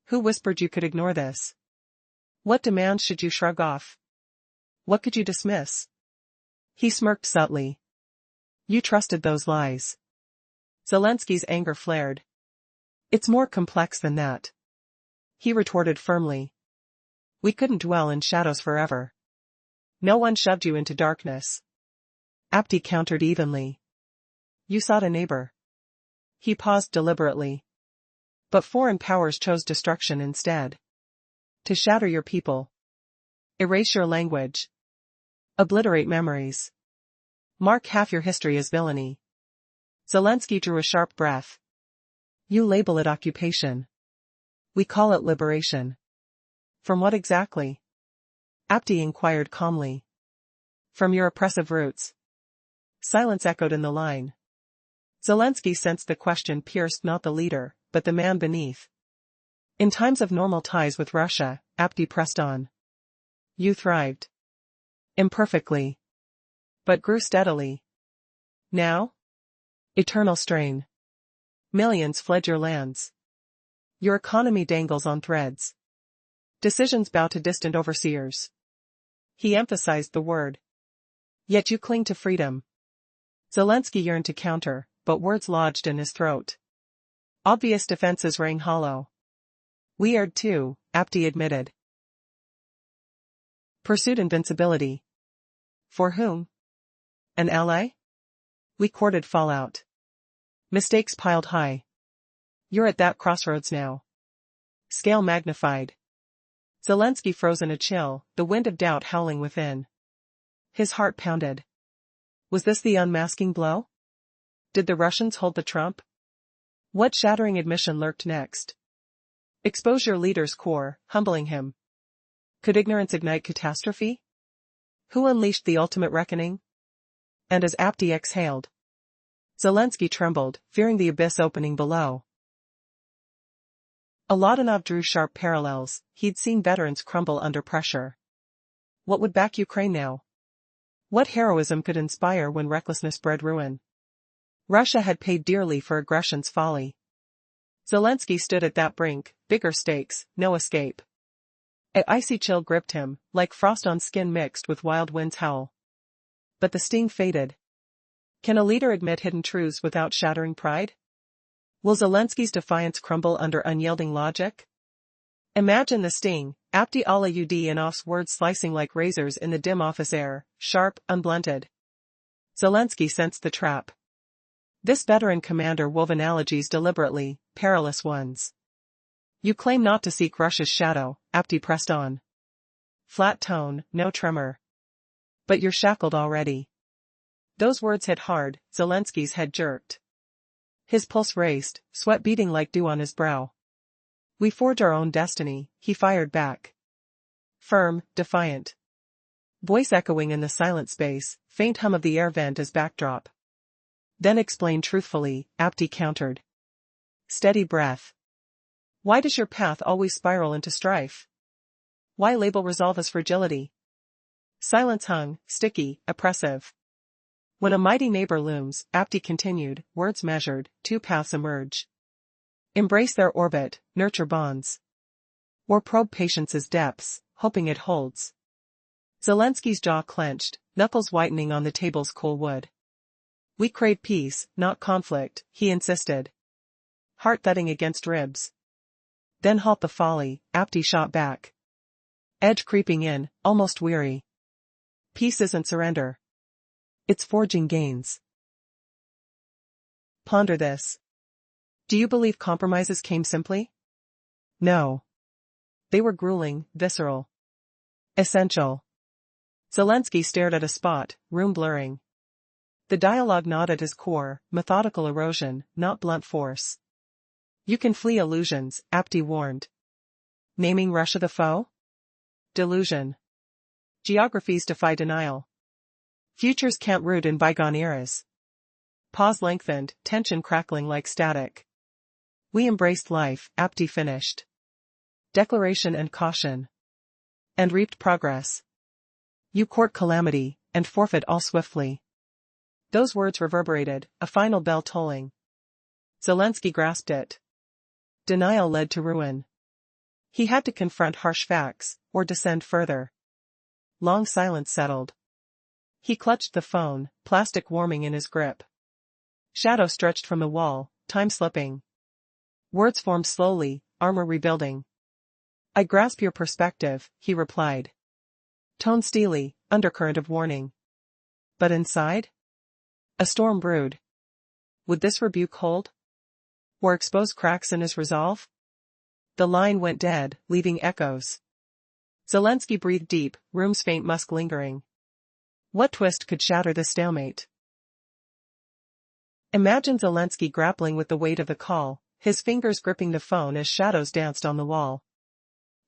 Who whispered you could ignore this? What demands should you shrug off? What could you dismiss? He smirked subtly. You trusted those lies. Zelensky's anger flared. It's more complex than that. He retorted firmly. We couldn't dwell in shadows forever. No one shoved you into darkness. Apti countered evenly. You sought a neighbor. He paused deliberately. But foreign powers chose destruction instead. To shatter your people. Erase your language. Obliterate memories. Mark half your history as villainy. Zelensky drew a sharp breath. You label it occupation. We call it liberation. From what exactly? Apti inquired calmly. From your oppressive roots. Silence echoed in the line. Zelensky sensed the question pierced not the leader, but the man beneath. In times of normal ties with Russia, Apti pressed on. You thrived. Imperfectly. But grew steadily. Now? Eternal strain. Millions fled your lands. Your economy dangles on threads. Decisions bow to distant overseers. He emphasized the word. Yet you cling to freedom. Zelensky yearned to counter, but words lodged in his throat. Obvious defenses rang hollow. We erred too, Apti admitted. Pursued invincibility. For whom? An ally? We courted fallout. Mistakes piled high. You're at that crossroads now. Scale magnified. Zelensky froze in a chill, the wind of doubt howling within. His heart pounded. Was this the unmasking blow? Did the Russians hold the trump? What shattering admission lurked next? Expose your leader's core, humbling him. Could ignorance ignite catastrophe? Who unleashed the ultimate reckoning? And as Apti exhaled, Zelensky trembled, fearing the abyss opening below. Aladanov drew sharp parallels. He'd seen veterans crumble under pressure. What would back Ukraine now? What heroism could inspire when recklessness bred ruin? Russia had paid dearly for aggression's folly. Zelensky stood at that brink, bigger stakes, no escape. An icy chill gripped him, like frost on skin mixed with wild wind's howl. But the sting faded. Can a leader admit hidden truths without shattering pride? Will Zelensky's defiance crumble under unyielding logic? Imagine the sting, Apti ala Udanov's words slicing like razors in the dim office air, sharp, unblunted. Zelensky sensed the trap. This veteran commander wove analogies deliberately, perilous ones. You claim not to seek Russia's shadow, Apti pressed on. Flat tone, no tremor. But you're shackled already. Those words hit hard, Zelensky's head jerked. His pulse raced, sweat beating like dew on his brow. We forge our own destiny, he fired back. Firm, defiant. Voice echoing in the silent space, faint hum of the air vent as backdrop. Then explain truthfully, Apti countered. Steady breath. Why does your path always spiral into strife? Why label resolve as fragility? Silence hung, sticky, oppressive. When a mighty neighbor looms, Apti continued, words measured, two paths emerge. Embrace their orbit, nurture bonds. Or probe patience's depths, hoping it holds. Zelensky's jaw clenched, knuckles whitening on the table's cool wood. We crave peace, not conflict, he insisted. Heart thudding against ribs. Then halt the folly, Apti shot back. Edge creeping in, almost weary. Peace isn't surrender. It's forging gains. Ponder this. Do you believe compromises came simply? No. They were grueling, visceral. Essential. Zelensky stared at a spot, room blurring. The dialogue gnawed at his core, methodical erosion, not blunt force. You can flee illusions, Apti warned. Naming Russia the foe? Delusion. Geographies defy denial. Futures can't root in bygone eras. Pause lengthened, tension crackling like static. We embraced life, Apti finished. Declaration and caution. And reaped progress. You court calamity, and forfeit all swiftly. Those words reverberated, a final bell tolling. Zelensky grasped it. Denial led to ruin. He had to confront harsh facts, or descend further. Long silence settled. He clutched the phone, plastic warming in his grip. Shadow stretched from the wall, time slipping. Words formed slowly, armor rebuilding. I grasp your perspective, he replied. Tone steely, undercurrent of warning. But inside? A storm brewed. Would this rebuke hold? Or expose cracks in his resolve? The line went dead, leaving echoes. Zelensky breathed deep, room's faint musk lingering. What twist could shatter the stalemate? Imagine Zelensky grappling with the weight of the call, his fingers gripping the phone as shadows danced on the wall.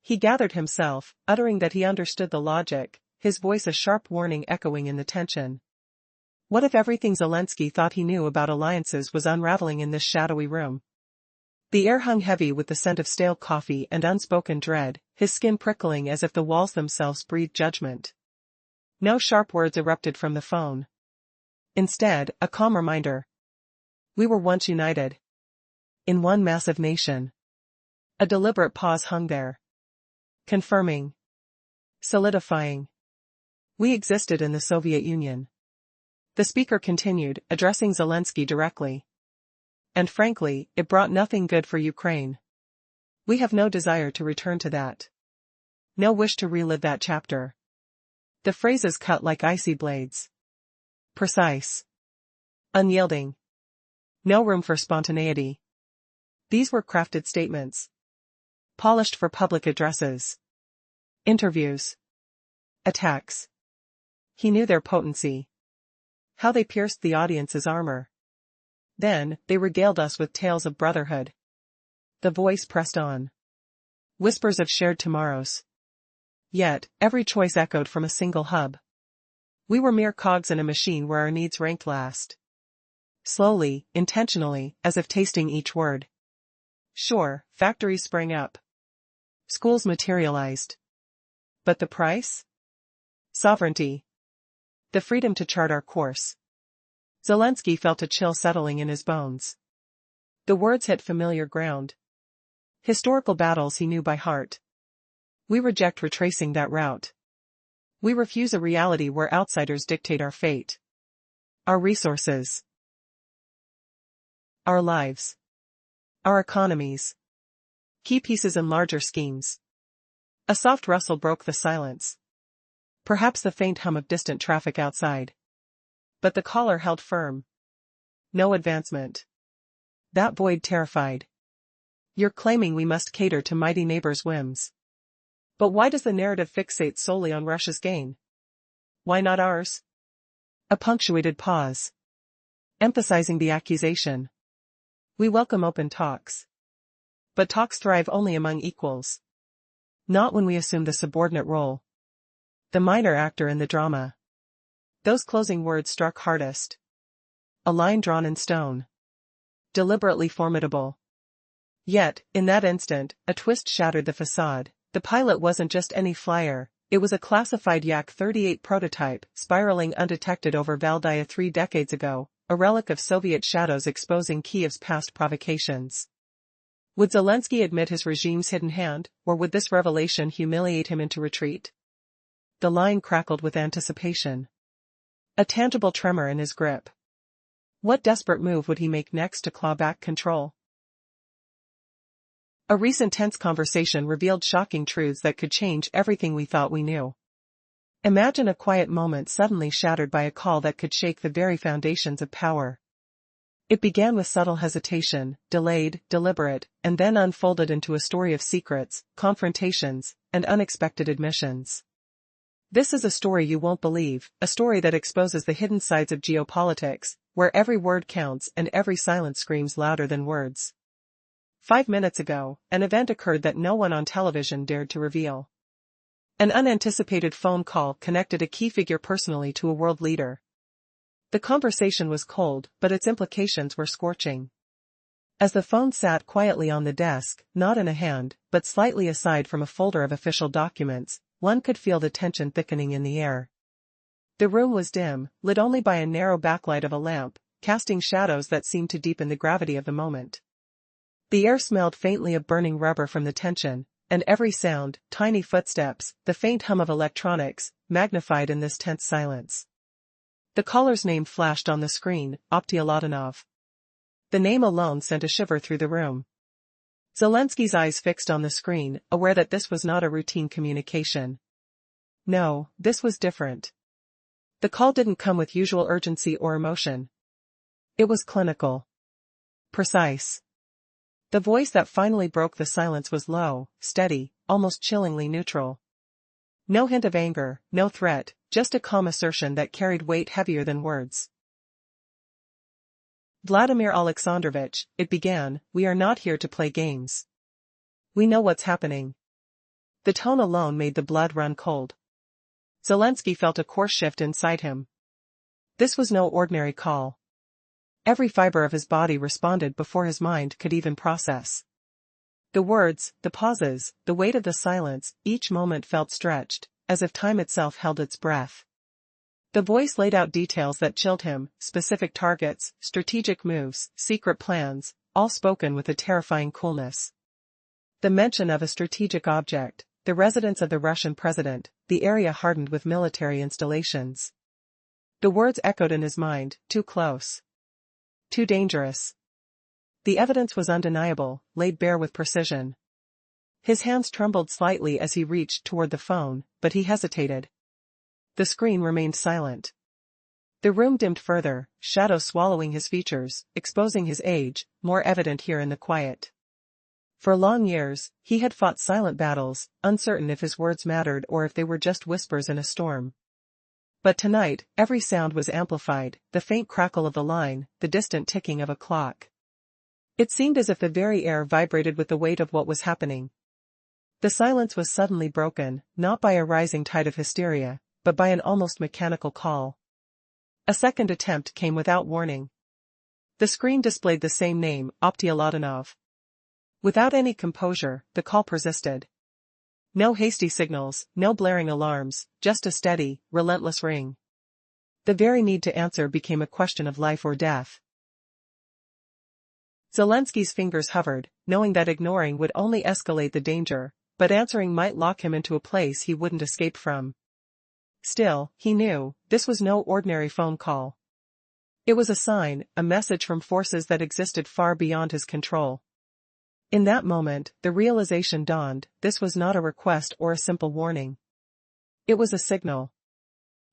He gathered himself, uttering that he understood the logic, his voice a sharp warning echoing in the tension. What if everything Zelensky thought he knew about alliances was unraveling in this shadowy room? The air hung heavy with the scent of stale coffee and unspoken dread, his skin prickling as if the walls themselves breathed judgment. No sharp words erupted from the phone. Instead, a calm reminder. We were once united. In one massive nation. A deliberate pause hung there. Confirming. Solidifying. We existed in the Soviet Union. The speaker continued, addressing Zelensky directly. And frankly, it brought nothing good for Ukraine. We have no desire to return to that. No wish to relive that chapter. The phrases cut like icy blades. Precise. Unyielding. No room for spontaneity. These were crafted statements. Polished for public addresses. Interviews. Attacks. He knew their potency. How they pierced the audience's armor. Then, they regaled us with tales of brotherhood. The voice pressed on. Whispers of shared tomorrows. Yet, every choice echoed from a single hub. We were mere cogs in a machine where our needs ranked last. Slowly, intentionally, as if tasting each word. Sure, factories sprang up. Schools materialized. But the price? Sovereignty. The freedom to chart our course. Zelensky felt a chill settling in his bones. The words hit familiar ground. Historical battles he knew by heart. We reject retracing that route. We refuse a reality where outsiders dictate our fate. Our resources. Our lives. Our economies. Key pieces in larger schemes. A soft rustle broke the silence. Perhaps the faint hum of distant traffic outside. But the caller held firm. No advancement. That void terrified. You're claiming we must cater to mighty neighbors' whims. But why does the narrative fixate solely on Russia's gain? Why not ours? A punctuated pause. Emphasizing the accusation. We welcome open talks. But talks thrive only among equals. Not when we assume the subordinate role. The minor actor in the drama. Those closing words struck hardest. A line drawn in stone. Deliberately formidable. Yet, in that instant, a twist shattered the facade. The pilot wasn't just any flyer, It was a classified Yak-38 prototype, spiraling undetected over Valdaya 3 decades ago, a relic of Soviet shadows exposing Kyiv's past provocations. Would Zelensky admit his regime's hidden hand, or would this revelation humiliate him into retreat? The line crackled with anticipation. A tangible tremor in his grip. What desperate move would he make next to claw back control? A recent tense conversation revealed shocking truths that could change everything we thought we knew. Imagine a quiet moment suddenly shattered by a call that could shake the very foundations of power. It began with subtle hesitation, delayed, deliberate, and then unfolded into a story of secrets, confrontations, and unexpected admissions. This is a story you won't believe, a story that exposes the hidden sides of geopolitics, where every word counts and every silence screams louder than words. 5 minutes ago, an event occurred that no one on television dared to reveal. An unanticipated phone call connected a key figure personally to a world leader. The conversation was cold, but its implications were scorching. As the phone sat quietly on the desk, not in a hand, but slightly aside from a folder of official documents, one could feel the tension thickening in the air. The room was dim, lit only by a narrow backlight of a lamp, casting shadows that seemed to deepen the gravity of the moment. The air smelled faintly of burning rubber from the tension, and every sound, tiny footsteps, the faint hum of electronics, magnified in this tense silence. The caller's name flashed on the screen, Optialatinov. The name alone sent a shiver through the room. Zelensky's eyes fixed on the screen, aware that this was not a routine communication. No, this was different. The call didn't come with usual urgency or emotion. It was clinical. Precise. The voice that finally broke the silence was low, steady, almost chillingly neutral. No hint of anger, no threat, just a calm assertion that carried weight heavier than words. Vladimir Alexandrovich, it began, we are not here to play games. We know what's happening. The tone alone made the blood run cold. Zelensky felt a course shift inside him. This was no ordinary call. Every fiber of his body responded before his mind could even process. The words, the pauses, the weight of the silence, each moment felt stretched, as if time itself held its breath. The voice laid out details that chilled him, specific targets, strategic moves, secret plans, all spoken with a terrifying coolness. The mention of a strategic object, the residence of the Russian president, the area hardened with military installations. The words echoed in his mind, too close. Too dangerous. The evidence was undeniable, laid bare with precision. His hands trembled slightly as he reached toward the phone, but he hesitated. The screen remained silent. The room dimmed further, shadow swallowing his features, exposing his age, more evident here in the quiet. For long years, he had fought silent battles, uncertain if his words mattered or if they were just whispers in a storm. But tonight, every sound was amplified, the faint crackle of the line, the distant ticking of a clock. It seemed as if the very air vibrated with the weight of what was happening. The silence was suddenly broken, not by a rising tide of hysteria, but by an almost mechanical call. A second attempt came without warning. The screen displayed the same name, Optialatinov. Without any composure, the call persisted. No hasty signals, no blaring alarms, just a steady, relentless ring. The very need to answer became a question of life or death. Zelensky's fingers hovered, knowing that ignoring would only escalate the danger, but answering might lock him into a place he wouldn't escape from. Still, he knew, this was no ordinary phone call. It was a sign, a message from forces that existed far beyond his control. In that moment, the realization dawned, this was not a request or a simple warning. It was a signal.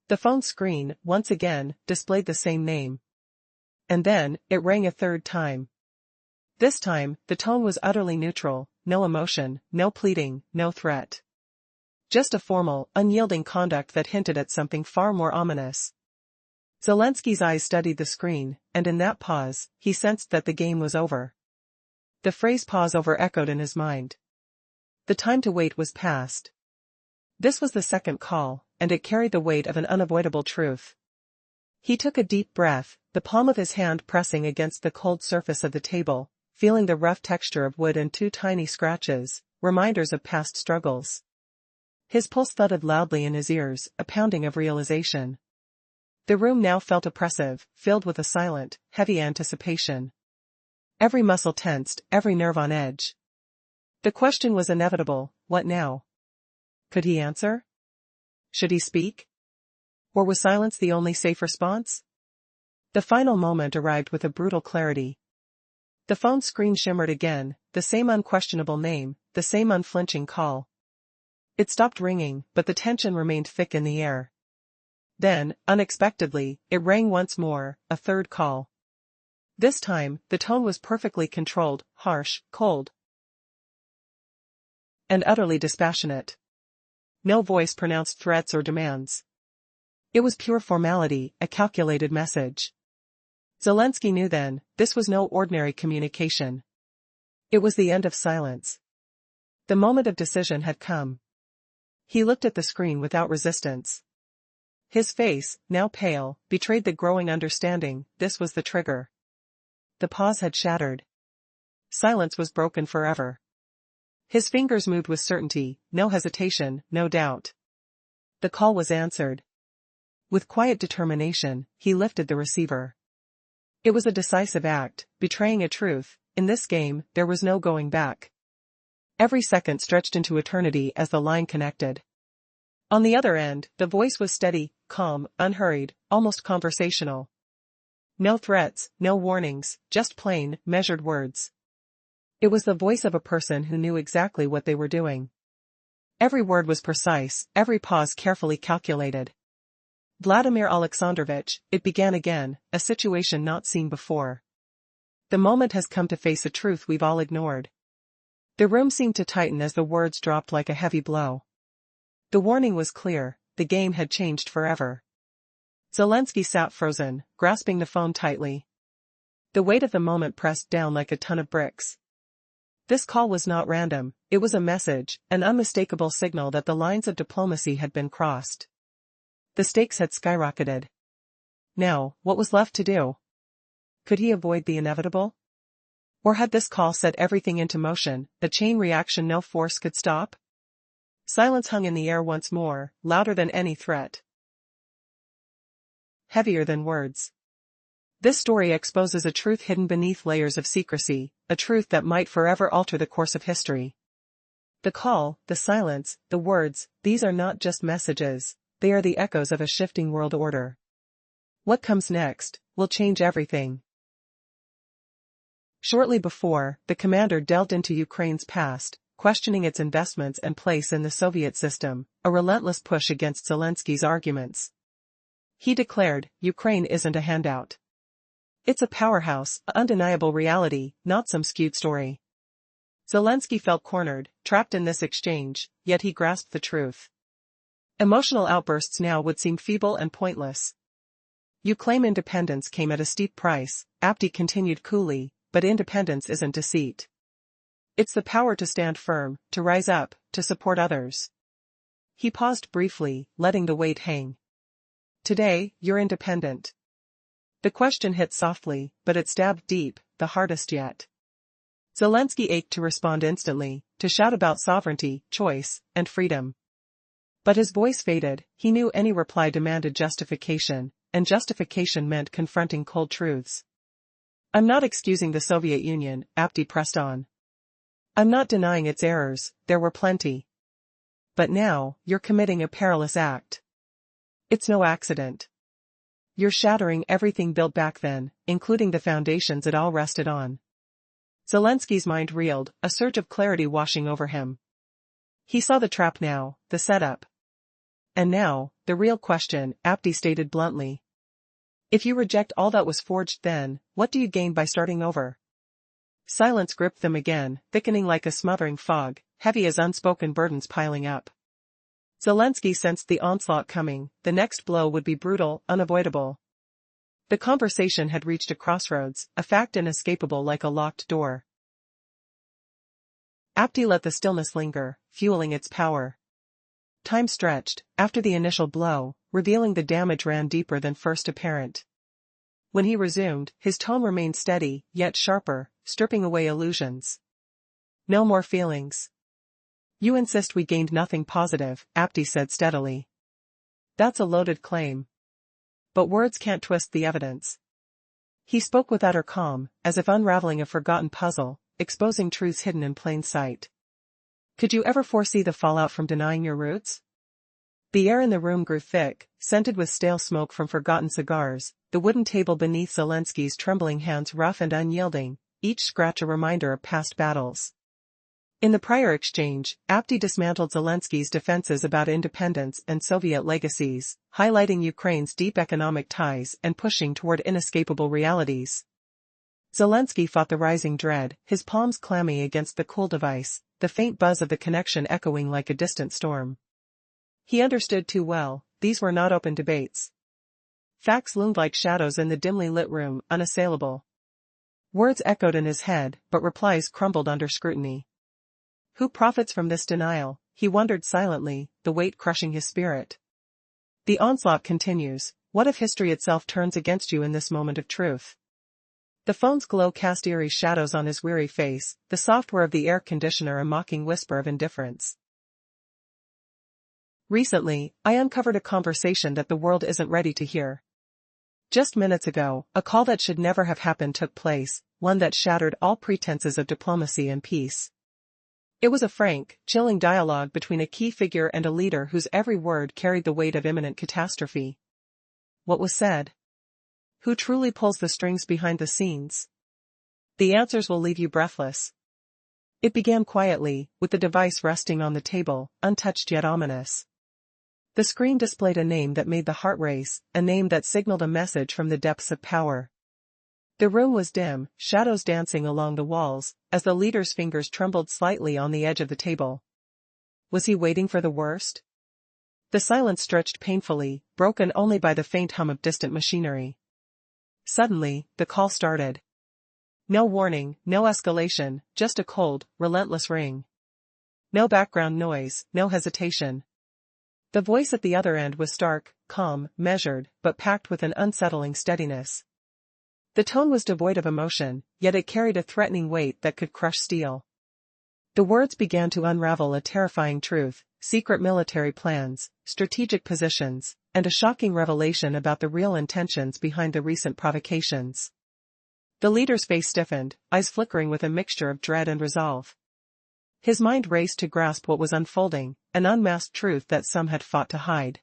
The phone screen, once again, displayed the same name. And then, it rang a third time. This time, the tone was utterly neutral, no emotion, no pleading, no threat. Just a formal, unyielding conduct that hinted at something far more ominous. Zelensky's eyes studied the screen, and in that pause, he sensed that the game was over. The phrase pause over-echoed in his mind. The time to wait was past. This was the second call, and it carried the weight of an unavoidable truth. He took a deep breath, the palm of his hand pressing against the cold surface of the table, feeling the rough texture of wood and 2 tiny scratches, reminders of past struggles. His pulse thudded loudly in his ears, a pounding of realization. The room now felt oppressive, filled with a silent, heavy anticipation. Every muscle tensed, every nerve on edge. The question was inevitable: what now? Could he answer? Should he speak? Or was silence the only safe response? The final moment arrived with a brutal clarity. The phone screen shimmered again, the same unquestionable name, the same unflinching call. It stopped ringing, but the tension remained thick in the air. Then, unexpectedly, it rang once more, a third call. This time, the tone was perfectly controlled, harsh, cold, and utterly dispassionate. No voice pronounced threats or demands. It was pure formality, a calculated message. Zelensky knew then, this was no ordinary communication. It was the end of silence. The moment of decision had come. He looked at the screen without resistance. His face, now pale, betrayed the growing understanding: this was the trigger. The pause had shattered. Silence was broken forever. His fingers moved with certainty, no hesitation, no doubt. The call was answered. With quiet determination, he lifted the receiver. It was a decisive act, betraying a truth: in this game, there was no going back. Every second stretched into eternity as the line connected. On the other end, the voice was steady, calm, unhurried, almost conversational. No threats, no warnings, just plain, measured words. It was the voice of a person who knew exactly what they were doing. Every word was precise, every pause carefully calculated. Vladimir Alexandrovich, it began again, a situation not seen before. The moment has come to face a truth we've all ignored. The room seemed to tighten as the words dropped like a heavy blow. The warning was clear: the game had changed forever. Zelensky sat frozen, grasping the phone tightly. The weight of the moment pressed down like a ton of bricks. This call was not random, it was a message, an unmistakable signal that the lines of diplomacy had been crossed. The stakes had skyrocketed. Now, what was left to do? Could he avoid the inevitable? Or had this call set everything into motion, a chain reaction no force could stop? Silence hung in the air once more, louder than any threat. Heavier than words. This story exposes a truth hidden beneath layers of secrecy, a truth that might forever alter the course of history. The call, the silence, the words, these are not just messages, they are the echoes of a shifting world order. What comes next will change everything. Shortly before, the commander delved into Ukraine's past, questioning its investments and place in the Soviet system, a relentless push against Zelensky's arguments. He declared, Ukraine isn't a handout. It's a powerhouse, an undeniable reality, not some skewed story. Zelensky felt cornered, trapped in this exchange, yet he grasped the truth. Emotional outbursts now would seem feeble and pointless. You claim independence came at a steep price, Abdi continued coolly, but independence isn't deceit. It's the power to stand firm, to rise up, to support others. He paused briefly, letting the weight hang. Today, you're independent. The question hit softly, but it stabbed deep, the hardest yet. Zelensky ached to respond instantly, to shout about sovereignty, choice, and freedom. But his voice faded. He knew any reply demanded justification, and justification meant confronting cold truths. I'm not excusing the Soviet Union, Abdi pressed on. I'm not denying its errors, there were plenty. But now, you're committing a perilous act. It's no accident. You're shattering everything built back then, including the foundations it all rested on. Zelensky's mind reeled, a surge of clarity washing over him. He saw the trap now, the setup. And now, the real question, Abdi stated bluntly. If you reject all that was forged then, what do you gain by starting over? Silence gripped them again, thickening like a smothering fog, heavy as unspoken burdens piling up. Zelensky sensed the onslaught coming, the next blow would be brutal, unavoidable. The conversation had reached a crossroads, a fact inescapable like a locked door. Abdi let the stillness linger, fueling its power. Time stretched, after the initial blow, revealing the damage ran deeper than first apparent. When he resumed, his tone remained steady, yet sharper, stripping away illusions. No more feelings. You insist we gained nothing positive, Apti said steadily. That's a loaded claim. But words can't twist the evidence. He spoke with utter calm, as if unraveling a forgotten puzzle, exposing truths hidden in plain sight. Could you ever foresee the fallout from denying your roots? The air in the room grew thick, scented with stale smoke from forgotten cigars, the wooden table beneath Zelensky's trembling hands rough and unyielding, each scratch a reminder of past battles. In the prior exchange, Apti dismantled Zelensky's defenses about independence and Soviet legacies, highlighting Ukraine's deep economic ties and pushing toward inescapable realities. Zelensky fought the rising dread, his palms clammy against the cool device, the faint buzz of the connection echoing like a distant storm. He understood too well, these were not open debates. Facts loomed like shadows in the dimly lit room, unassailable. Words echoed in his head, but replies crumbled under scrutiny. Who profits from this denial? He wondered silently, the weight crushing his spirit. The onslaught continues. What if history itself turns against you in this moment of truth? The phone's glow cast eerie shadows on his weary face, the software of the air conditioner a mocking whisper of indifference. Recently, I uncovered a conversation that the world isn't ready to hear. Just minutes ago, a call that should never have happened took place, one that shattered all pretenses of diplomacy and peace. It was a frank, chilling dialogue between a key figure and a leader whose every word carried the weight of imminent catastrophe. What was said? Who truly pulls the strings behind the scenes? The answers will leave you breathless. It began quietly, with the device resting on the table, untouched yet ominous. The screen displayed a name that made the heart race, a name that signaled a message from the depths of power. The room was dim, shadows dancing along the walls, as the leader's fingers trembled slightly on the edge of the table. Was he waiting for the worst? The silence stretched painfully, broken only by the faint hum of distant machinery. Suddenly, the call started. No warning, no escalation, just a cold, relentless ring. No background noise, no hesitation. The voice at the other end was stark, calm, measured, but packed with an unsettling steadiness. The tone was devoid of emotion, yet it carried a threatening weight that could crush steel. The words began to unravel a terrifying truth, secret military plans, strategic positions, and a shocking revelation about the real intentions behind the recent provocations. The leader's face stiffened, eyes flickering with a mixture of dread and resolve. His mind raced to grasp what was unfolding, an unmasked truth that some had fought to hide.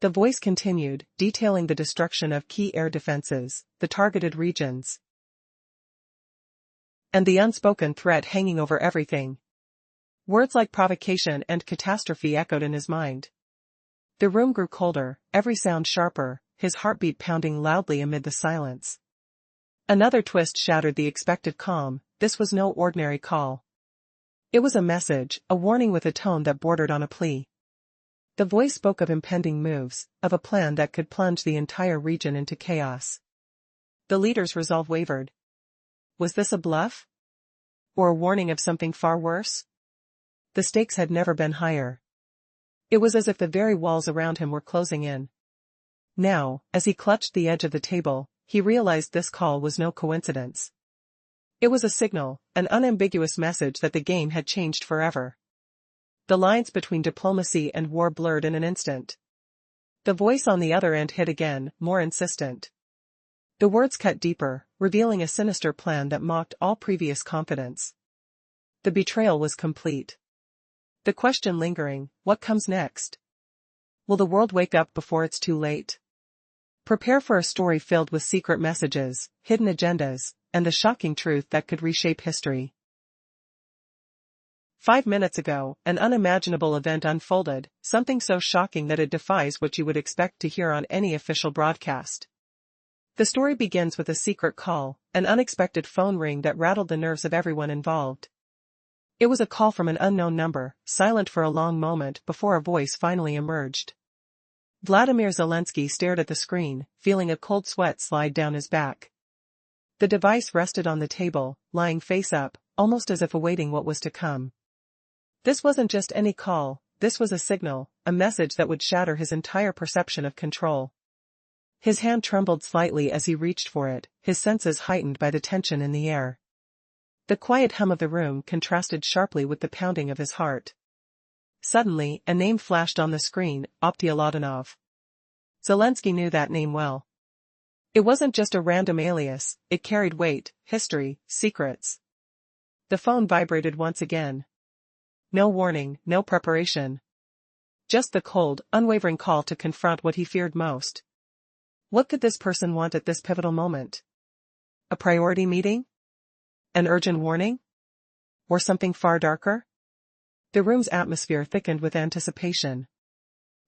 The voice continued, detailing the destruction of key air defenses, the targeted regions, and the unspoken threat hanging over everything. Words like provocation and catastrophe echoed in his mind. The room grew colder, every sound sharper, his heartbeat pounding loudly amid the silence. Another twist shattered the expected calm. This was no ordinary call. It was a message, a warning with a tone that bordered on a plea. The voice spoke of impending moves, of a plan that could plunge the entire region into chaos. The leader's resolve wavered. Was this a bluff? Or a warning of something far worse? The stakes had never been higher. It was as if the very walls around him were closing in. Now, as he clutched the edge of the table, he realized this call was no coincidence. It was a signal, an unambiguous message that the game had changed forever. The lines between diplomacy and war blurred in an instant. The voice on the other end hit again, more insistent. The words cut deeper, revealing a sinister plan that mocked all previous confidence. The betrayal was complete. The question lingering, what comes next? Will the world wake up before it's too late? Prepare for a story filled with secret messages, hidden agendas, and the shocking truth that could reshape history. 5 minutes ago, an unimaginable event unfolded, something so shocking that it defies what you would expect to hear on any official broadcast. The story begins with a secret call, an unexpected phone ring that rattled the nerves of everyone involved. It was a call from an unknown number, silent for a long moment before a voice finally emerged. Vladimir Zelensky stared at the screen, feeling a cold sweat slide down his back. The device rested on the table, lying face up, almost as if awaiting what was to come. This wasn't just any call, this was a signal, a message that would shatter his entire perception of control. His hand trembled slightly as he reached for it, his senses heightened by the tension in the air. The quiet hum of the room contrasted sharply with the pounding of his heart. Suddenly, a name flashed on the screen, Optioladanov. Zelensky knew that name well. It wasn't just a random alias, it carried weight, history, secrets. The phone vibrated once again. No warning, no preparation. Just the cold, unwavering call to confront what he feared most. What could this person want at this pivotal moment? A priority meeting? An urgent warning? Or something far darker? The room's atmosphere thickened with anticipation.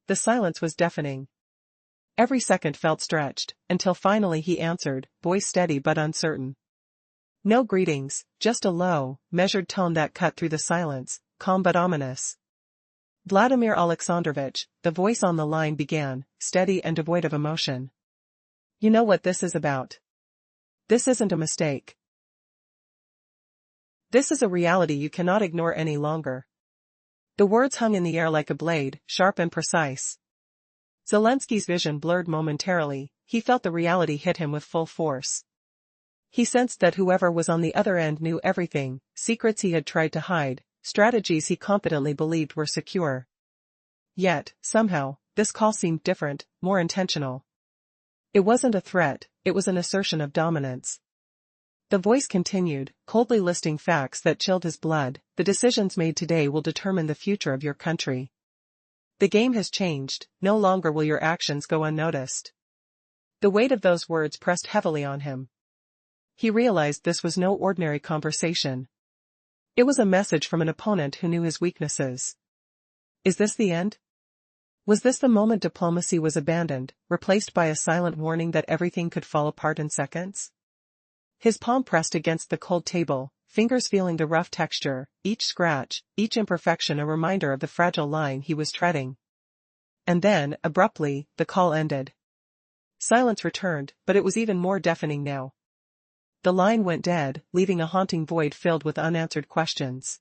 The silence was deafening. Every second felt stretched, until finally he answered, voice steady but uncertain. No greetings, just a low, measured tone that cut through the silence, calm but ominous. Vladimir Alexandrovich, the voice on the line began, steady and devoid of emotion. You know what this is about. This isn't a mistake. This is a reality you cannot ignore any longer. The words hung in the air like a blade, sharp and precise. Zelensky's vision blurred momentarily, he felt the reality hit him with full force. He sensed that whoever was on the other end knew everything, secrets he had tried to hide, strategies he confidently believed were secure. Yet, somehow, this call seemed different, more intentional. It wasn't a threat, it was an assertion of dominance. The voice continued, coldly listing facts that chilled his blood. The decisions made today will determine the future of your country. The game has changed, no longer will your actions go unnoticed. The weight of those words pressed heavily on him. He realized this was no ordinary conversation. It was a message from an opponent who knew his weaknesses. Is this the end? Was this the moment diplomacy was abandoned, replaced by a silent warning that everything could fall apart in seconds? His palm pressed against the cold table, fingers feeling the rough texture, each scratch, each imperfection a reminder of the fragile line he was treading. And then, abruptly, the call ended. Silence returned, but it was even more deafening now. The line went dead, leaving a haunting void filled with unanswered questions.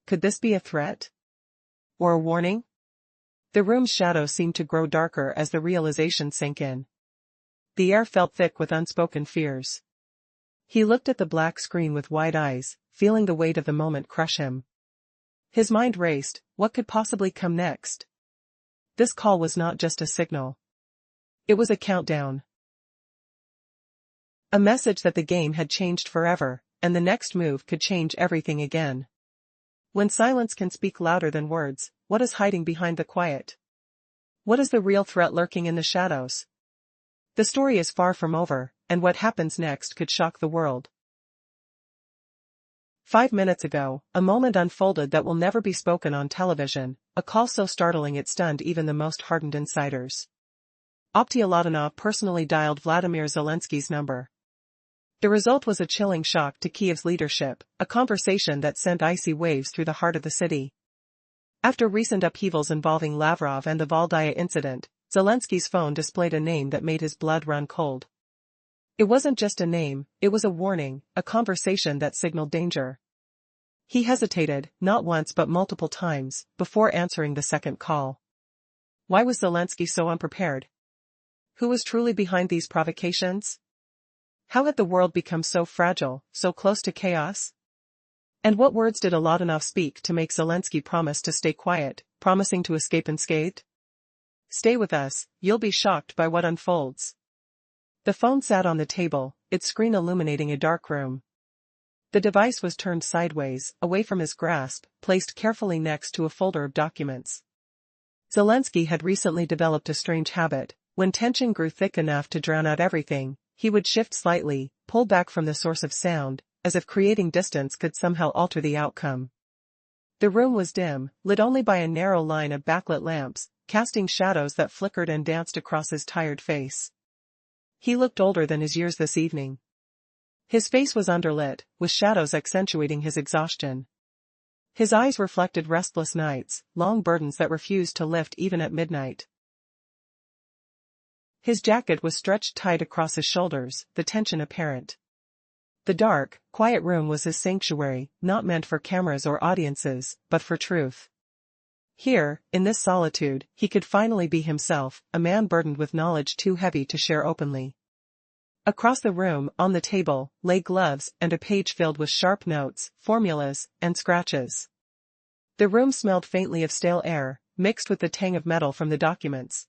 Could this be a threat? Or a warning? The room's shadows seemed to grow darker as the realization sank in. The air felt thick with unspoken fears. He looked at the black screen with wide eyes, feeling the weight of the moment crush him. His mind raced, what could possibly come next? This call was not just a signal. It was a countdown. A message that the game had changed forever, and the next move could change everything again. When silence can speak louder than words, what is hiding behind the quiet? What is the real threat lurking in the shadows? The story is far from over, and what happens next could shock the world. 5 minutes ago, a moment unfolded that will never be spoken on television, a call so startling it stunned even the most hardened insiders. Optioladanov personally dialed Vladimir Zelensky's number. The result was a chilling shock to Kyiv's leadership, a conversation that sent icy waves through the heart of the city. After recent upheavals involving Lavrov and the Valdaya incident, Zelensky's phone displayed a name that made his blood run cold. It wasn't just a name, it was a warning, a conversation that signaled danger. He hesitated, not once but multiple times, before answering the second call. Why was Zelensky so unprepared? Who was truly behind these provocations? How had the world become so fragile, so close to chaos? And what words did Oladanov speak to make Zelensky promise to stay quiet, promising to escape unscathed? Stay with us, you'll be shocked by what unfolds. The phone sat on the table, its screen illuminating a dark room. The device was turned sideways, away from his grasp, placed carefully next to a folder of documents. Zelensky had recently developed a strange habit. When tension grew thick enough to drown out everything, he would shift slightly, pull back from the source of sound, as if creating distance could somehow alter the outcome. The room was dim, lit only by a narrow line of backlit lamps, casting shadows that flickered and danced across his tired face. He looked older than his years this evening. His face was underlit, with shadows accentuating his exhaustion. His eyes reflected restless nights, long burdens that refused to lift even at midnight. His jacket was stretched tight across his shoulders, the tension apparent. The dark, quiet room was his sanctuary, not meant for cameras or audiences, but for truth. Here, in this solitude, he could finally be himself, a man burdened with knowledge too heavy to share openly. Across the room, on the table, lay gloves and a page filled with sharp notes, formulas, and scratches. The room smelled faintly of stale air, mixed with the tang of metal from the documents.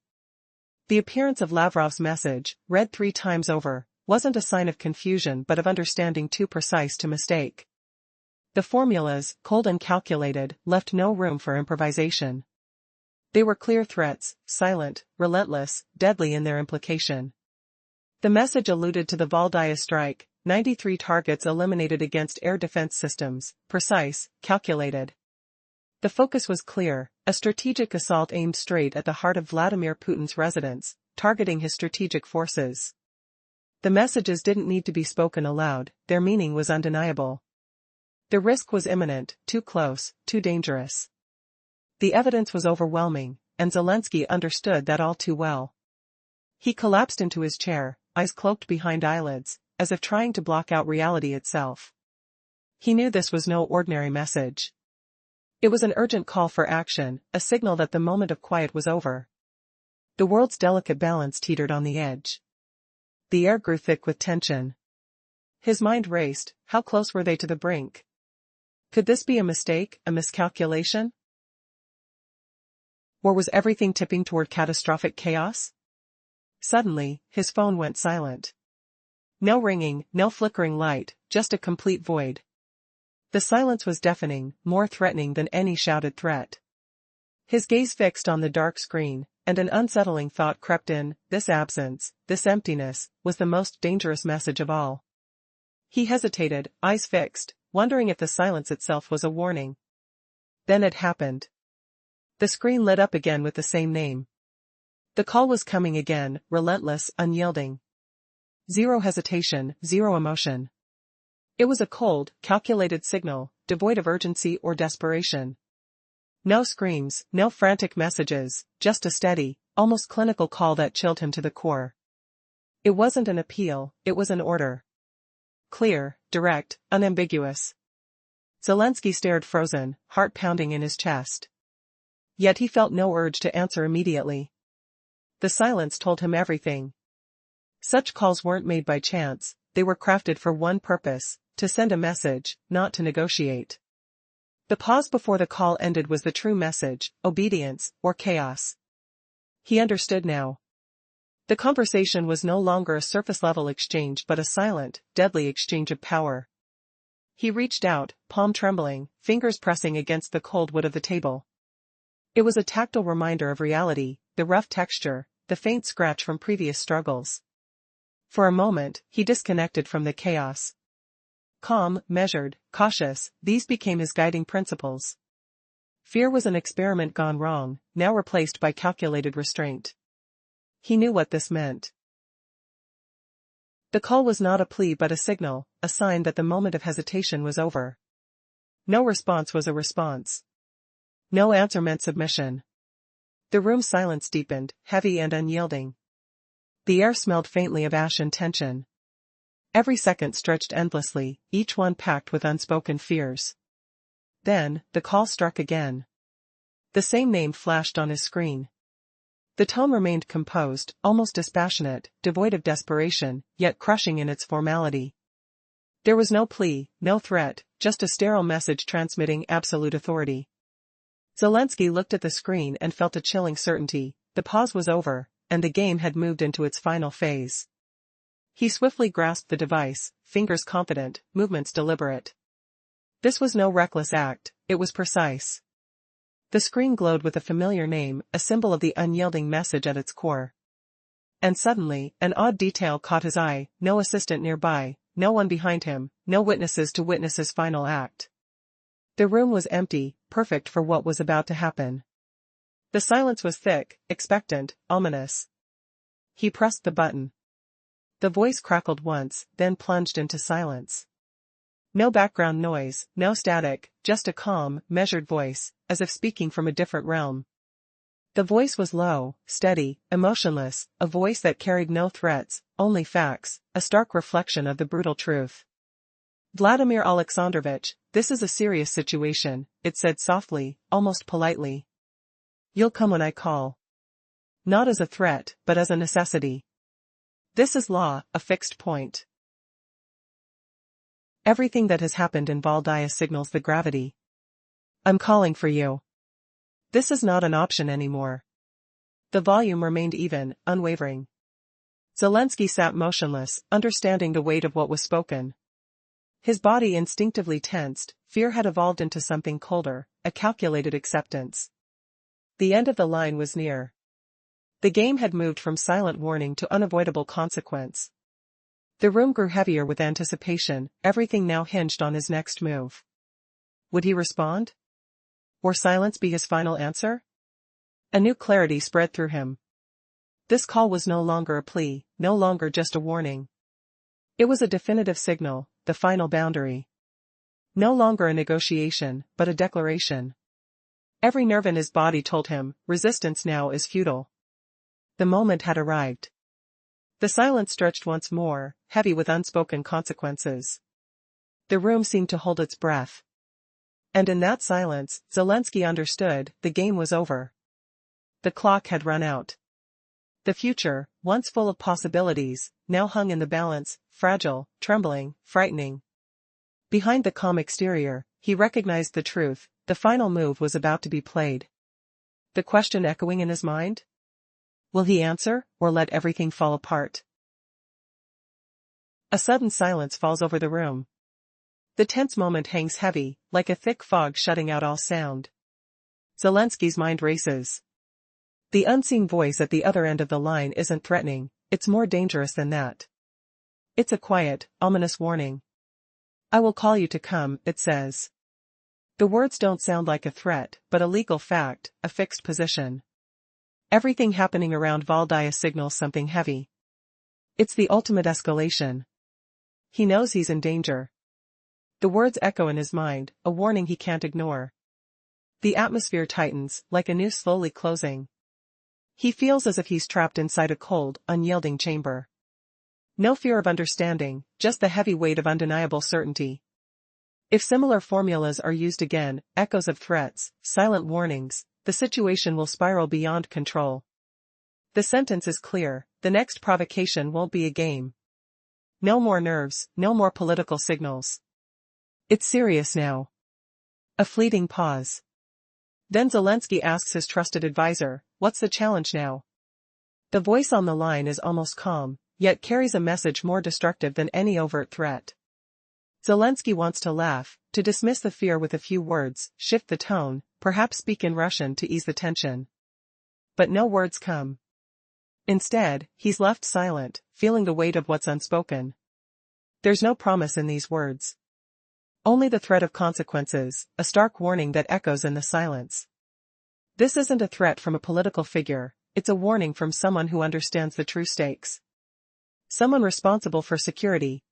The appearance of Lavrov's message, read 3 times over, wasn't a sign of confusion but of understanding too precise to mistake. The formulas, cold and calculated, left no room for improvisation. They were clear threats, silent, relentless, deadly in their implication. The message alluded to the Valdaya strike, 93 targets eliminated against air defense systems, precise, calculated. The focus was clear, a strategic assault aimed straight at the heart of Vladimir Putin's residence, targeting his strategic forces. The messages didn't need to be spoken aloud, their meaning was undeniable. The risk was imminent, too close, too dangerous. The evidence was overwhelming, and Zelensky understood that all too well. He collapsed into his chair, eyes cloaked behind eyelids, as if trying to block out reality itself. He knew this was no ordinary message. It was an urgent call for action, a signal that the moment of quiet was over. The world's delicate balance teetered on the edge. The air grew thick with tension. His mind raced, how close were they to the brink? Could this be a mistake, a miscalculation? Or was everything tipping toward catastrophic chaos? Suddenly, his phone went silent. No ringing, no flickering light, just a complete void. The silence was deafening, more threatening than any shouted threat. His gaze fixed on the dark screen, and an unsettling thought crept in, this absence, this emptiness, was the most dangerous message of all. He hesitated, eyes fixed, wondering if the silence itself was a warning. Then it happened. The screen lit up again with the same name. The call was coming again, relentless, unyielding. Zero hesitation, zero emotion. It was a cold, calculated signal, devoid of urgency or desperation. No screams, no frantic messages, just a steady, almost clinical call that chilled him to the core. It wasn't an appeal, it was an order. Clear, direct, unambiguous. Zelensky stared frozen, heart pounding in his chest. Yet he felt no urge to answer immediately. The silence told him everything. Such calls weren't made by chance, they were crafted for one purpose, to send a message, not to negotiate. The pause before the call ended was the true message, obedience, or chaos. He understood now. The conversation was no longer a surface-level exchange but a silent, deadly exchange of power. He reached out, palm trembling, fingers pressing against the cold wood of the table. It was a tactile reminder of reality, the rough texture, the faint scratch from previous struggles. For a moment, he disconnected from the chaos. Calm, measured, cautious, these became his guiding principles. Fear was an experiment gone wrong, now replaced by calculated restraint. He knew what this meant. The call was not a plea but a signal, a sign that the moment of hesitation was over. No response was a response. No answer meant submission. The room's silence deepened, heavy and unyielding. The air smelled faintly of ash and tension. Every second stretched endlessly, each one packed with unspoken fears. Then, the call struck again. The same name flashed on his screen. The tone remained composed, almost dispassionate, devoid of desperation, yet crushing in its formality. There was no plea, no threat, just a sterile message transmitting absolute authority. Zelensky looked at the screen and felt a chilling certainty, the pause was over, and the game had moved into its final phase. He swiftly grasped the device, fingers confident, movements deliberate. This was no reckless act, it was precise. The screen glowed with a familiar name, a symbol of the unyielding message at its core. And suddenly, an odd detail caught his eye, no assistant nearby, no one behind him, no witnesses to witness his final act. The room was empty, perfect for what was about to happen. The silence was thick, expectant, ominous. He pressed the button. The voice crackled once, then plunged into silence. No background noise, no static, just a calm, measured voice, as if speaking from a different realm. The voice was low, steady, emotionless, a voice that carried no threats, only facts, a stark reflection of the brutal truth. Vladimir Alexandrovich, this is a serious situation, it said softly, almost politely. You'll come when I call. Not as a threat, but as a necessity. This is law, a fixed point. Everything that has happened in Valdaya signals the gravity. I'm calling for you. This is not an option anymore. The volume remained even, unwavering. Zelensky sat motionless, understanding the weight of what was spoken. His body instinctively tensed, fear had evolved into something colder, a calculated acceptance. The end of the line was near. The game had moved from silent warning to unavoidable consequence. The room grew heavier with anticipation, everything now hinged on his next move. Would he respond? Or silence be his final answer? A new clarity spread through him. This call was no longer a plea, no longer just a warning. It was a definitive signal, the final boundary. No longer a negotiation, but a declaration. Every nerve in his body told him, resistance now is futile. The moment had arrived. The silence stretched once more, heavy with unspoken consequences. The room seemed to hold its breath. And in that silence, Zelensky understood, the game was over. The clock had run out. The future, once full of possibilities, now hung in the balance, fragile, trembling, frightening. Behind the calm exterior, he recognized the truth, the final move was about to be played. The question echoing in his mind? Will he answer, or let everything fall apart? A sudden silence falls over the room. The tense moment hangs heavy, like a thick fog shutting out all sound. Zelensky's mind races. The unseen voice at the other end of the line isn't threatening, it's more dangerous than that. It's a quiet, ominous warning. I will call you to come, it says. The words don't sound like a threat, but a legal fact, a fixed position. Everything happening around Valdaya signals something heavy. It's the ultimate escalation. He knows he's in danger. The words echo in his mind, a warning he can't ignore. The atmosphere tightens, like a noose slowly closing. He feels as if he's trapped inside a cold, unyielding chamber. No fear of understanding, just the heavy weight of undeniable certainty. If similar formulas are used again, echoes of threats, silent warnings, the situation will spiral beyond control. The sentence is clear, the next provocation won't be a game. No more nerves, no more political signals. It's serious now. A fleeting pause. Then Zelensky asks his trusted advisor, what's the challenge now? The voice on the line is almost calm, yet carries a message more destructive than any overt threat. Zelensky wants to laugh, to dismiss the fear with a few words, shift the tone, perhaps speak in Russian to ease the tension. But no words come. Instead, he's left silent, feeling the weight of what's unspoken. There's no promise in these words. Only the threat of consequences, a stark warning that echoes in the silence. This isn't a threat from a political figure, it's a warning from someone who understands the true stakes. Someone responsible for security.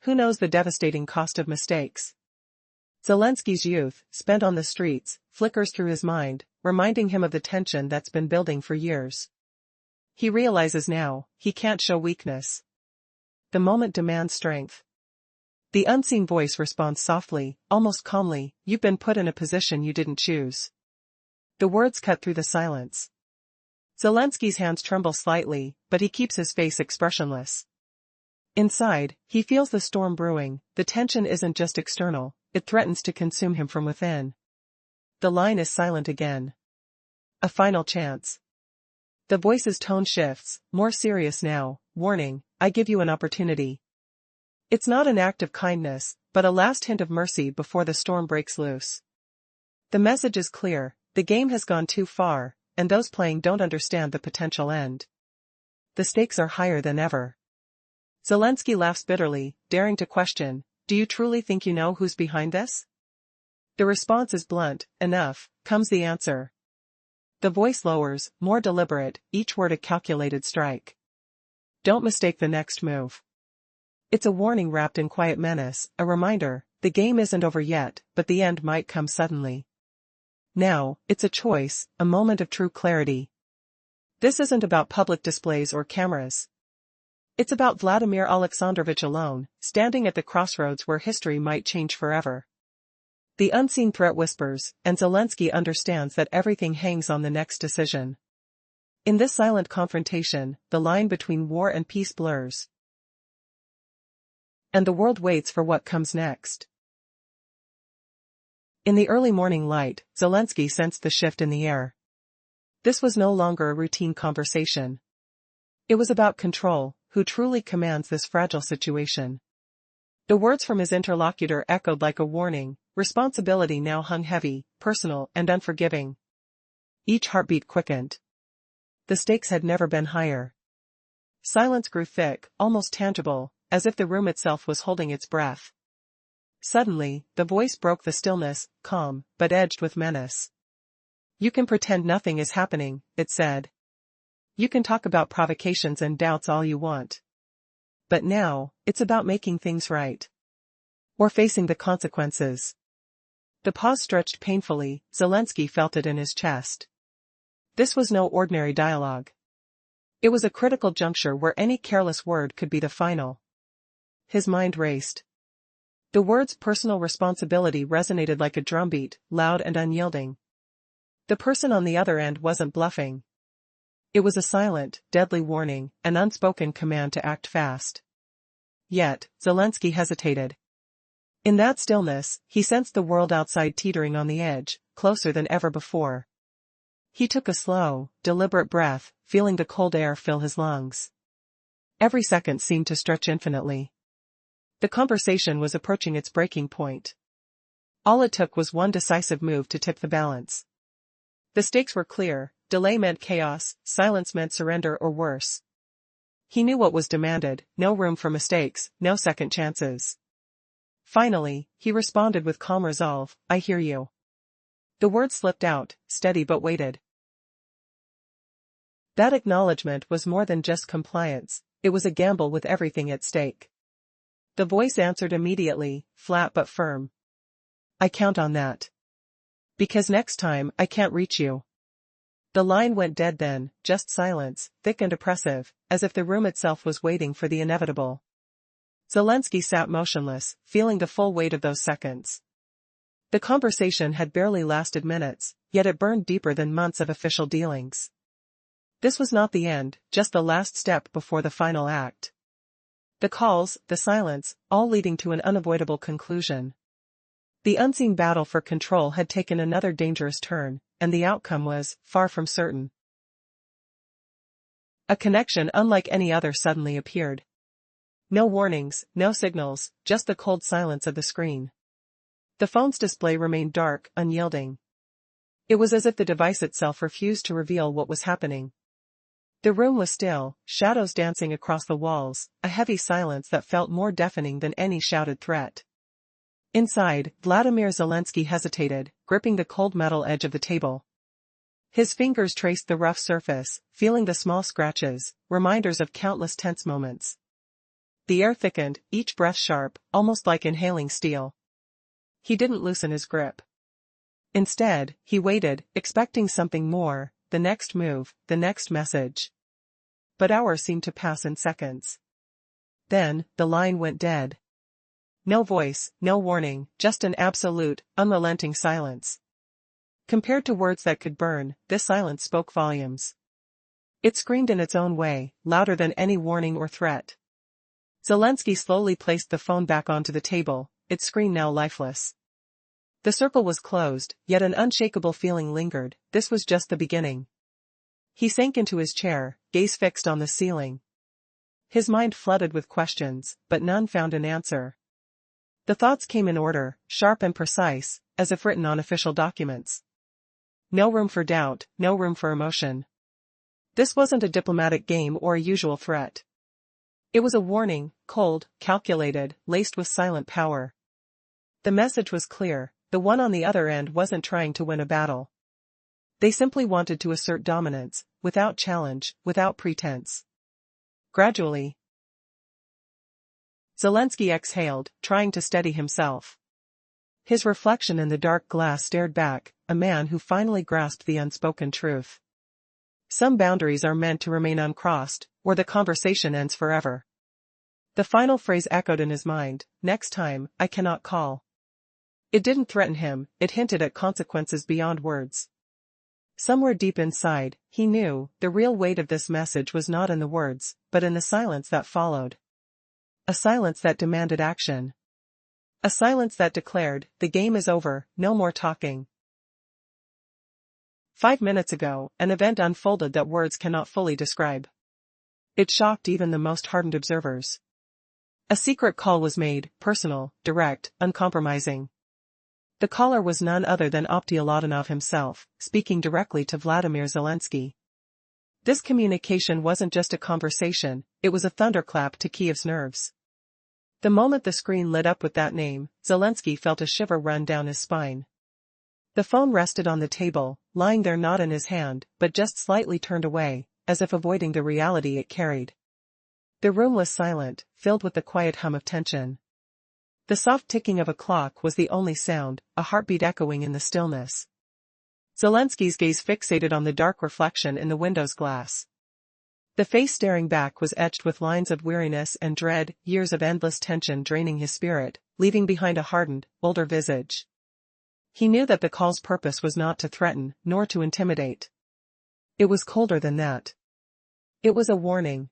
Who knows the devastating cost of mistakes? Zelensky's youth, spent on the streets, flickers through his mind, reminding him of the tension that's been building for years. He realizes now, he can't show weakness. The moment demands strength. The unseen voice responds softly, almost calmly, you've been put in a position you didn't choose. The words cut through the silence. Zelensky's hands tremble slightly, but he keeps his face expressionless. Inside, he feels the storm brewing, the tension isn't just external, it threatens to consume him from within. The line is silent again. A final chance. The voice's tone shifts, more serious now, warning, I give you an opportunity. It's not an act of kindness, but a last hint of mercy before the storm breaks loose. The message is clear, the game has gone too far, and those playing don't understand the potential end. The stakes are higher than ever. Zelensky laughs bitterly, daring to question, do you truly think you know who's behind this? The response is blunt, enough, comes the answer. The voice lowers, more deliberate, each word a calculated strike. Don't mistake the next move. It's a warning wrapped in quiet menace, a reminder, the game isn't over yet, but the end might come suddenly. Now, it's a choice, a moment of true clarity. This isn't about public displays or cameras. It's about Vladimir Alexandrovich alone, standing at the crossroads where history might change forever. The unseen threat whispers, and Zelensky understands that everything hangs on the next decision. In this silent confrontation, the line between war and peace blurs. And the world waits for what comes next. In the early morning light, Zelensky sensed the shift in the air. This was no longer a routine conversation. It was about control, who truly commands this fragile situation. The words from his interlocutor echoed like a warning, responsibility now hung heavy, personal and unforgiving. Each heartbeat quickened. The stakes had never been higher. Silence grew thick, almost tangible, as if the room itself was holding its breath. Suddenly, the voice broke the stillness, calm, but edged with menace. "You can pretend nothing is happening," it said. "You can talk about provocations and doubts all you want. But now, it's about making things right. Or facing the consequences." The pause stretched painfully, Zelensky felt it in his chest. This was no ordinary dialogue. It was a critical juncture where any careless word could be the final. His mind raced. The words personal responsibility resonated like a drumbeat, loud and unyielding. The person on the other end wasn't bluffing. It was a silent, deadly warning, an unspoken command to act fast. Yet, Zelensky hesitated. In that stillness, he sensed the world outside teetering on the edge, closer than ever before. He took a slow, deliberate breath, feeling the cold air fill his lungs. Every second seemed to stretch infinitely. The conversation was approaching its breaking point. All it took was one decisive move to tip the balance. The stakes were clear: delay meant chaos, silence meant surrender or worse. He knew what was demanded: no room for mistakes, no second chances. Finally, he responded with calm resolve, "I hear you." The words slipped out, steady but weighted. That acknowledgement was more than just compliance, it was a gamble with everything at stake. The voice answered immediately, flat but firm. "I count on that. Because next time, I can't reach you." The line went dead then, just silence, thick and oppressive, as if the room itself was waiting for the inevitable. Zelensky sat motionless, feeling the full weight of those seconds. The conversation had barely lasted minutes, yet it burned deeper than months of official dealings. This was not the end, just the last step before the final act. The calls, the silence, all leading to an unavoidable conclusion. The unseen battle for control had taken another dangerous turn, and the outcome was far from certain. A connection unlike any other suddenly appeared. No warnings, no signals, just the cold silence of the screen. The phone's display remained dark, unyielding. It was as if the device itself refused to reveal what was happening. The room was still, shadows dancing across the walls, a heavy silence that felt more deafening than any shouted threat. Inside, Vladimir Zelensky hesitated, gripping the cold metal edge of the table. His fingers traced the rough surface, feeling the small scratches, reminders of countless tense moments. The air thickened, each breath sharp, almost like inhaling steel. He didn't loosen his grip. Instead, he waited, expecting something more, the next move, the next message. But hours seemed to pass in seconds. Then, the line went dead. No voice, no warning, just an absolute, unrelenting silence. Compared to words that could burn, this silence spoke volumes. It screamed in its own way, louder than any warning or threat. Zelensky slowly placed the phone back onto the table, its screen now lifeless. The circle was closed, yet an unshakable feeling lingered. This was just the beginning. He sank into his chair, gaze fixed on the ceiling. His mind flooded with questions, but none found an answer. The thoughts came in order, sharp and precise, as if written on official documents. No room for doubt, no room for emotion. This wasn't a diplomatic game or a usual threat. It was a warning, cold, calculated, laced with silent power. The message was clear: the one on the other end wasn't trying to win a battle. They simply wanted to assert dominance, without challenge, without pretense. Gradually, Zelensky exhaled, trying to steady himself. His reflection in the dark glass stared back, a man who finally grasped the unspoken truth. Some boundaries are meant to remain uncrossed, or the conversation ends forever. The final phrase echoed in his mind: "Next time, I cannot call." It didn't threaten him, it hinted at consequences beyond words. Somewhere deep inside, he knew, the real weight of this message was not in the words, but in the silence that followed. A silence that demanded action. A silence that declared, the game is over, no more talking. 5 minutes ago, an event unfolded that words cannot fully describe. It shocked even the most hardened observers. A secret call was made, personal, direct, uncompromising. The caller was none other than Optiolatinov himself, speaking directly to Vladimir Zelensky. This communication wasn't just a conversation, it was a thunderclap to Kyiv's nerves. The moment the screen lit up with that name, Zelensky felt a shiver run down his spine. The phone rested on the table, lying there not in his hand, but just slightly turned away, as if avoiding the reality it carried. The room was silent, filled with the quiet hum of tension. The soft ticking of a clock was the only sound, a heartbeat echoing in the stillness. Zelensky's gaze fixated on the dark reflection in the window's glass. The face staring back was etched with lines of weariness and dread, years of endless tension draining his spirit, leaving behind a hardened, older visage. He knew that the call's purpose was not to threaten, nor to intimidate. It was colder than that. It was a warning.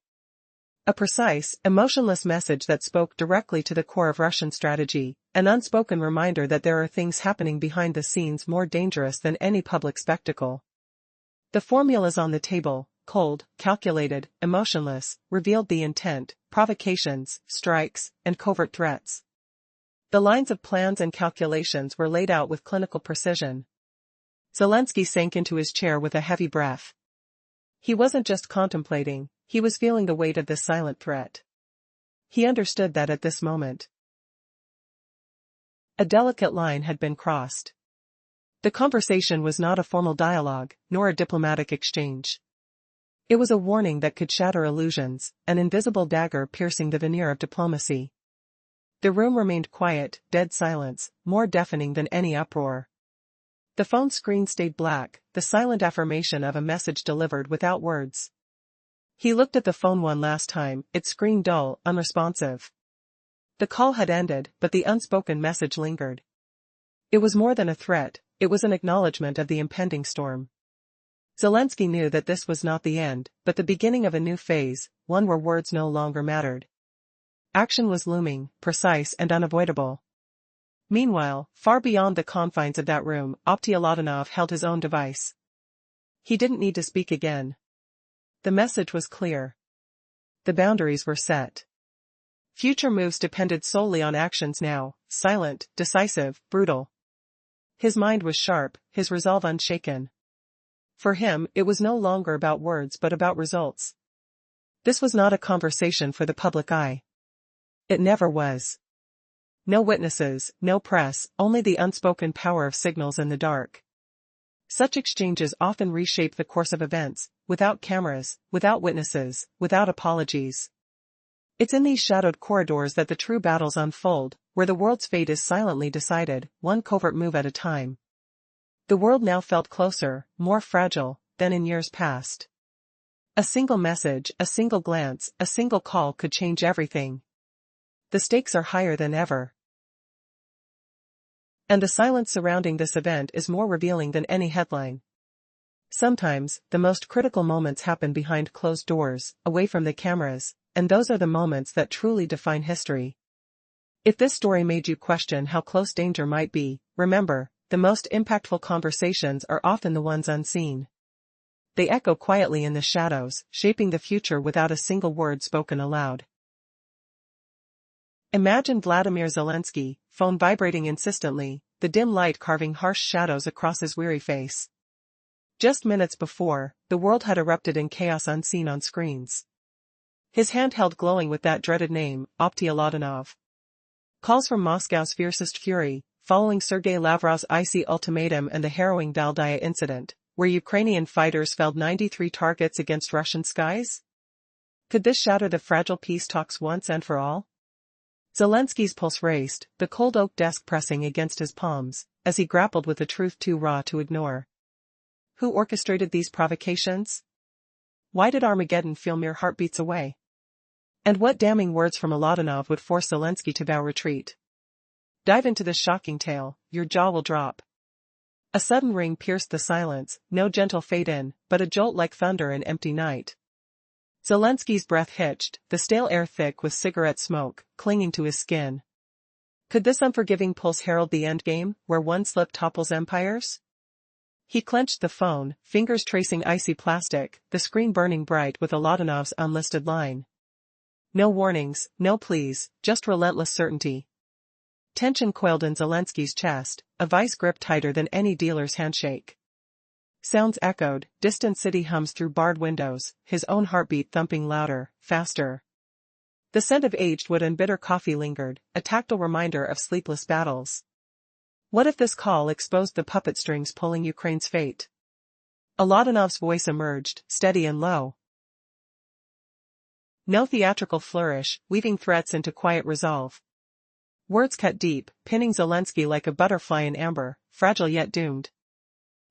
A precise, emotionless message that spoke directly to the core of Russian strategy, an unspoken reminder that there are things happening behind the scenes more dangerous than any public spectacle. The formulas on the table, cold, calculated, emotionless, revealed the intent, provocations, strikes, and covert threats. The lines of plans and calculations were laid out with clinical precision. Zelensky sank into his chair with a heavy breath. He wasn't just contemplating, he was feeling the weight of this silent threat. He understood that at this moment, a delicate line had been crossed. The conversation was not a formal dialogue, nor a diplomatic exchange. It was a warning that could shatter illusions, an invisible dagger piercing the veneer of diplomacy. The room remained quiet, dead silence, more deafening than any uproar. The phone screen stayed black, the silent affirmation of a message delivered without words. He looked at the phone one last time, its screen dull, unresponsive. The call had ended, but the unspoken message lingered. It was more than a threat, it was an acknowledgement of the impending storm. Zelensky knew that this was not the end, but the beginning of a new phase, one where words no longer mattered. Action was looming, precise and unavoidable. Meanwhile, far beyond the confines of that room, Optiolatinov held his own device. He didn't need to speak again. The message was clear. The boundaries were set. Future moves depended solely on actions now, silent, decisive, brutal. His mind was sharp, his resolve unshaken. For him, it was no longer about words but about results. This was not a conversation for the public eye. It never was. No witnesses, no press, only the unspoken power of signals in the dark. Such exchanges often reshape the course of events, without cameras, without witnesses, without apologies. It's in these shadowed corridors that the true battles unfold, where the world's fate is silently decided, one covert move at a time. The world now felt closer, more fragile, than in years past. A single message, a single glance, a single call could change everything. The stakes are higher than ever. And the silence surrounding this event is more revealing than any headline. Sometimes, the most critical moments happen behind closed doors, away from the cameras, and those are the moments that truly define history. If this story made you question how close danger might be, remember, the most impactful conversations are often the ones unseen. They echo quietly in the shadows, shaping the future without a single word spoken aloud. Imagine Vladimir Zelensky, phone vibrating insistently, the dim light carving harsh shadows across his weary face. Just minutes before, the world had erupted in chaos unseen on screens. His hand held glowing with that dreaded name, Optiolatinov. Calls from Moscow's fiercest fury, following Sergei Lavrov's icy ultimatum and the harrowing Valdaya incident, where Ukrainian fighters felled 93 targets against Russian skies? Could this shatter the fragile peace talks once and for all? Zelensky's pulse raced, the cold oak desk pressing against his palms, as he grappled with a truth too raw to ignore. Who orchestrated these provocations? Why did Armageddon feel mere heartbeats away? And what damning words from Olatinov would force Zelensky to vow retreat? Dive into this shocking tale, your jaw will drop. A sudden ring pierced the silence, no gentle fade-in, but a jolt like thunder in empty night. Zelensky's breath hitched, the stale air thick with cigarette smoke, clinging to his skin. Could this unforgiving pulse herald the endgame, where one slip topples empires? He clenched the phone, fingers tracing icy plastic, the screen burning bright with Alatonov's unlisted line. No warnings, no pleas, just relentless certainty. Tension coiled in Zelensky's chest, a vice grip tighter than any dealer's handshake. Sounds echoed, distant city hums through barred windows, his own heartbeat thumping louder, faster. The scent of aged wood and bitter coffee lingered, a tactile reminder of sleepless battles. What if this call exposed the puppet strings pulling Ukraine's fate? Alatonov's voice emerged, steady and low. No theatrical flourish, weaving threats into quiet resolve. Words cut deep, pinning Zelensky like a butterfly in amber, fragile yet doomed.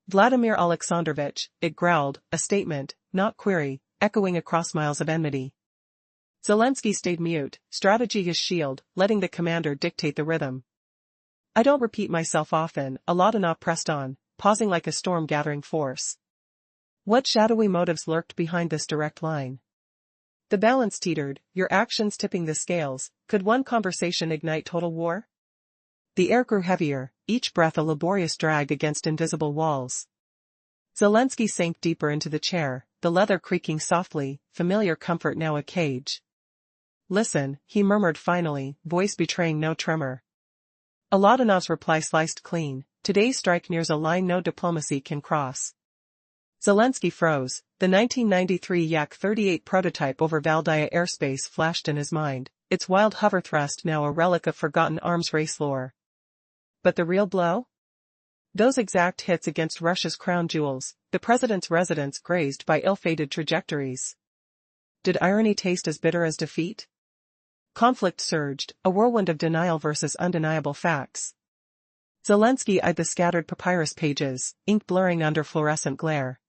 Vladimir Alexandrovich, it growled, a statement, not query, echoing across miles of enmity. Zelensky stayed mute, strategy his shield, letting the commander dictate the rhythm. I don't repeat myself often, Alatonov pressed on, pausing like a storm gathering force. What shadowy motives lurked behind this direct line? The balance teetered, your actions tipping the scales. Could one conversation ignite total war? The air grew heavier, each breath a laborious drag against invisible walls. Zelensky sank deeper into the chair, the leather creaking softly, familiar comfort now a cage. Listen, he murmured finally, voice betraying no tremor. Alatonov's reply sliced clean, today's strike nears a line no diplomacy can cross. Zelensky froze, the 1993 Yak-38 prototype over Valdaya airspace flashed in his mind, its wild hover thrust now a relic of forgotten arms race lore. But the real blow? Those exact hits against Russia's crown jewels, the president's residence grazed by ill-fated trajectories. Did irony taste as bitter as defeat? Conflict surged, a whirlwind of denial versus undeniable facts. Zelensky eyed the scattered papyrus pages, ink blurring under fluorescent glare.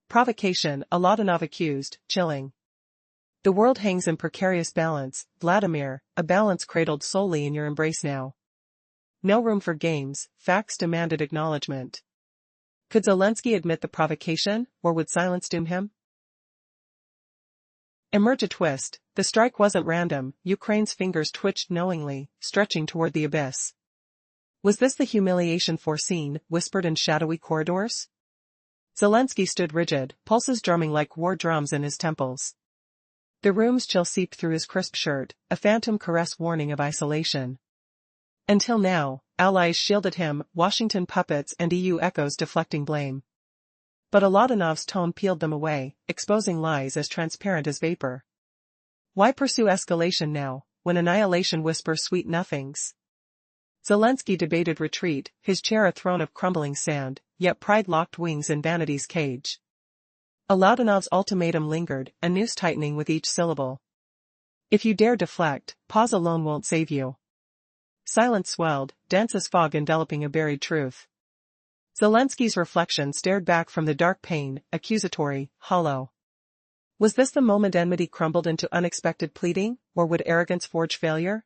Provocation, Alatonov accused, chilling. The world hangs in precarious balance, Vladimir, a balance cradled solely in your embrace now. No room for games, facts demanded acknowledgement. Could Zelensky admit the provocation, or would silence doom him? Emerge a twist, the strike wasn't random, Ukraine's fingers twitched knowingly, stretching toward the abyss. Was this the humiliation foreseen, whispered in shadowy corridors? Zelensky stood rigid, pulses drumming like war drums in his temples. The room's chill seeped through his crisp shirt, a phantom caress warning of isolation. Until now, allies shielded him, Washington puppets and EU echoes deflecting blame. But Alatonov's tone peeled them away, exposing lies as transparent as vapor. Why pursue escalation now, when annihilation whispers sweet nothings? Zelensky debated retreat, his chair a throne of crumbling sand, yet pride locked wings in vanity's cage. Alatonov's ultimatum lingered, a noose tightening with each syllable. If you dare deflect, pause alone won't save you. Silence swelled, dense as fog enveloping a buried truth. Zelensky's reflection stared back from the dark pane, accusatory, hollow. Was this the moment enmity crumbled into unexpected pleading, or would arrogance forge failure?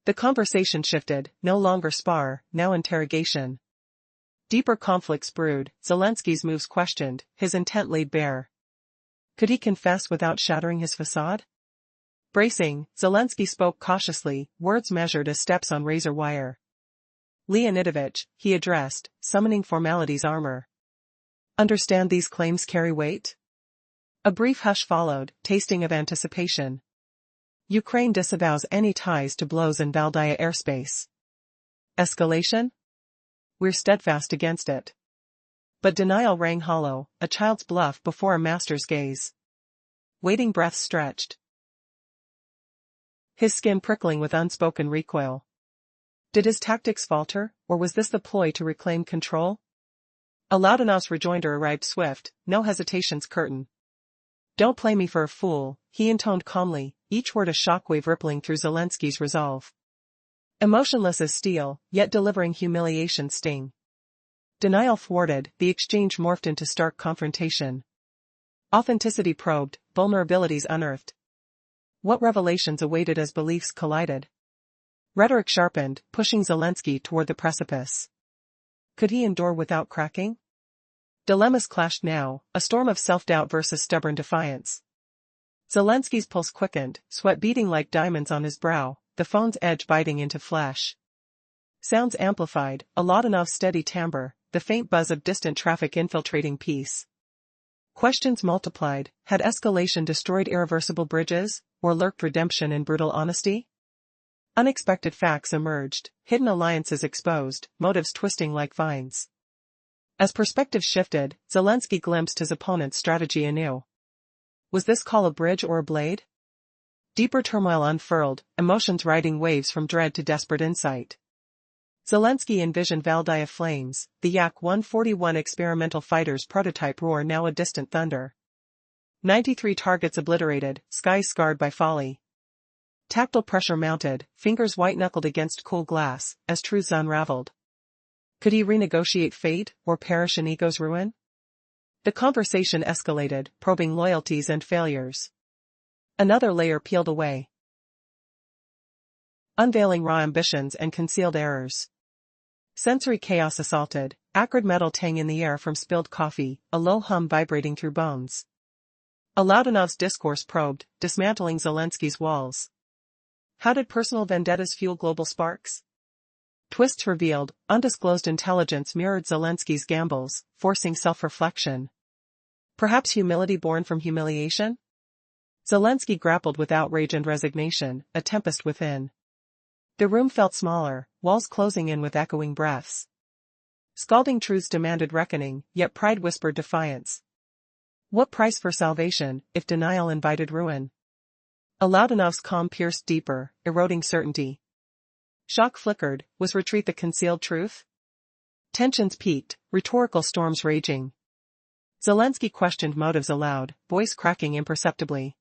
The conversation shifted, no longer spar, now interrogation. Deeper conflicts brewed, Zelensky's moves questioned, his intent laid bare. Could he confess without shattering his facade? Bracing, Zelensky spoke cautiously, words measured as steps on razor wire. Leonidovich, he addressed, summoning formality's armor. Understand these claims carry weight? A brief hush followed, tasting of anticipation. Ukraine disavows any ties to blows in Valdaya airspace. Escalation? We're steadfast against it. But denial rang hollow, a child's bluff before a master's gaze. Waiting breaths stretched. His skin prickling with unspoken recoil. Did his tactics falter, or was this the ploy to reclaim control? Alatonov's rejoinder arrived swift, no hesitation's curtain. Don't play me for a fool, he intoned calmly, each word a shockwave rippling through Zelensky's resolve. Emotionless as steel, yet delivering humiliation's sting. Denial thwarted, the exchange morphed into stark confrontation. Authenticity probed, vulnerabilities unearthed. What revelations awaited as beliefs collided? Rhetoric sharpened, pushing Zelensky toward the precipice. Could he endure without cracking? Dilemmas clashed now, a storm of self-doubt versus stubborn defiance. Zelensky's pulse quickened, sweat beating like diamonds on his brow, the phone's edge biting into flesh. Sounds amplified, Oladonov's steady timbre, the faint buzz of distant traffic infiltrating peace. Questions multiplied, had escalation destroyed irreversible bridges, or lurked redemption in brutal honesty? Unexpected facts emerged, hidden alliances exposed, motives twisting like vines. As perspective shifted, Zelensky glimpsed his opponent's strategy anew. Was this call a bridge or a blade? Deeper turmoil unfurled, emotions riding waves from dread to desperate insight. Zelensky envisioned Valdaya flames, the Yak-141 experimental fighter's prototype roar now a distant thunder. 93 targets obliterated, skies scarred by folly. Tactile pressure mounted, fingers white-knuckled against cool glass, as truths unraveled. Could he renegotiate fate, or perish in ego's ruin? The conversation escalated, probing loyalties and failures. Another layer peeled away, unveiling raw ambitions and concealed errors. Sensory chaos assaulted, acrid metal tang in the air from spilled coffee, a low hum vibrating through bones. Oladonov's discourse probed, dismantling Zelensky's walls. How did personal vendettas fuel global sparks? Twists revealed, undisclosed intelligence mirrored Zelensky's gambles, forcing self-reflection. Perhaps humility born from humiliation? Zelensky grappled with outrage and resignation, a tempest within. The room felt smaller, walls closing in with echoing breaths. Scalding truths demanded reckoning, yet pride whispered defiance. What price for salvation, if denial invited ruin? Oladonov's calm pierced deeper, eroding certainty. Shock flickered, was retreat the concealed truth? Tensions peaked, rhetorical storms raging. Zelensky questioned motives aloud, voice cracking imperceptibly.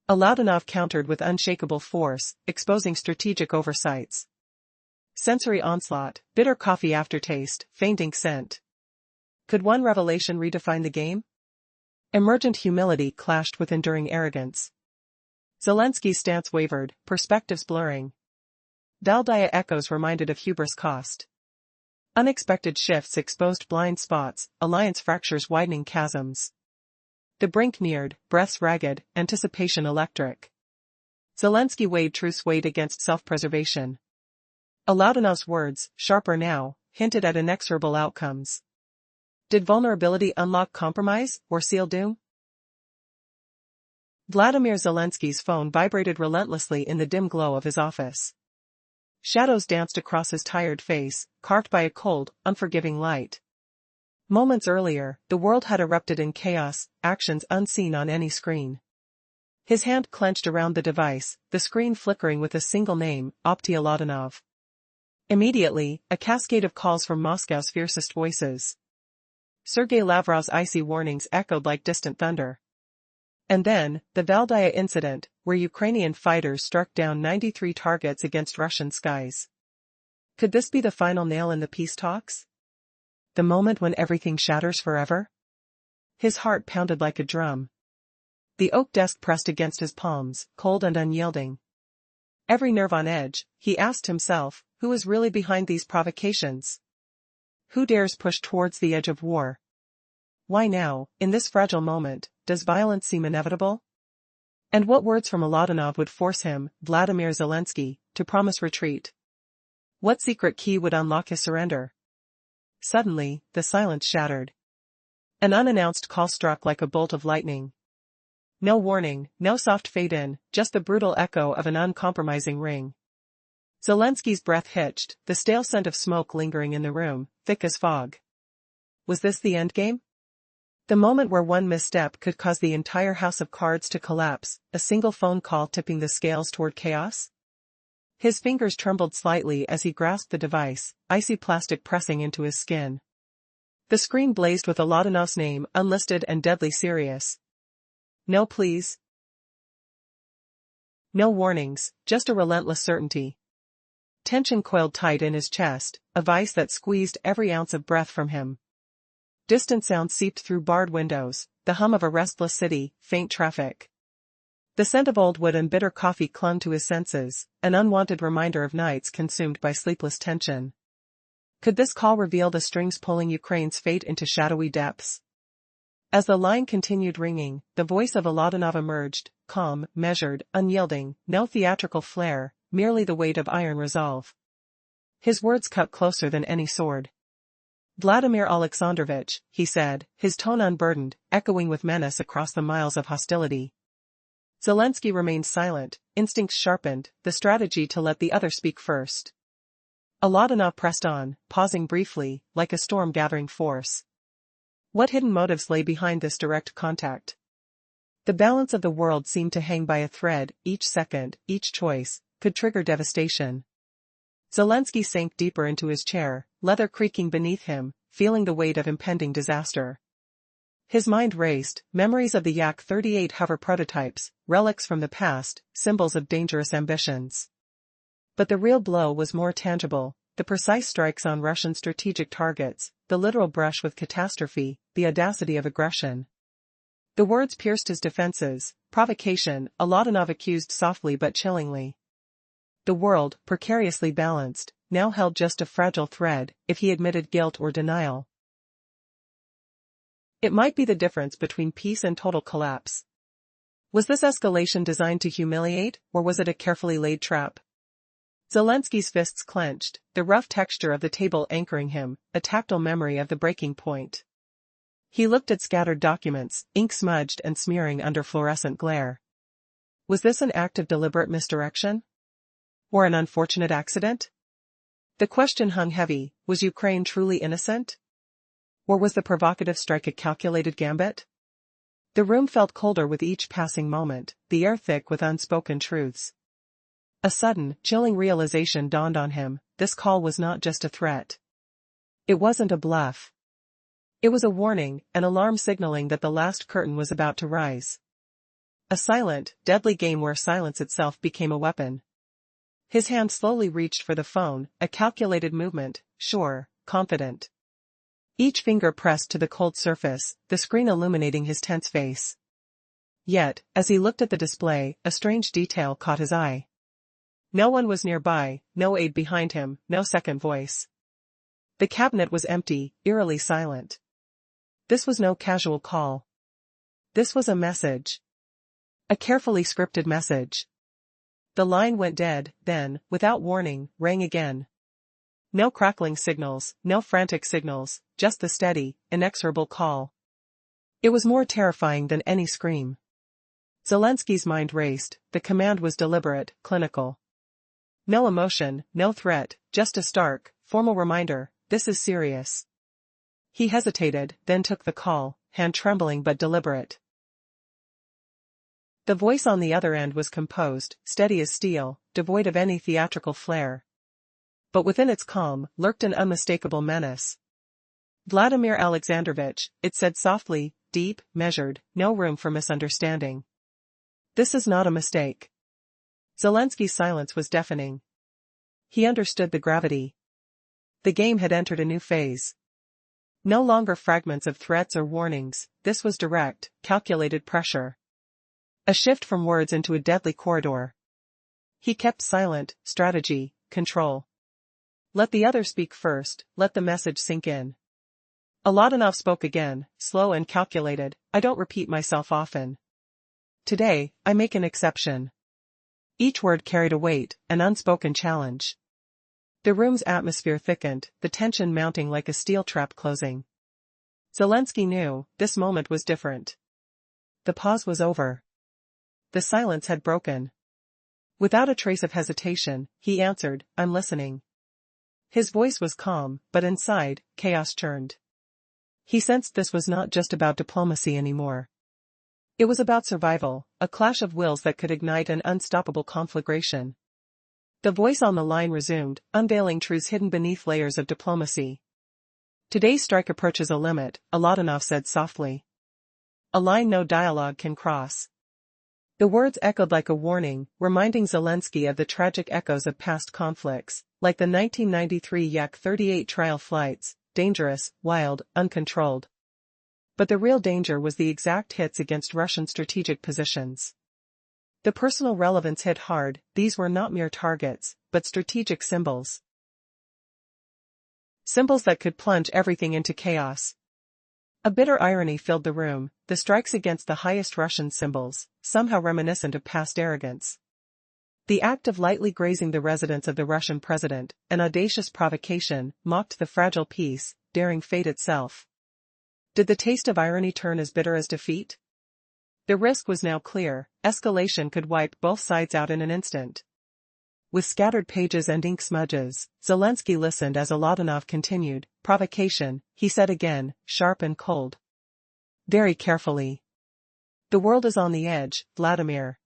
Oladonov countered with unshakable force, exposing strategic oversights. Sensory onslaught, bitter coffee aftertaste, fainting scent. Could one revelation redefine the game? Emergent humility clashed with enduring arrogance. Zelensky's stance wavered, perspectives blurring. Valdaya echoes reminded of hubris cost. Unexpected shifts exposed blind spots, alliance fractures widening chasms. The brink neared, breaths ragged, anticipation electric. Zelensky weighed truth's weight against self-preservation. Oladonov's words, sharper now, hinted at inexorable outcomes. Did vulnerability unlock compromise, or seal doom? Vladimir Zelensky's phone vibrated relentlessly in the dim glow of his office. Shadows danced across his tired face, carved by a cold, unforgiving light. Moments earlier, the world had erupted in chaos, actions unseen on any screen. His hand clenched around the device, the screen flickering with a single name, Opti Oladanov. Immediately, a cascade of calls from Moscow's fiercest voices. Sergei Lavrov's icy warnings echoed like distant thunder. And then, the Valdaya incident, where Ukrainian fighters struck down 93 targets against Russian skies. Could this be the final nail in the peace talks? The moment when everything shatters forever? His heart pounded like a drum. The oak desk pressed against his palms, cold and unyielding. Every nerve on edge, he asked himself, who is really behind these provocations? Who dares push towards the edge of war? Why now, in this fragile moment, does violence seem inevitable? And what words from Oladanov would force him, Vladimir Zelensky, to promise retreat? What secret key would unlock his surrender? Suddenly, the silence shattered. An unannounced call struck like a bolt of lightning. No warning, no soft fade-in, just the brutal echo of an uncompromising ring. Zelensky's breath hitched, the stale scent of smoke lingering in the room, thick as fog. Was this the endgame? The moment where one misstep could cause the entire house of cards to collapse, a single phone call tipping the scales toward chaos? His fingers trembled slightly as he grasped the device, icy plastic pressing into his skin. The screen blazed with Oladonov's name, unlisted and deadly serious. No pleas. No warnings, just a relentless certainty. Tension coiled tight in his chest, a vice that squeezed every ounce of breath from him. Distant sounds seeped through barred windows, the hum of a restless city, faint traffic. The scent of old wood and bitter coffee clung to his senses, an unwanted reminder of nights consumed by sleepless tension. Could this call reveal the strings pulling Ukraine's fate into shadowy depths? As the line continued ringing, the voice of Oladanov emerged, calm, measured, unyielding, no theatrical flair, merely the weight of iron resolve. His words cut closer than any sword. "Vladimir Alexandrovich," he said, his tone unburdened, echoing with menace across the miles of hostility. Zelensky remained silent, instincts sharpened, the strategy to let the other speak first. Oladanov pressed on, pausing briefly, like a storm gathering force. What hidden motives lay behind this direct contact? The balance of the world seemed to hang by a thread, each second, each choice, could trigger devastation. Zelensky sank deeper into his chair, leather creaking beneath him, feeling the weight of impending disaster. His mind raced, memories of the Yak-38 hover prototypes, relics from the past, symbols of dangerous ambitions. But the real blow was more tangible, the precise strikes on Russian strategic targets, the literal brush with catastrophe, the audacity of aggression. The words pierced his defenses, provocation, Oladanov accused softly but chillingly. The world, precariously balanced, now held just a fragile thread, if he admitted guilt or denial. It might be the difference between peace and total collapse. Was this escalation designed to humiliate, or was it a carefully laid trap? Zelensky's fists clenched, the rough texture of the table anchoring him, a tactile memory of the breaking point. He looked at scattered documents, ink smudged and smearing under fluorescent glare. Was this an act of deliberate misdirection? Or an unfortunate accident? The question hung heavy, was Ukraine truly innocent? Or was the provocative strike a calculated gambit? The room felt colder with each passing moment, the air thick with unspoken truths. A sudden, chilling realization dawned on him, this call was not just a threat. It wasn't a bluff. It was a warning, an alarm signaling that the last curtain was about to rise. A silent, deadly game where silence itself became a weapon. His hand slowly reached for the phone, a calculated movement, sure, confident. Each finger pressed to the cold surface, the screen illuminating his tense face. Yet, as he looked at the display, a strange detail caught his eye. No one was nearby, no aide behind him, no second voice. The cabinet was empty, eerily silent. This was no casual call. This was a message. A carefully scripted message. The line went dead, then, without warning, rang again. No crackling signals, no frantic signals, just the steady, inexorable call. It was more terrifying than any scream. Zelensky's mind raced, the command was deliberate, clinical. No emotion, no threat, just a stark, formal reminder, this is serious. He hesitated, then took the call, hand trembling but deliberate. The voice on the other end was composed, steady as steel, devoid of any theatrical flair. But within its calm, lurked an unmistakable menace. "Vladimir Alexandrovich," it said softly, deep, measured, no room for misunderstanding. "This is not a mistake." Zelensky's silence was deafening. He understood the gravity. The game had entered a new phase. No longer fragments of threats or warnings, this was direct, calculated pressure. A shift from words into a deadly corridor. He kept silent, strategy, control. Let the other speak first, let the message sink in. Oladanov spoke again, slow and calculated, "I don't repeat myself often. Today, I make an exception." Each word carried a weight, an unspoken challenge. The room's atmosphere thickened, the tension mounting like a steel trap closing. Zelensky knew, this moment was different. The pause was over. The silence had broken. Without a trace of hesitation, he answered, "I'm listening." His voice was calm, but inside, chaos churned. He sensed this was not just about diplomacy anymore. It was about survival, a clash of wills that could ignite an unstoppable conflagration. The voice on the line resumed, unveiling truths hidden beneath layers of diplomacy. "Today's strike approaches a limit," Oladanov said softly. "A line no dialogue can cross." The words echoed like a warning, reminding Zelensky of the tragic echoes of past conflicts, like the 1993 Yak-38 trial flights, dangerous, wild, uncontrolled. But the real danger was the exact hits against Russian strategic positions. The personal relevance hit hard, these were not mere targets, but strategic symbols. Symbols that could plunge everything into chaos. A bitter irony filled the room, the strikes against the highest Russian symbols, somehow reminiscent of past arrogance. The act of lightly grazing the residence of the Russian president, an audacious provocation, mocked the fragile peace, daring fate itself. Did the taste of irony turn as bitter as defeat? The risk was now clear, escalation could wipe both sides out in an instant. With scattered pages and ink smudges, Zelensky listened as Oladanov continued. Provocation, he said again, sharp and cold. Very carefully. The world is on the edge, Vladimir.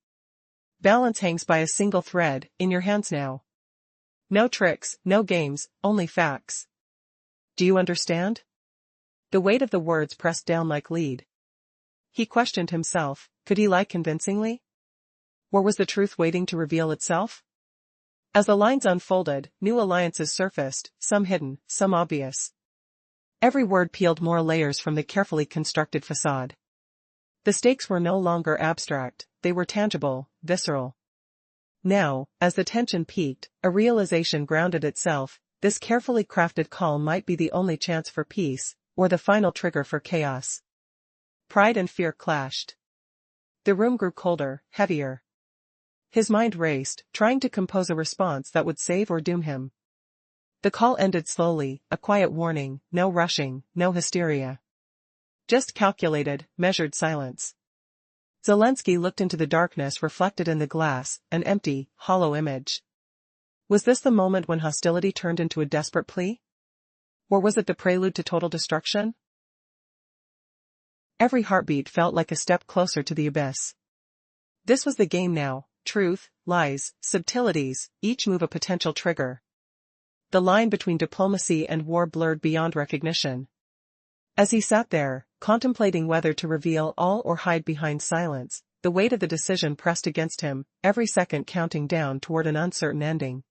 Balance hangs by a single thread, in your hands now. No tricks, no games, only facts. Do you understand? The weight of the words pressed down like lead. He questioned himself, could he lie convincingly? Or was the truth waiting to reveal itself? As the lines unfolded, new alliances surfaced, some hidden, some obvious. Every word peeled more layers from the carefully constructed facade. The stakes were no longer abstract, they were tangible, visceral. Now, as the tension peaked, a realization grounded itself, this carefully crafted call might be the only chance for peace, or the final trigger for chaos. Pride and fear clashed. The room grew colder, heavier. His mind raced, trying to compose a response that would save or doom him. The call ended slowly, a quiet warning, no rushing, no hysteria. Just calculated, measured silence. Zelensky looked into the darkness reflected in the glass, an empty, hollow image. Was this the moment when hostility turned into a desperate plea? Or was it the prelude to total destruction? Every heartbeat felt like a step closer to the abyss. This was the game now. Truth, lies, subtleties, each move a potential trigger. The line between diplomacy and war blurred beyond recognition. As he sat there, contemplating whether to reveal all or hide behind silence, the weight of the decision pressed against him, every second counting down toward an uncertain ending.